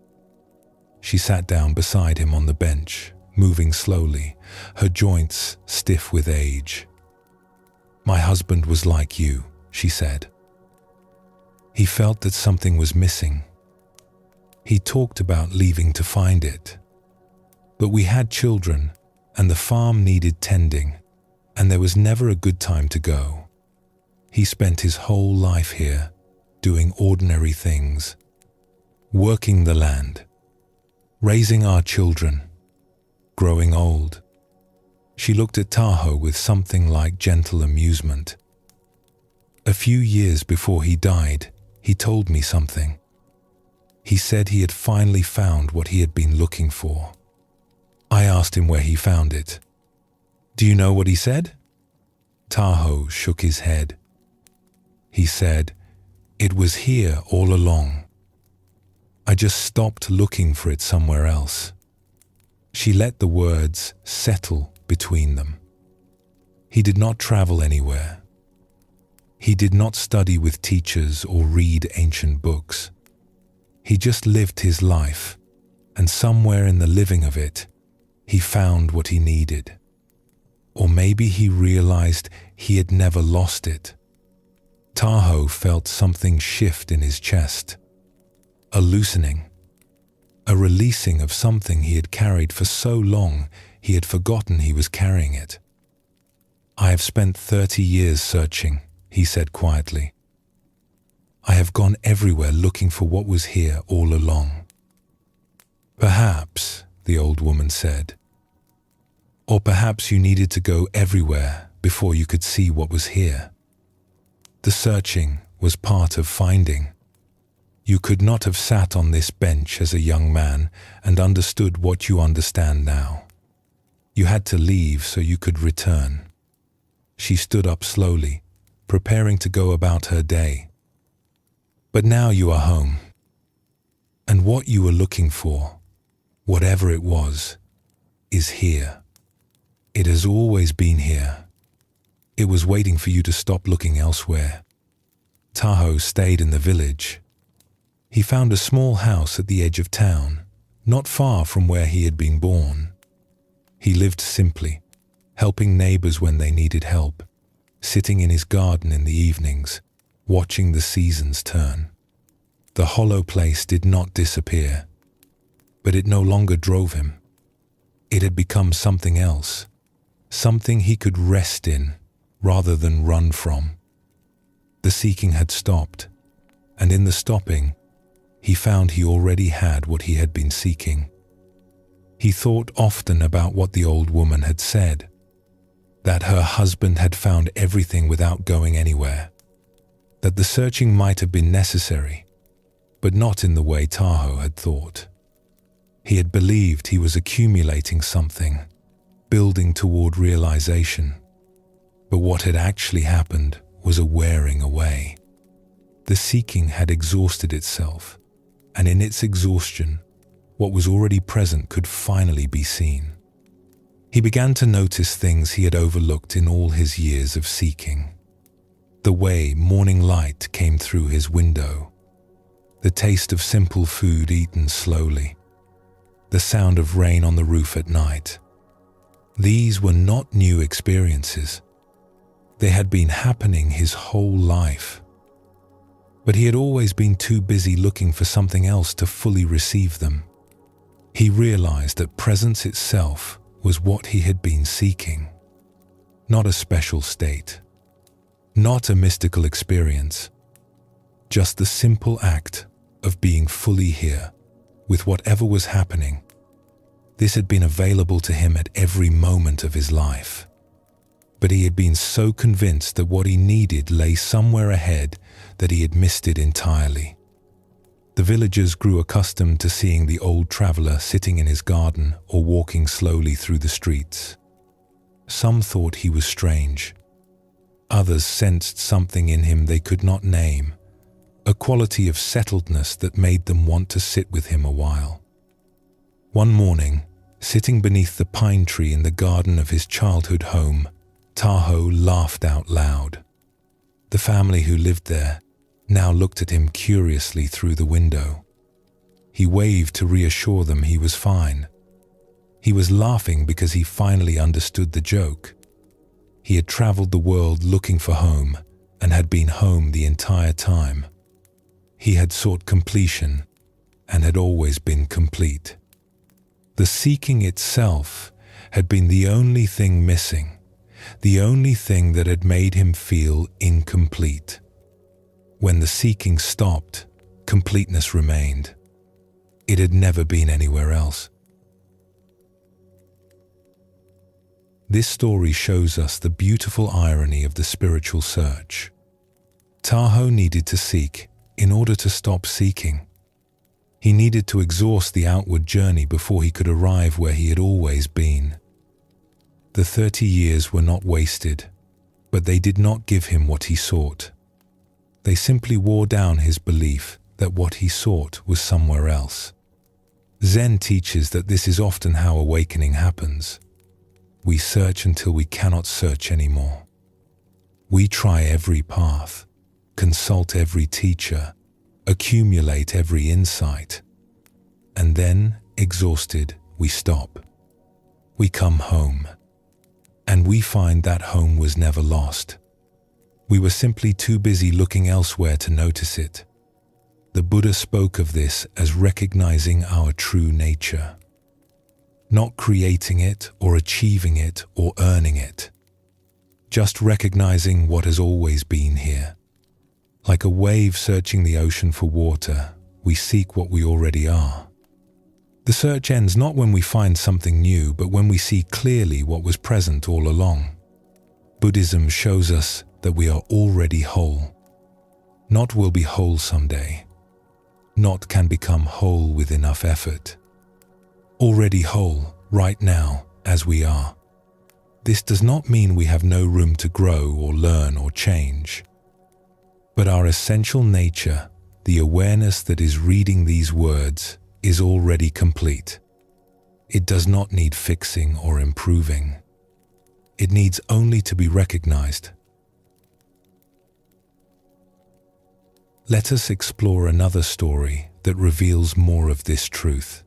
She sat down beside him on the bench, moving slowly, her joints stiff with age. "My husband was like you," she said. He felt that something was missing. He talked about leaving to find it. But we had children, and the farm needed tending, and there was never a good time to go. He spent his whole life here, doing ordinary things, working the land, raising our children, growing old. She looked at Tahoe with something like gentle amusement. "A few years before he died, he told me something. He said he had finally found what he had been looking for." I asked him where he found it. "Do you know what he said?" Tahoe shook his head. He said, "It was here all along. I just stopped looking for it somewhere else." She let the words settle between them. He did not travel anywhere. He did not study with teachers or read ancient books. He just lived his life, and somewhere in the living of it, he found what he needed. Or maybe he realized he had never lost it. Tahoe felt something shift in his chest, a loosening, a releasing of something he had carried for so long he had forgotten he was carrying it. "I have spent 30 years searching," he said quietly. "I have gone everywhere looking for what was here all along." "Perhaps," the old woman said, "or perhaps you needed to go everywhere before you could see what was here. The searching was part of finding." You could not have sat on this bench as a young man and understood what you understand now. You had to leave so you could return. She stood up slowly, preparing to go about her day. But now you are home. And what you were looking for, whatever it was, is here. It has always been here. It was waiting for you to stop looking elsewhere. Tahoe stayed in the village. He found a small house at the edge of town, not far from where he had been born. He lived simply, helping neighbors when they needed help, sitting in his garden in the evenings, watching the seasons turn. The hollow place did not disappear, but it no longer drove him. It had become something else, something he could rest in rather than run from. The seeking had stopped, and in the stopping, he found he already had what he had been seeking. He thought often about what the old woman had said, that her husband had found everything without going anywhere, that the searching might have been necessary, but not in the way Tahoe had thought. He had believed he was accumulating something, building toward realization, but what had actually happened was a wearing away. The seeking had exhausted itself, and in its exhaustion, what was already present could finally be seen. He began to notice things he had overlooked in all his years of seeking. The way morning light came through his window, the taste of simple food eaten slowly, the sound of rain on the roof at night. These were not new experiences. They had been happening his whole life. But he had always been too busy looking for something else to fully receive them. He realized that presence itself was what he had been seeking. Not a special state, not a mystical experience, just the simple act of being fully here with whatever was happening. This had been available to him at every moment of his life. But he had been so convinced that what he needed lay somewhere ahead that he had missed it entirely. The villagers grew accustomed to seeing the old traveler sitting in his garden or walking slowly through the streets. Some thought he was strange. Others sensed something in him they could not name, a quality of settledness that made them want to sit with him a while. One morning, sitting beneath the pine tree in the garden of his childhood home, Tahoe laughed out loud. The family who lived there now looked at him curiously through the window. He waved to reassure them he was fine. He was laughing because he finally understood the joke. He had traveled the world looking for home and had been home the entire time. He had sought completion and had always been complete. The seeking itself had been the only thing missing, the only thing that had made him feel incomplete. When the seeking stopped, completeness remained. It had never been anywhere else. This story shows us the beautiful irony of the spiritual search. Tahoe needed to seek in order to stop seeking. He needed to exhaust the outward journey before he could arrive where he had always been. The 30 years were not wasted, but they did not give him what he sought. They simply wore down his belief that what he sought was somewhere else. Zen teaches that this is often how awakening happens. We search until we cannot search anymore. We try every path, consult every teacher, accumulate every insight, and then, exhausted, we stop. We come home. And we find that home was never lost. We were simply too busy looking elsewhere to notice it. The Buddha spoke of this as recognizing our true nature. Not creating it or achieving it or earning it. Just recognizing what has always been here. Like a wave searching the ocean for water, we seek what we already are. The search ends not when we find something new, but when we see clearly what was present all along. Buddhism shows us that we are already whole. Not will be whole someday, Not can become whole with enough effort. Already whole, right now, as we are. This does not mean we have no room to grow or learn or change. But our essential nature, the awareness that is reading these words, is already complete. It does not need fixing or improving. It needs only to be recognized. Let us explore another story that reveals more of this truth.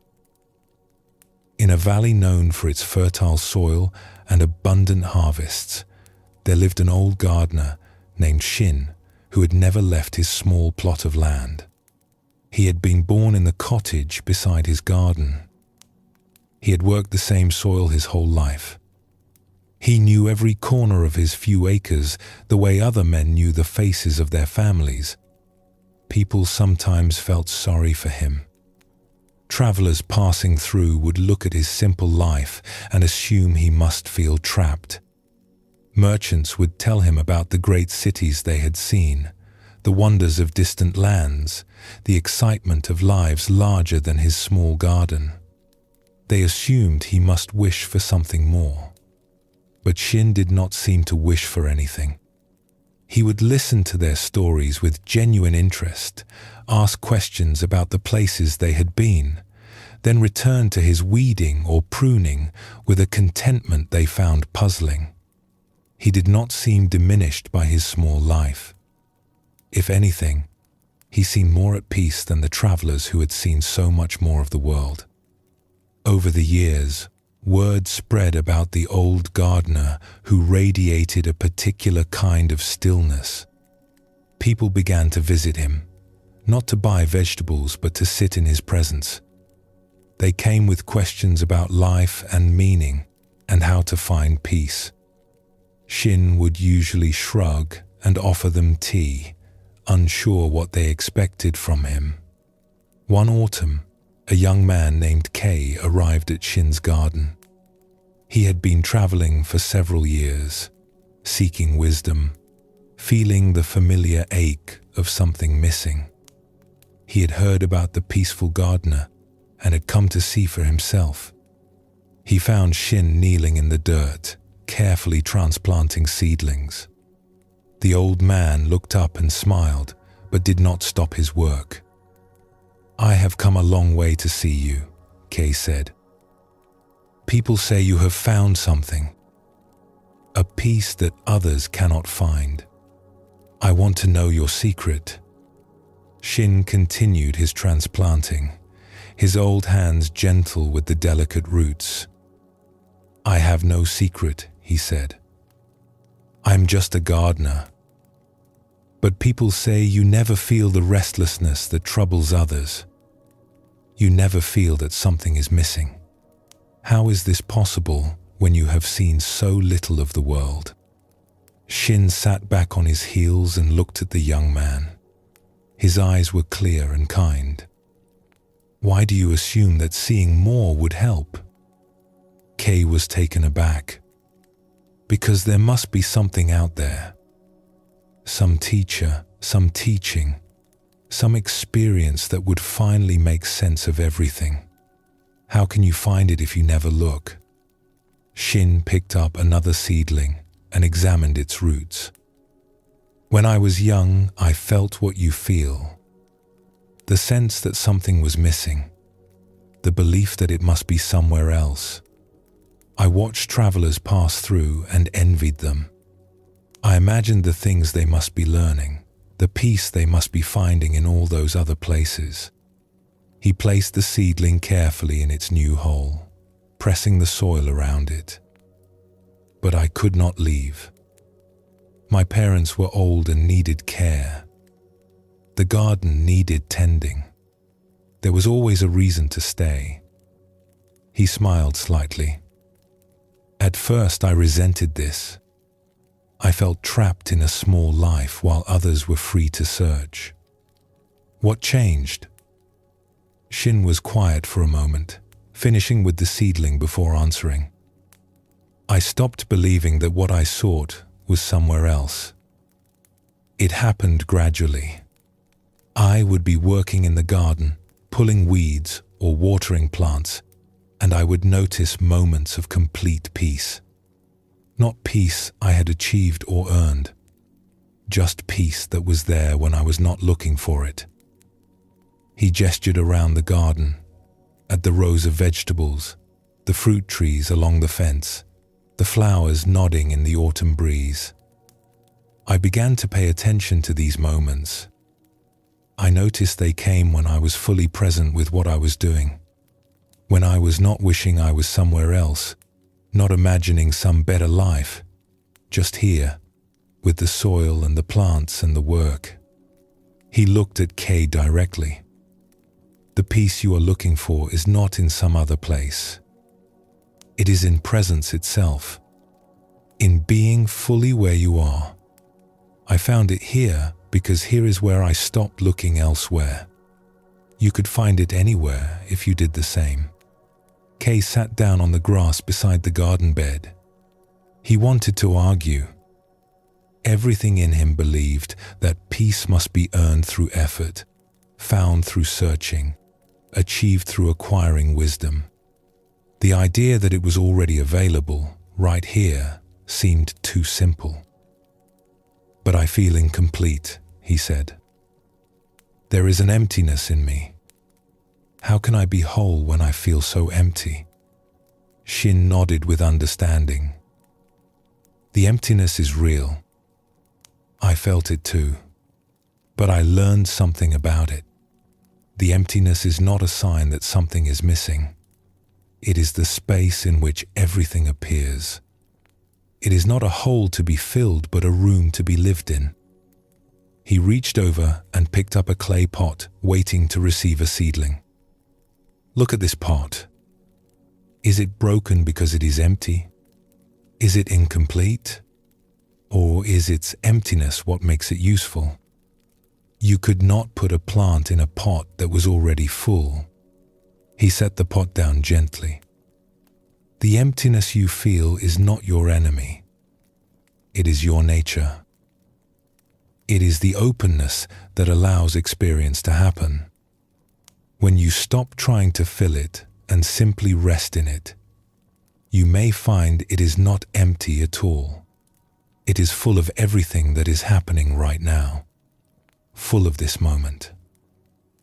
In a valley known for its fertile soil and abundant harvests, there lived an old gardener named Shin who had never left his small plot of land. He had been born in the cottage beside his garden. He had worked the same soil his whole life. He knew every corner of his few acres the way other men knew the faces of their families. People sometimes felt sorry for him. Travelers passing through would look at his simple life and assume he must feel trapped. Merchants would tell him about the great cities they had seen, the wonders of distant lands, the excitement of lives larger than his small garden. They assumed he must wish for something more. But Shin did not seem to wish for anything. He would listen to their stories with genuine interest, ask questions about the places they had been, then return to his weeding or pruning with a contentment they found puzzling. He did not seem diminished by his small life. If anything, he seemed more at peace than the travelers who had seen so much more of the world. Over the years, word spread about the old gardener who radiated a particular kind of stillness. People began to visit him, not to buy vegetables but to sit in his presence. They came with questions about life and meaning and how to find peace. Shin would usually shrug and offer them tea, unsure what they expected from him. One autumn, a young man named Kei arrived at Shin's garden. He had been traveling for several years, seeking wisdom, feeling the familiar ache of something missing. He had heard about the peaceful gardener and had come to see for himself. He found Shin kneeling in the dirt, carefully transplanting seedlings. The old man looked up and smiled, but did not stop his work. "I have come a long way to see you," Kei said. "People say you have found something, a peace that others cannot find. I want to know your secret." Shin continued his transplanting, his old hands gentle with the delicate roots. "I have no secret," he said. "I'm just a gardener. But people say you never feel the restlessness that troubles others. You never feel that something is missing. How is this possible when you have seen so little of the world?" Shin sat back on his heels and looked at the young man. His eyes were clear and kind. "Why do you assume that seeing more would help?" Kei was taken aback. "Because there must be something out there. Some teacher, some teaching, some experience that would finally make sense of everything. How can you find it if you never look?" Shin picked up another seedling and examined its roots. "When I was young, I felt what you feel. The sense that something was missing. The belief that it must be somewhere else. I watched travelers pass through and envied them. I imagined the things they must be learning, the peace they must be finding in all those other places." He placed the seedling carefully in its new hole, pressing the soil around it. "But I could not leave. My parents were old and needed care. The garden needed tending. There was always a reason to stay." He smiled slightly. "At first I resented this. I felt trapped in a small life while others were free to search. What changed?" Shin was quiet for a moment, finishing with the seedling before answering. "I stopped believing that what I sought was somewhere else. It happened gradually. I would be working in the garden, pulling weeds or watering plants, and I would notice moments of complete peace. Not peace I had achieved or earned, just peace that was there when I was not looking for it. He gestured around the garden, at the rows of vegetables, the fruit trees along the fence, the flowers nodding in the autumn breeze. I began to pay attention to these moments. I noticed they came when I was fully present with what I was doing, when I was not wishing I was somewhere else, not imagining some better life, just here, with the soil and the plants and the work. He looked at Kay directly. The peace you are looking for is not in some other place. It is in presence itself, in being fully where you are. I found it here because here is where I stopped looking elsewhere. You could find it anywhere if you did the same. Kay sat down on the grass beside the garden bed. He wanted to argue. Everything in him believed that peace must be earned through effort, found through searching, achieved through acquiring wisdom. The idea that it was already available, right here, seemed too simple. But I feel incomplete, he said. There is an emptiness in me. How can I be whole when I feel so empty? Shin nodded with understanding. The emptiness is real. I felt it too. But I learned something about it. The emptiness is not a sign that something is missing. It is the space in which everything appears. It is not a hole to be filled, but a room to be lived in. He reached over and picked up a clay pot, waiting to receive a seedling. Look at this pot. Is it broken because it is empty? Is it incomplete? Or is its emptiness what makes it useful? You could not put a plant in a pot that was already full. He set the pot down gently. The emptiness you feel is not your enemy. It is your nature. It is the openness that allows experience to happen. When you stop trying to fill it and simply rest in it, you may find it is not empty at all. It is full of everything that is happening right now, full of this moment,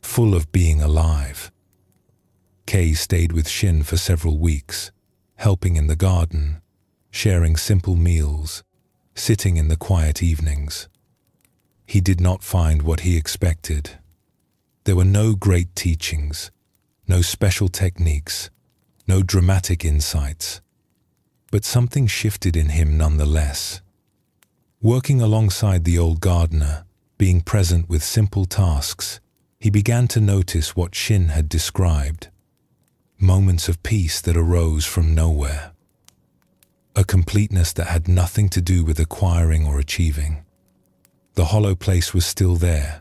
full of being alive. Kay stayed with Shin for several weeks, helping in the garden, sharing simple meals, sitting in the quiet evenings. He did not find what he expected. There were no great teachings, no special techniques, no dramatic insights, but something shifted in him nonetheless. Working alongside the old gardener, being present with simple tasks, he began to notice what Shin had described. Moments of peace that arose from nowhere. A completeness that had nothing to do with acquiring or achieving. The hollow place was still there,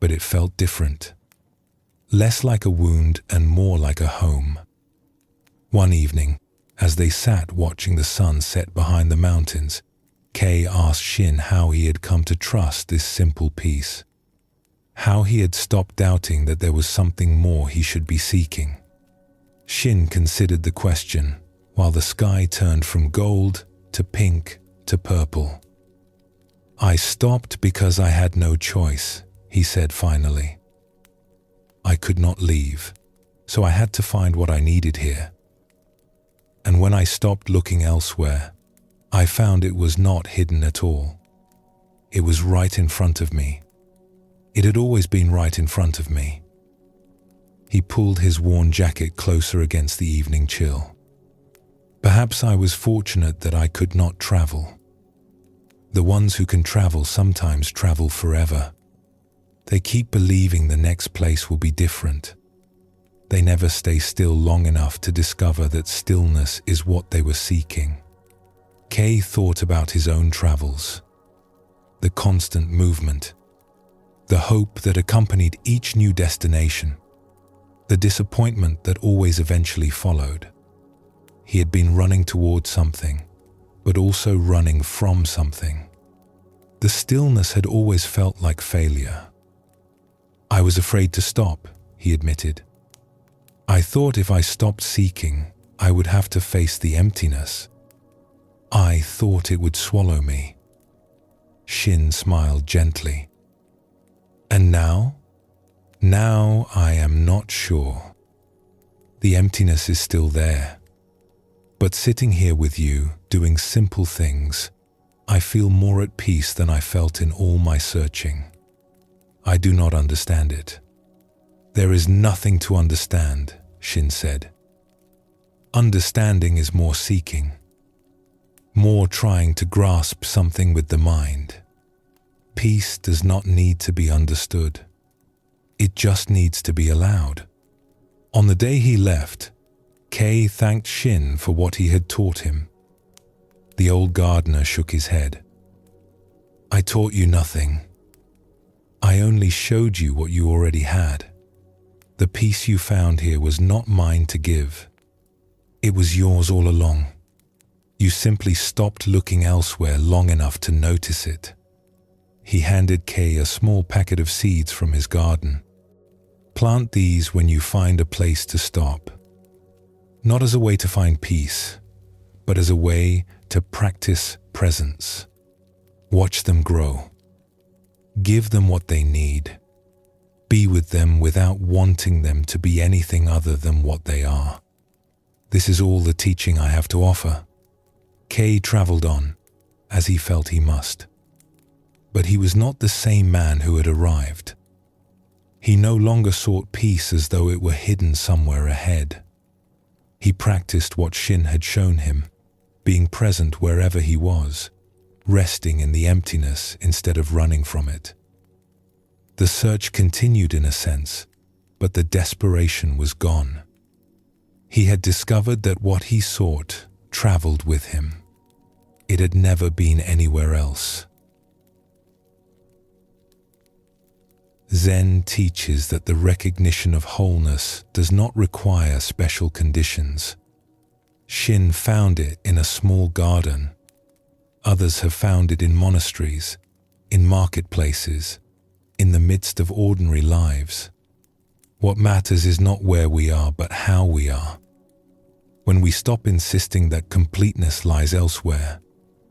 but it felt different. Less like a wound and more like a home. One evening, as they sat watching the sun set behind the mountains, Kay asked Shin how he had come to trust this simple peace. How he had stopped doubting that there was something more he should be seeking. Shin considered the question, while the sky turned from gold to pink to purple. I stopped because I had no choice, he said finally. I could not leave, so I had to find what I needed here. And when I stopped looking elsewhere, I found it was not hidden at all. It was right in front of me. It had always been right in front of me. He pulled his worn jacket closer against the evening chill. Perhaps I was fortunate that I could not travel. The ones who can travel sometimes travel forever. They keep believing the next place will be different. They never stay still long enough to discover that stillness is what they were seeking. Kay thought about his own travels, the constant movement, the hope that accompanied each new destination, the disappointment that always eventually followed. He had been running toward something, but also running from something. The stillness had always felt like failure. I was afraid to stop, he admitted. I thought if I stopped seeking, I would have to face the emptiness. I thought it would swallow me. Shin smiled gently. And now? Now I am not sure. The emptiness is still there. But sitting here with you, doing simple things, I feel more at peace than I felt in all my searching. I do not understand it. There is nothing to understand, Shin said. Understanding is more seeking, more trying to grasp something with the mind. Peace does not need to be understood. It just needs to be allowed. On the day he left, Kei thanked Shin for what he had taught him. The old gardener shook his head. I taught you nothing. I only showed you what you already had. The peace you found here was not mine to give. It was yours all along. You simply stopped looking elsewhere long enough to notice it. He handed Kei a small packet of seeds from his garden. Plant these when you find a place to stop. Not as a way to find peace, but as a way to practice presence. Watch them grow. Give them what they need. Be with them without wanting them to be anything other than what they are. This is all the teaching I have to offer. Kei traveled on, as he felt he must. But he was not the same man who had arrived. He no longer sought peace as though it were hidden somewhere ahead. He practiced what Shin had shown him, being present wherever he was, resting in the emptiness instead of running from it. The search continued in a sense, but the desperation was gone. He had discovered that what he sought traveled with him. It had never been anywhere else. Zen teaches that the recognition of wholeness does not require special conditions. Shin found it in a small garden. Others have found it in monasteries, in marketplaces, in the midst of ordinary lives. What matters is not where we are, but how we are. When we stop insisting that completeness lies elsewhere,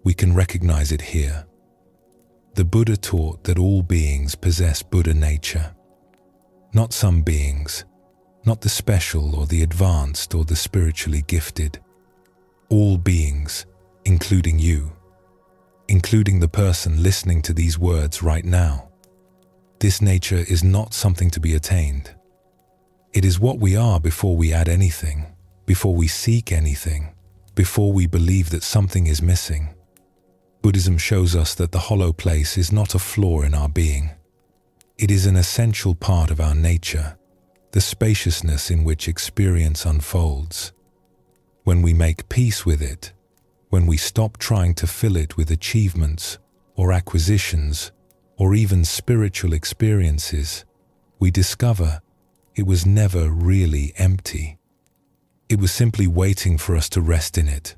we can recognize it here. The Buddha taught that all beings possess Buddha nature. Not some beings, not the special or the advanced or the spiritually gifted. All beings, including you, including the person listening to these words right now. This nature is not something to be attained. It is what we are before we add anything, before we seek anything, before we believe that something is missing. Buddhism shows us that the hollow place is not a flaw in our being. It is an essential part of our nature, the spaciousness in which experience unfolds. When we make peace with it, when we stop trying to fill it with achievements or acquisitions or even spiritual experiences, we discover it was never really empty. It was simply waiting for us to rest in it.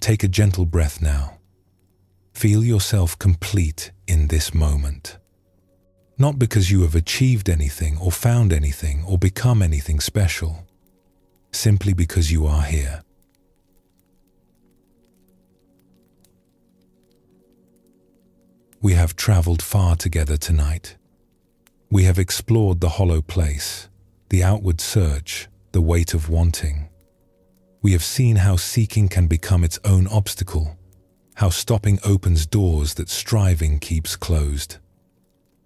Take a gentle breath now. Feel yourself complete in this moment. Not because you have achieved anything or found anything or become anything special, simply because you are here. We have traveled far together tonight. We have explored the hollow place, the outward search, the weight of wanting. We have seen how seeking can become its own obstacle, how stopping opens doors that striving keeps closed.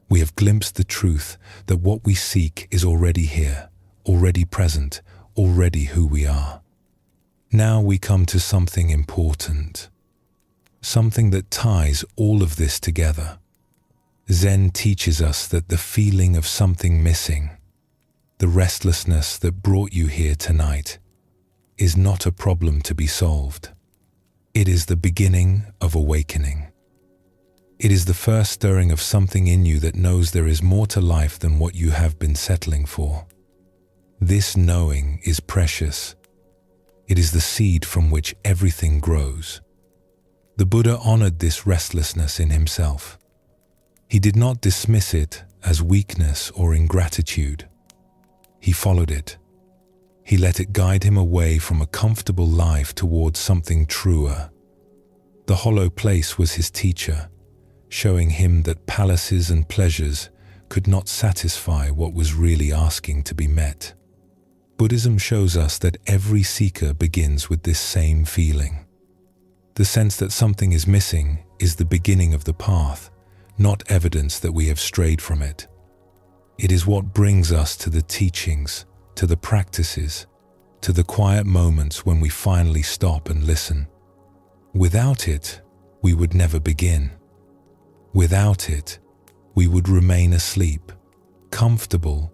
We have glimpsed the truth that what we seek is already here, already present, already who we are. Now we come to something important, something that ties all of this together. Zen teaches us that the feeling of something missing, the restlessness that brought you here tonight, is not a problem to be solved. It is the beginning of awakening. It is the first stirring of something in you that knows there is more to life than what you have been settling for. This knowing is precious. It is the seed from which everything grows. The Buddha honored this restlessness in himself. He did not dismiss it as weakness or ingratitude. He followed it. He let it guide him away from a comfortable life towards something truer. The hollow place was his teacher, showing him that palaces and pleasures could not satisfy what was really asking to be met. Buddhism shows us that every seeker begins with this same feeling. The sense that something is missing is the beginning of the path, not evidence that we have strayed from it. It is what brings us to the teachings, to the practices, to the quiet moments when we finally stop and listen. Without it, we would never begin. Without it, we would remain asleep, comfortable,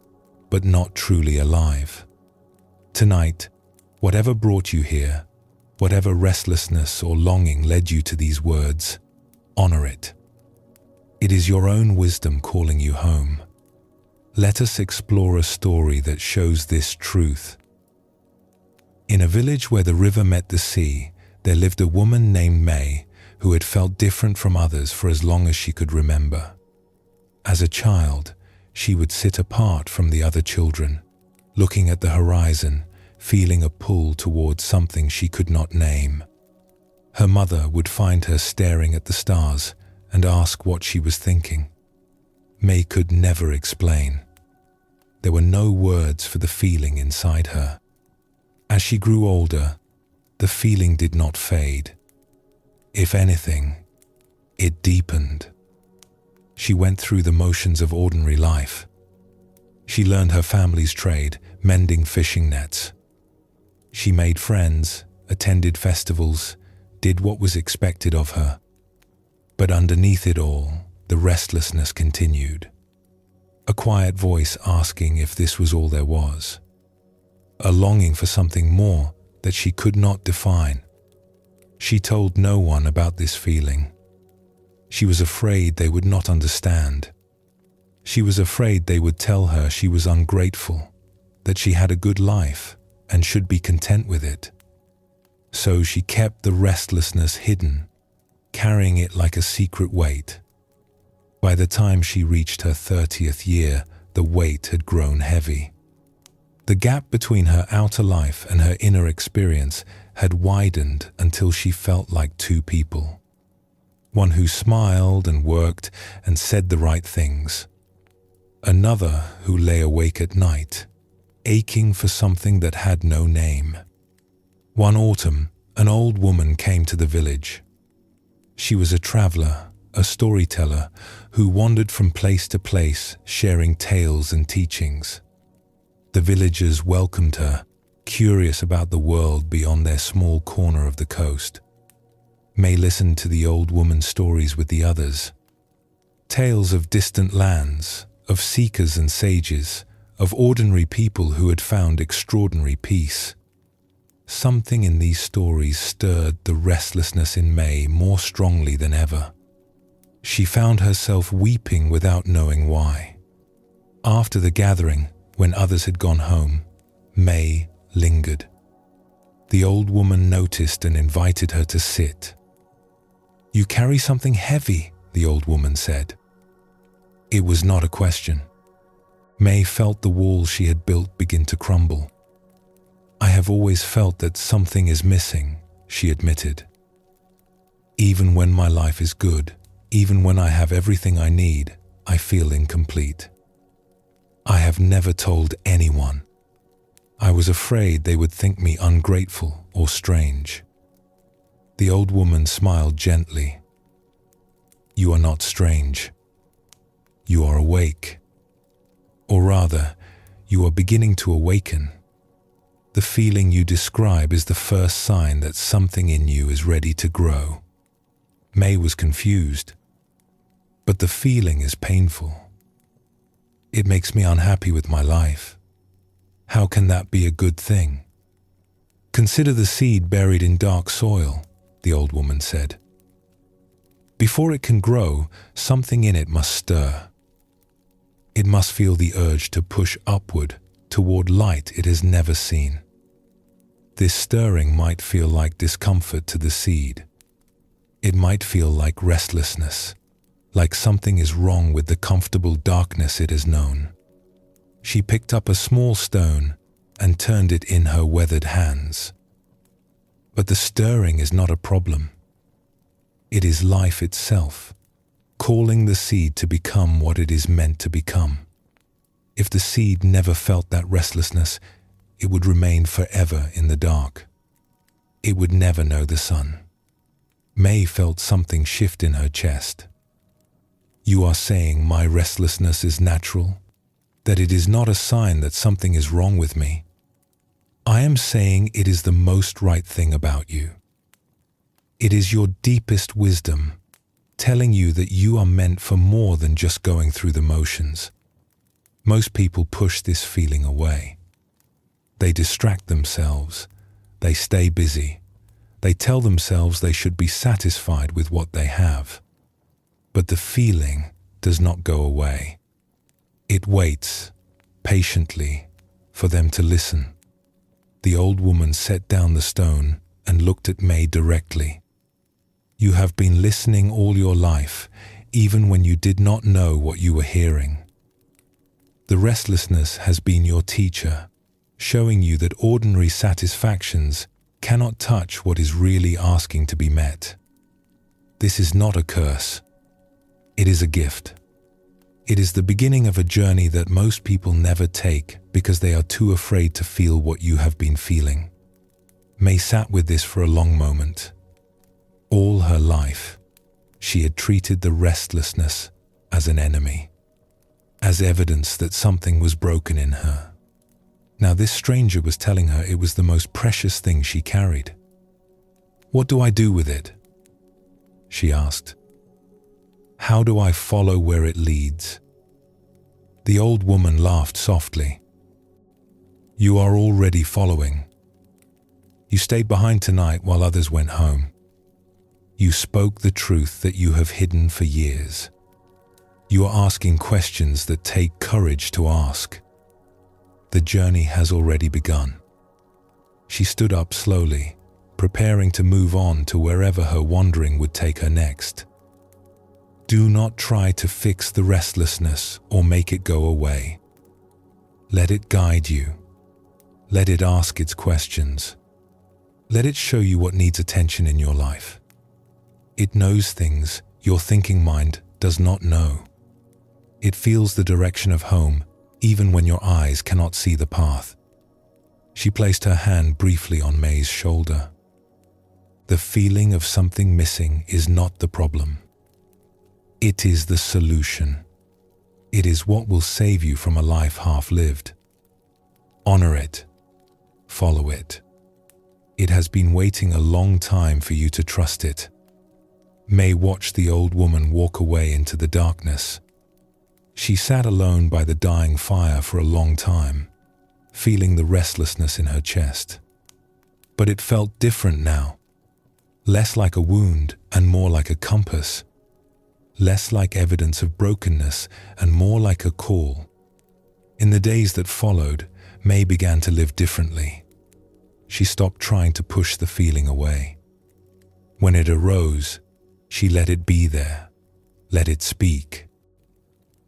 but not truly alive. Tonight, whatever brought you here, whatever restlessness or longing led you to these words, honor it. It is your own wisdom calling you home. Let us explore a story that shows this truth. In a village where the river met the sea, there lived a woman named May who had felt different from others for as long as she could remember. As a child, she would sit apart from the other children, looking at the horizon, feeling a pull towards something she could not name. Her mother would find her staring at the stars and ask what she was thinking. May could never explain. There were no words for the feeling inside her. As she grew older, the feeling did not fade. If anything, it deepened. She went through the motions of ordinary life. She learned her family's trade, mending fishing nets. She made friends, attended festivals, did what was expected of her. But underneath it all, the restlessness continued. A quiet voice asking if this was all there was. A longing for something more that she could not define. She told no one about this feeling. She was afraid they would not understand. She was afraid they would tell her she was ungrateful, that she had a good life and should be content with it. So she kept the restlessness hidden, carrying it like a secret weight. By the time she reached her 30th year, the weight had grown heavy. The gap between her outer life and her inner experience had widened until she felt like two people. One who smiled and worked and said the right things. Another who lay awake at night, aching for something that had no name. One autumn, an old woman came to the village. She was a traveler, a storyteller who wandered from place to place, sharing tales and teachings. The villagers welcomed her, curious about the world beyond their small corner of the coast. May listened to the old woman's stories with the others. Tales of distant lands, of seekers and sages, of ordinary people who had found extraordinary peace. Something in these stories stirred the restlessness in May more strongly than ever. She found herself weeping without knowing why. After the gathering, when others had gone home, May lingered. The old woman noticed and invited her to sit. "You carry something heavy," the old woman said. It was not a question. May felt the walls she had built begin to crumble. "I have always felt that something is missing," she admitted. "Even when my life is good, even when I have everything I need, I feel incomplete. I have never told anyone. I was afraid they would think me ungrateful or strange." The old woman smiled gently. "You are not strange. You are awake. Or rather, you are beginning to awaken. The feeling you describe is the first sign that something in you is ready to grow." May was confused. "But the feeling is painful. It makes me unhappy with my life. How can that be a good thing?" "Consider the seed buried in dark soil," the old woman said. "Before it can grow, something in it must stir. It must feel the urge to push upward toward light it has never seen. This stirring might feel like discomfort to the seed. It might feel like restlessness, like something is wrong with the comfortable darkness it has known. She picked up a small stone and turned it in her weathered hands. But the stirring is not a problem. It is life itself, calling the seed to become what it is meant to become. If the seed never felt that restlessness, it would remain forever in the dark. It would never know the sun. May felt something shift in her chest. You are saying my restlessness is natural? That it is not a sign that something is wrong with me? I am saying it is the most right thing about you. It is your deepest wisdom, telling you that you are meant for more than just going through the motions. Most people push this feeling away. They distract themselves. They stay busy. They tell themselves they should be satisfied with what they have. But the feeling does not go away. It waits, patiently, for them to listen. The old woman set down the stone and looked at May directly. You have been listening all your life, even when you did not know what you were hearing. The restlessness has been your teacher, showing you that ordinary satisfactions cannot touch what is really asking to be met. This is not a curse. It is a gift. It is the beginning of a journey that most people never take because they are too afraid to feel what you have been feeling. May sat with this for a long moment. All her life, she had treated the restlessness as an enemy, as evidence that something was broken in her. Now this stranger was telling her it was the most precious thing she carried. "What do I do with it?" she asked. "How do I follow where it leads?" The old woman laughed softly. "You are already following. You stayed behind tonight while others went home. You spoke the truth that you have hidden for years. You are asking questions that take courage to ask. The journey has already begun." She stood up slowly, preparing to move on to wherever her wandering would take her next. Do not try to fix the restlessness or make it go away. Let it guide you. Let it ask its questions. Let it show you what needs attention in your life. It knows things your thinking mind does not know. It feels the direction of home even when your eyes cannot see the path. She placed her hand briefly on May's shoulder. The feeling of something missing is not the problem. It is the solution. It is what will save you from a life half-lived. Honor it. Follow it. It has been waiting a long time for you to trust it. May watched the old woman walk away into the darkness. She sat alone by the dying fire for a long time, feeling the restlessness in her chest. But it felt different now. Less like a wound and more like a compass. Less like evidence of brokenness and more like a call. In the days that followed, May began to live differently. She stopped trying to push the feeling away. When it arose, she let it be there, let it speak.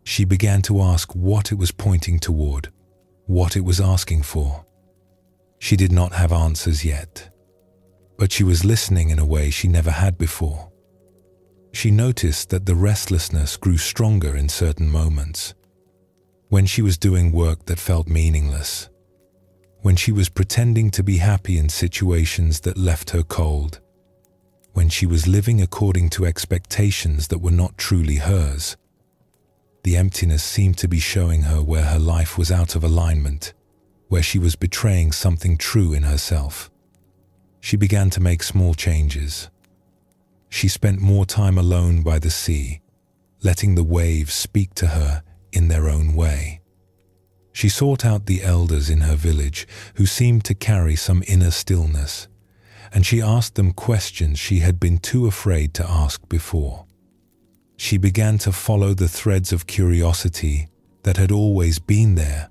She began to ask what it was pointing toward, what it was asking for. She did not have answers yet, but she was listening in a way she never had before. She noticed that the restlessness grew stronger in certain moments. When she was doing work that felt meaningless. When she was pretending to be happy in situations that left her cold. When she was living according to expectations that were not truly hers. The emptiness seemed to be showing her where her life was out of alignment, where she was betraying something true in herself. She began to make small changes. She spent more time alone by the sea, letting the waves speak to her in their own way. She sought out the elders in her village who seemed to carry some inner stillness, and she asked them questions she had been too afraid to ask before. She began to follow the threads of curiosity that had always been there,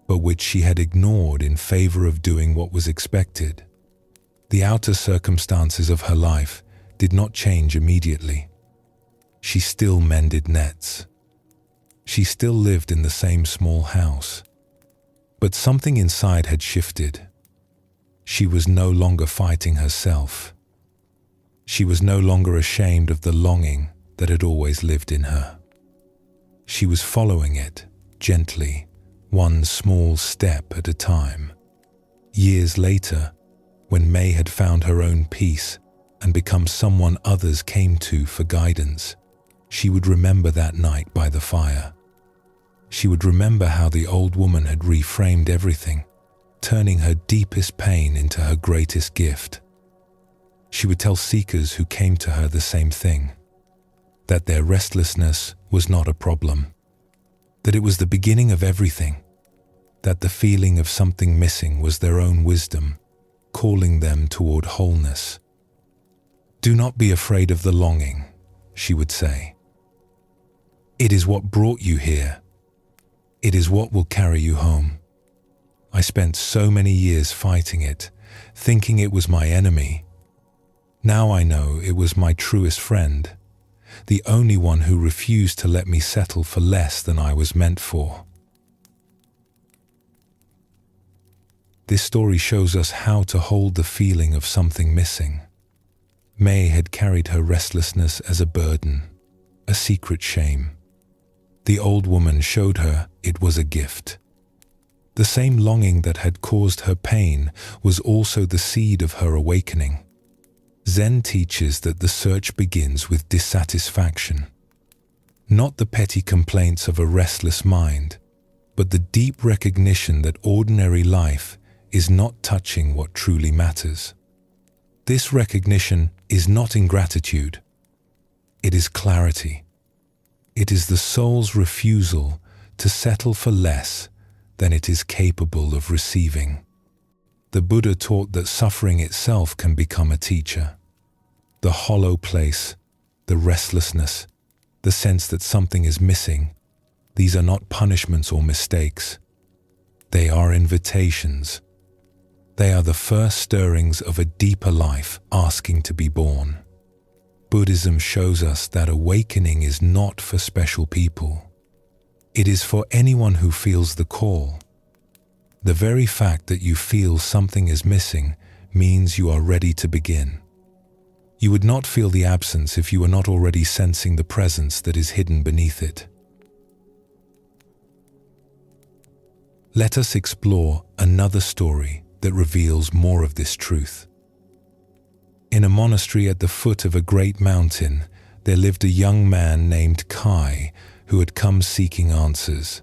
but which she had ignored in favor of doing what was expected. The outer circumstances of her life did not change immediately. She still mended nets. She still lived in the same small house. But something inside had shifted. She was no longer fighting herself. She was no longer ashamed of the longing that had always lived in her. She was following it, gently, one small step at a time. Years later, when May had found her own peace and become someone others came to for guidance, she would remember that night by the fire. She would remember how the old woman had reframed everything, turning her deepest pain into her greatest gift. She would tell seekers who came to her the same thing, that their restlessness was not a problem, that it was the beginning of everything, that the feeling of something missing was their own wisdom, calling them toward wholeness. "Do not be afraid of the longing," she would say. "It is what brought you here. It is what will carry you home. I spent so many years fighting it, thinking it was my enemy. Now I know it was my truest friend, the only one who refused to let me settle for less than I was meant for." This story shows us how to hold the feeling of something missing. May had carried her restlessness as a burden, a secret shame. The old woman showed her it was a gift. The same longing that had caused her pain was also the seed of her awakening. Zen teaches that the search begins with dissatisfaction, not the petty complaints of a restless mind, but the deep recognition that ordinary life is not touching what truly matters. This recognition is not ingratitude. It is clarity. It is the soul's refusal to settle for less than it is capable of receiving. The Buddha taught that suffering itself can become a teacher. The hollow place, the restlessness, the sense that something is missing, these are not punishments or mistakes. They are invitations. They are the first stirrings of a deeper life asking to be born. Buddhism shows us that awakening is not for special people. It is for anyone who feels the call. The very fact that you feel something is missing means you are ready to begin. You would not feel the absence if you were not already sensing the presence that is hidden beneath it. Let us explore another story that reveals more of this truth. In a monastery at the foot of a great mountain, there lived a young man named Kai who had come seeking answers.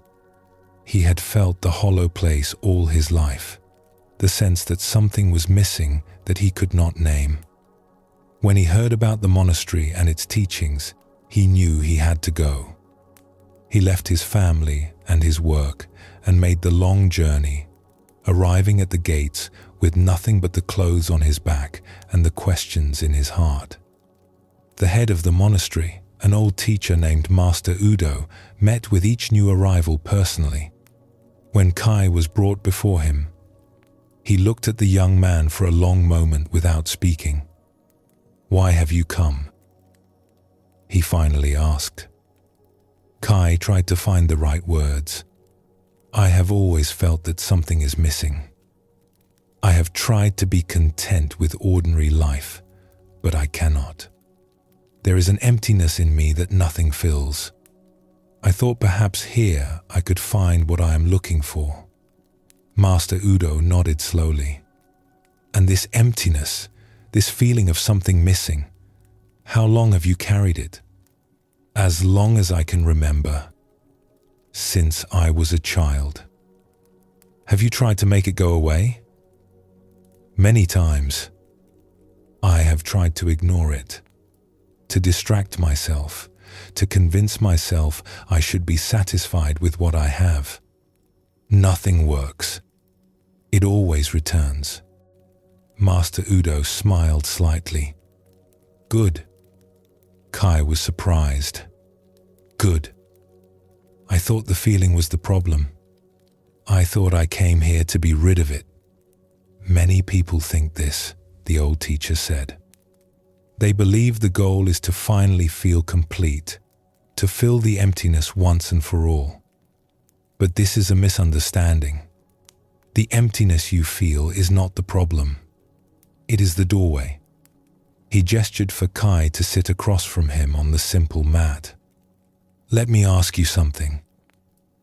He had felt the hollow place all his life, the sense that something was missing that he could not name. When he heard about the monastery and its teachings, he knew he had to go. He left his family and his work and made the long journey, arriving at the gates with nothing but the clothes on his back and the questions in his heart. The head of the monastery, an old teacher named Master Udo, met with each new arrival personally. When Kai was brought before him, he looked at the young man for a long moment without speaking. "Why have you come?" he finally asked. Kai tried to find the right words. "I have always felt that something is missing. I have tried to be content with ordinary life, but I cannot. There is an emptiness in me that nothing fills. I thought perhaps here I could find what I am looking for." Master Udo nodded slowly. "And this emptiness, this feeling of something missing, how long have you carried it?" "As long as I can remember. Since I was a child." "Have you tried to make it go away?" "Many times. I have tried to ignore it, to distract myself, to convince myself I should be satisfied with what I have. Nothing works. It always returns." Master Udo smiled slightly. "Good." Kai was surprised. "Good. I thought the feeling was the problem. I thought I came here to be rid of it." "Many people think this," the old teacher said. They believe the goal is to finally feel complete, to fill the emptiness once and for all. But this is a misunderstanding. The emptiness you feel is not the problem. It is the doorway. He gestured for Kai to sit across from him on the simple mat. Let me ask you something.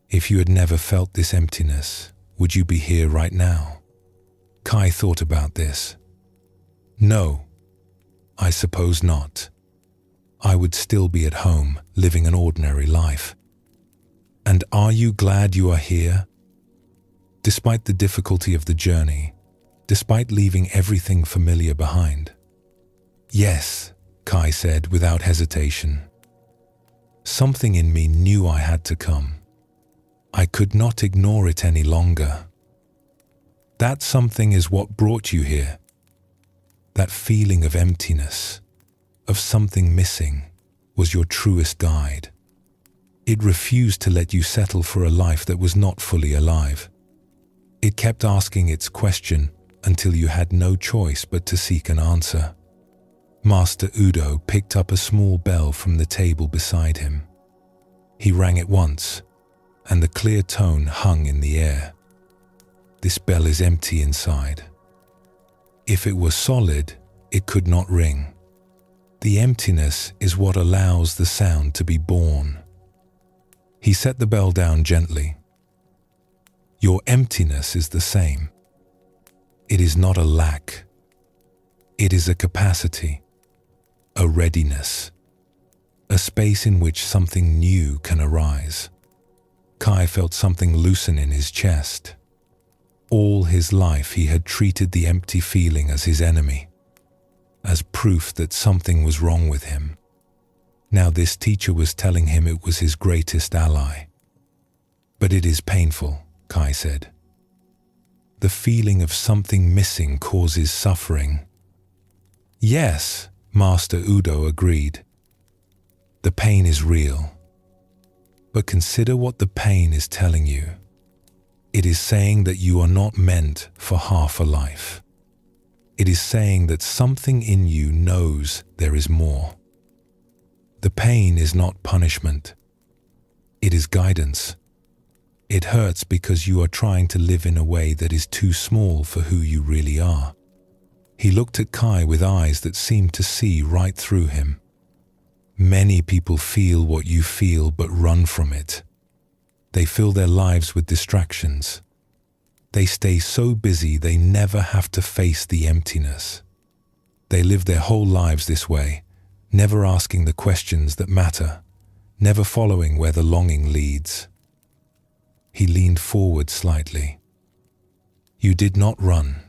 If you had never felt this emptiness, would you be here right now? Kai thought about this. No, I suppose not. I would still be at home, living an ordinary life. And are you glad you are here? Despite the difficulty of the journey, despite leaving everything familiar behind? Yes, Kai said without hesitation. Something in me knew I had to come. I could not ignore it any longer. That something is what brought you here. That feeling of emptiness, of something missing, was your truest guide. It refused to let you settle for a life that was not fully alive. It kept asking its question until you had no choice but to seek an answer. Master Udo picked up a small bell from the table beside him. He rang it once, and the clear tone hung in the air. This bell is empty inside. If it were solid, it could not ring. The emptiness is what allows the sound to be born. He set the bell down gently. Your emptiness is the same. It is not a lack. It is a capacity, a readiness, a space in which something new can arise. Kai felt something loosen in his chest. All his life he had treated the empty feeling as his enemy, as proof that something was wrong with him. Now this teacher was telling him it was his greatest ally. But it is painful, Kai said. The feeling of something missing causes suffering. Yes, Master Udo agreed. The pain is real. But consider what the pain is telling you. It is saying that you are not meant for half a life. It is saying that something in you knows there is more. The pain is not punishment. It is guidance. It hurts because you are trying to live in a way that is too small for who you really are. He looked at Kai with eyes that seemed to see right through him. Many people feel what you feel but run from it. They fill their lives with distractions. They stay so busy they never have to face the emptiness. They live their whole lives this way, never asking the questions that matter, never following where the longing leads. He leaned forward slightly. You did not run.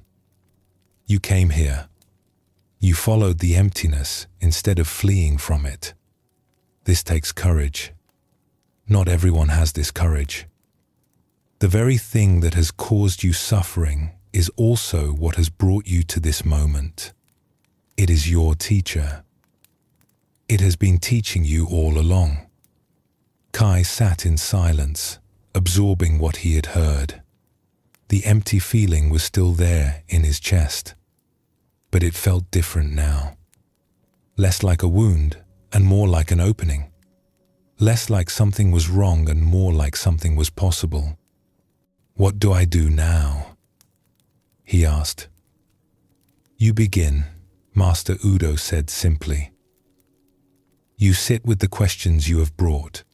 You came here. You followed the emptiness instead of fleeing from it. This takes courage. Not everyone has this courage. The very thing that has caused you suffering is also what has brought you to this moment. It is your teacher. It has been teaching you all along. Kai sat in silence, absorbing what he had heard. The empty feeling was still there in his chest, but it felt different now. Less like a wound and more like an opening. Less like something was wrong and more like something was possible. What do I do now? He asked. You begin, Master Udo said simply. You sit with the questions you have brought.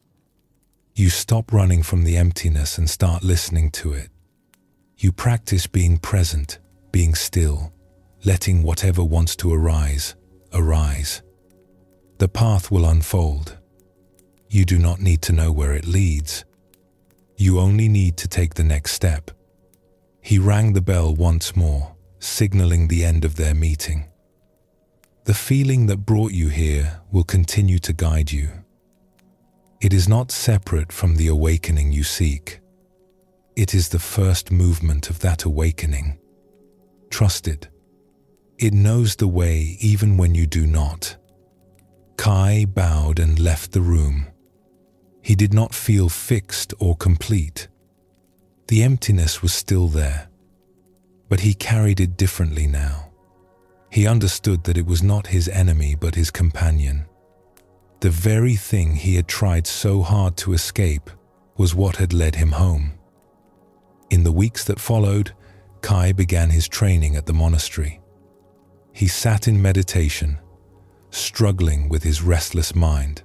You stop running from the emptiness and start listening to it. You practice being present, being still, letting whatever wants to arise, arise. The path will unfold. You do not need to know where it leads. You only need to take the next step. He rang the bell once more, signaling the end of their meeting. The feeling that brought you here will continue to guide you. It is not separate from the awakening you seek. It is the first movement of that awakening. Trust it. It knows the way even when you do not. Kai bowed and left the room. He did not feel fixed or complete. The emptiness was still there, but he carried it differently now. He understood that it was not his enemy but his companion. The very thing he had tried so hard to escape was what had led him home. In the weeks that followed, Kai began his training at the monastery. He sat in meditation, struggling with his restless mind.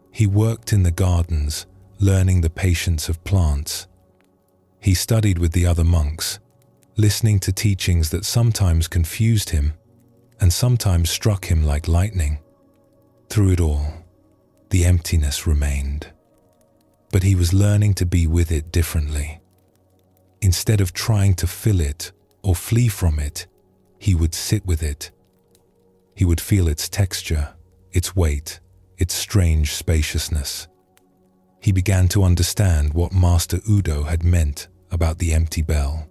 He worked in the gardens, learning the patience of plants. He studied with the other monks, listening to teachings that sometimes confused him and sometimes struck him like lightning. Through it all, the emptiness remained. But he was learning to be with it differently. Instead of trying to fill it or flee from it, he would sit with it. He would feel its texture, its weight, its strange spaciousness. He began to understand what Master Udo had meant about the empty bell.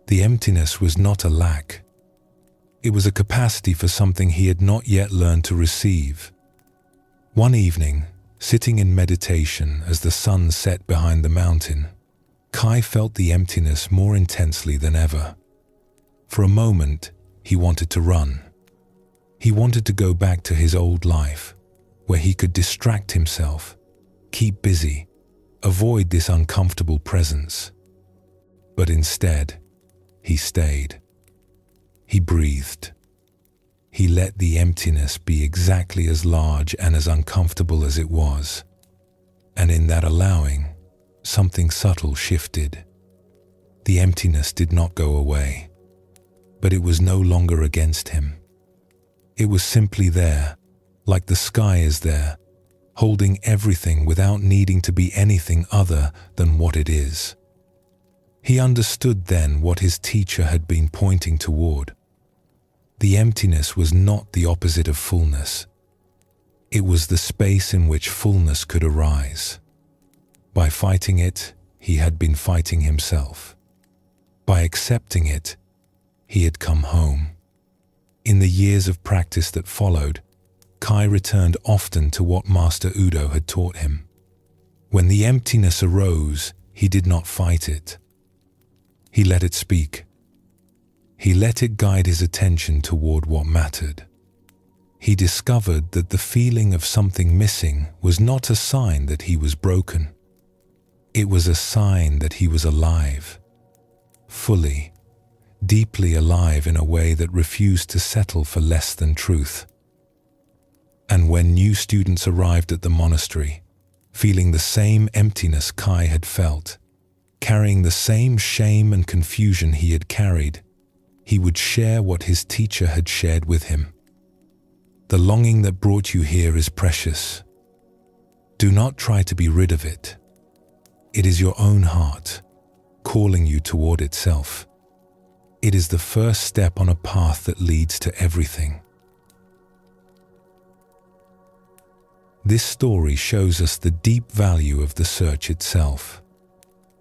The emptiness was not a lack. It was a capacity for something he had not yet learned to receive. One evening, sitting in meditation as the sun set behind the mountain, Kai felt the emptiness more intensely than ever. For a moment, he wanted to run. He wanted to go back to his old life, where he could distract himself, keep busy, avoid this uncomfortable presence. But instead, he stayed. He breathed. He let the emptiness be exactly as large and as uncomfortable as it was. And in that allowing, something subtle shifted. The emptiness did not go away, but it was no longer against him. It was simply there, like the sky is there, holding everything without needing to be anything other than what it is. He understood then what his teacher had been pointing toward. The emptiness was not the opposite of fullness. It was the space in which fullness could arise. By fighting it, he had been fighting himself. By accepting it, he had come home. In the years of practice that followed, Kai returned often to what Master Udo had taught him. When the emptiness arose, he did not fight it. He let it speak. He let it guide his attention toward what mattered. He discovered that the feeling of something missing was not a sign that he was broken. It was a sign that he was alive, fully, deeply alive in a way that refused to settle for less than truth. And when new students arrived at the monastery, feeling the same emptiness Kai had felt, carrying the same shame and confusion he had carried, he would share what his teacher had shared with him. The longing that brought you here is precious. Do not try to be rid of it. It is your own heart, calling you toward itself. It is the first step on a path that leads to everything. This story shows us the deep value of the search itself.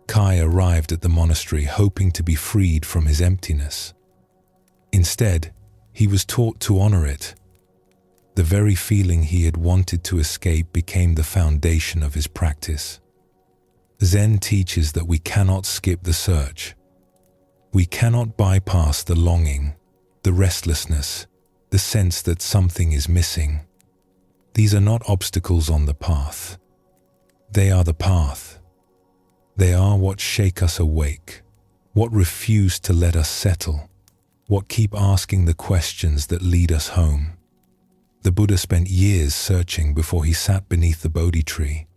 Kai arrived at the monastery hoping to be freed from his emptiness. Instead, he was taught to honor it. The very feeling he had wanted to escape became the foundation of his practice. Zen teaches that we cannot skip the search. We cannot bypass the longing, the restlessness, the sense that something is missing. These are not obstacles on the path. They are the path. They are what shake us awake, what refuse to let us settle, what keep asking the questions that lead us home. The Buddha spent years searching before he sat beneath the Bodhi tree.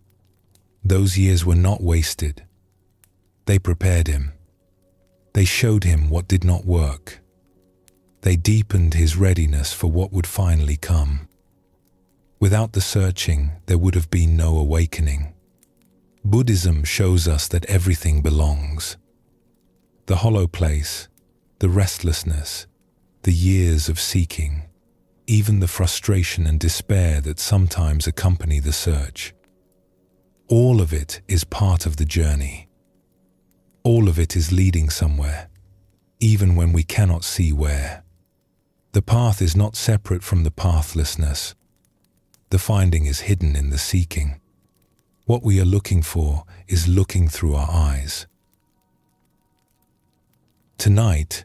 Those years were not wasted. They prepared him. They showed him what did not work. They deepened his readiness for what would finally come. Without the searching, there would have been no awakening. Buddhism shows us that everything belongs. The hollow place, the restlessness, the years of seeking, even the frustration and despair that sometimes accompany the search. All of it is part of the journey. All of it is leading somewhere, even when we cannot see where. The path is not separate from the pathlessness. The finding is hidden in the seeking. What we are looking for is looking through our eyes. Tonight,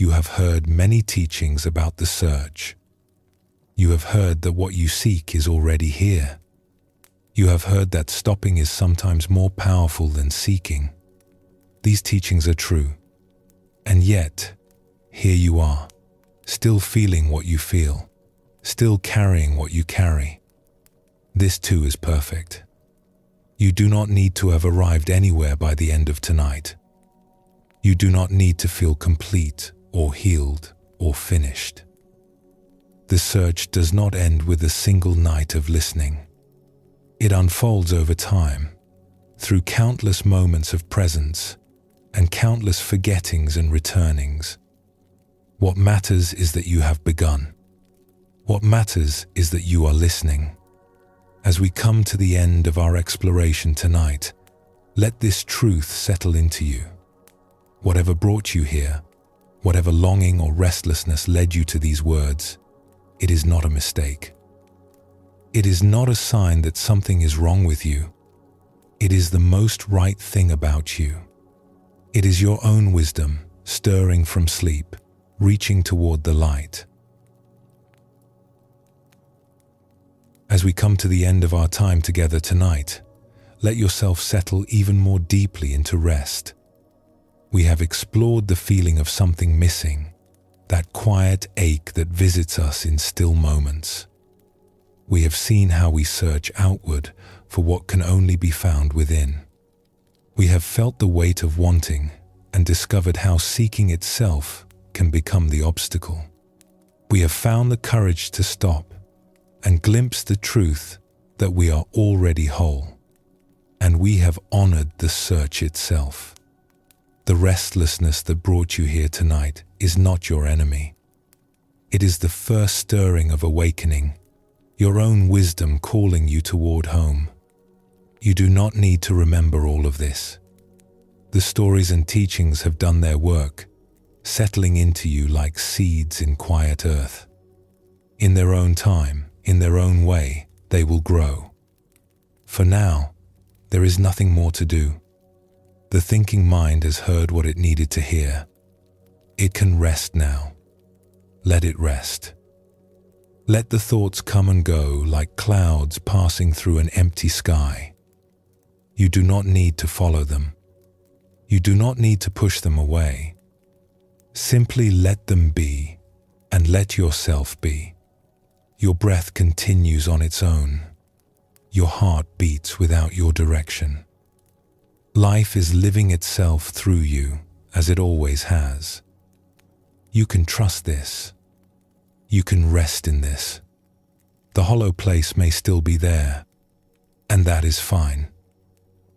You have heard many teachings about the search. You have heard that what you seek is already here. You have heard that stopping is sometimes more powerful than seeking. These teachings are true. And yet, here you are, still feeling what you feel, still carrying what you carry. This too is perfect. You do not need to have arrived anywhere by the end of tonight. You do not need to feel complete or healed or finished. The search does not end with a single night of listening. It unfolds over time, through countless moments of presence and countless forgettings and returnings. What matters is that you have begun. What matters is that you are listening. As we come to the end of our exploration tonight, let this truth settle into you. Whatever brought you here, whatever longing or restlessness led you to these words, it is not a mistake. It is not a sign that something is wrong with you. It is the most right thing about you. It is your own wisdom, stirring from sleep, reaching toward the light. As we come to the end of our time together tonight, let yourself settle even more deeply into rest. We have explored the feeling of something missing, that quiet ache that visits us in still moments. We have seen how we search outward for what can only be found within. We have felt the weight of wanting and discovered how seeking itself can become the obstacle. We have found the courage to stop and glimpse the truth that we are already whole, and we have honored the search itself. The restlessness that brought you here tonight is not your enemy. It is the first stirring of awakening, your own wisdom calling you toward home. You do not need to remember all of this. The stories and teachings have done their work, settling into you like seeds in quiet earth. In their own time, in their own way, they will grow. For now, there is nothing more to do. The thinking mind has heard what it needed to hear. It can rest now. Let it rest. Let the thoughts come and go like clouds passing through an empty sky. You do not need to follow them. You do not need to push them away. Simply let them be, and let yourself be. Your breath continues on its own. Your heart beats without your direction. Life is living itself through you, as it always has. You can trust this. You can rest in this. The hollow place may still be there, and that is fine.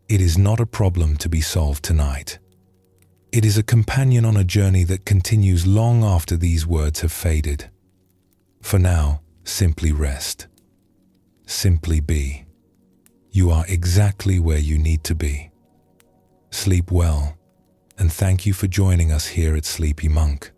It is not a problem to be solved tonight. It is a companion on a journey that continues long after these words have faded. For now, simply rest. Simply be. You are exactly where you need to be. Sleep well, and thank you for joining us here at Sleepy Monk.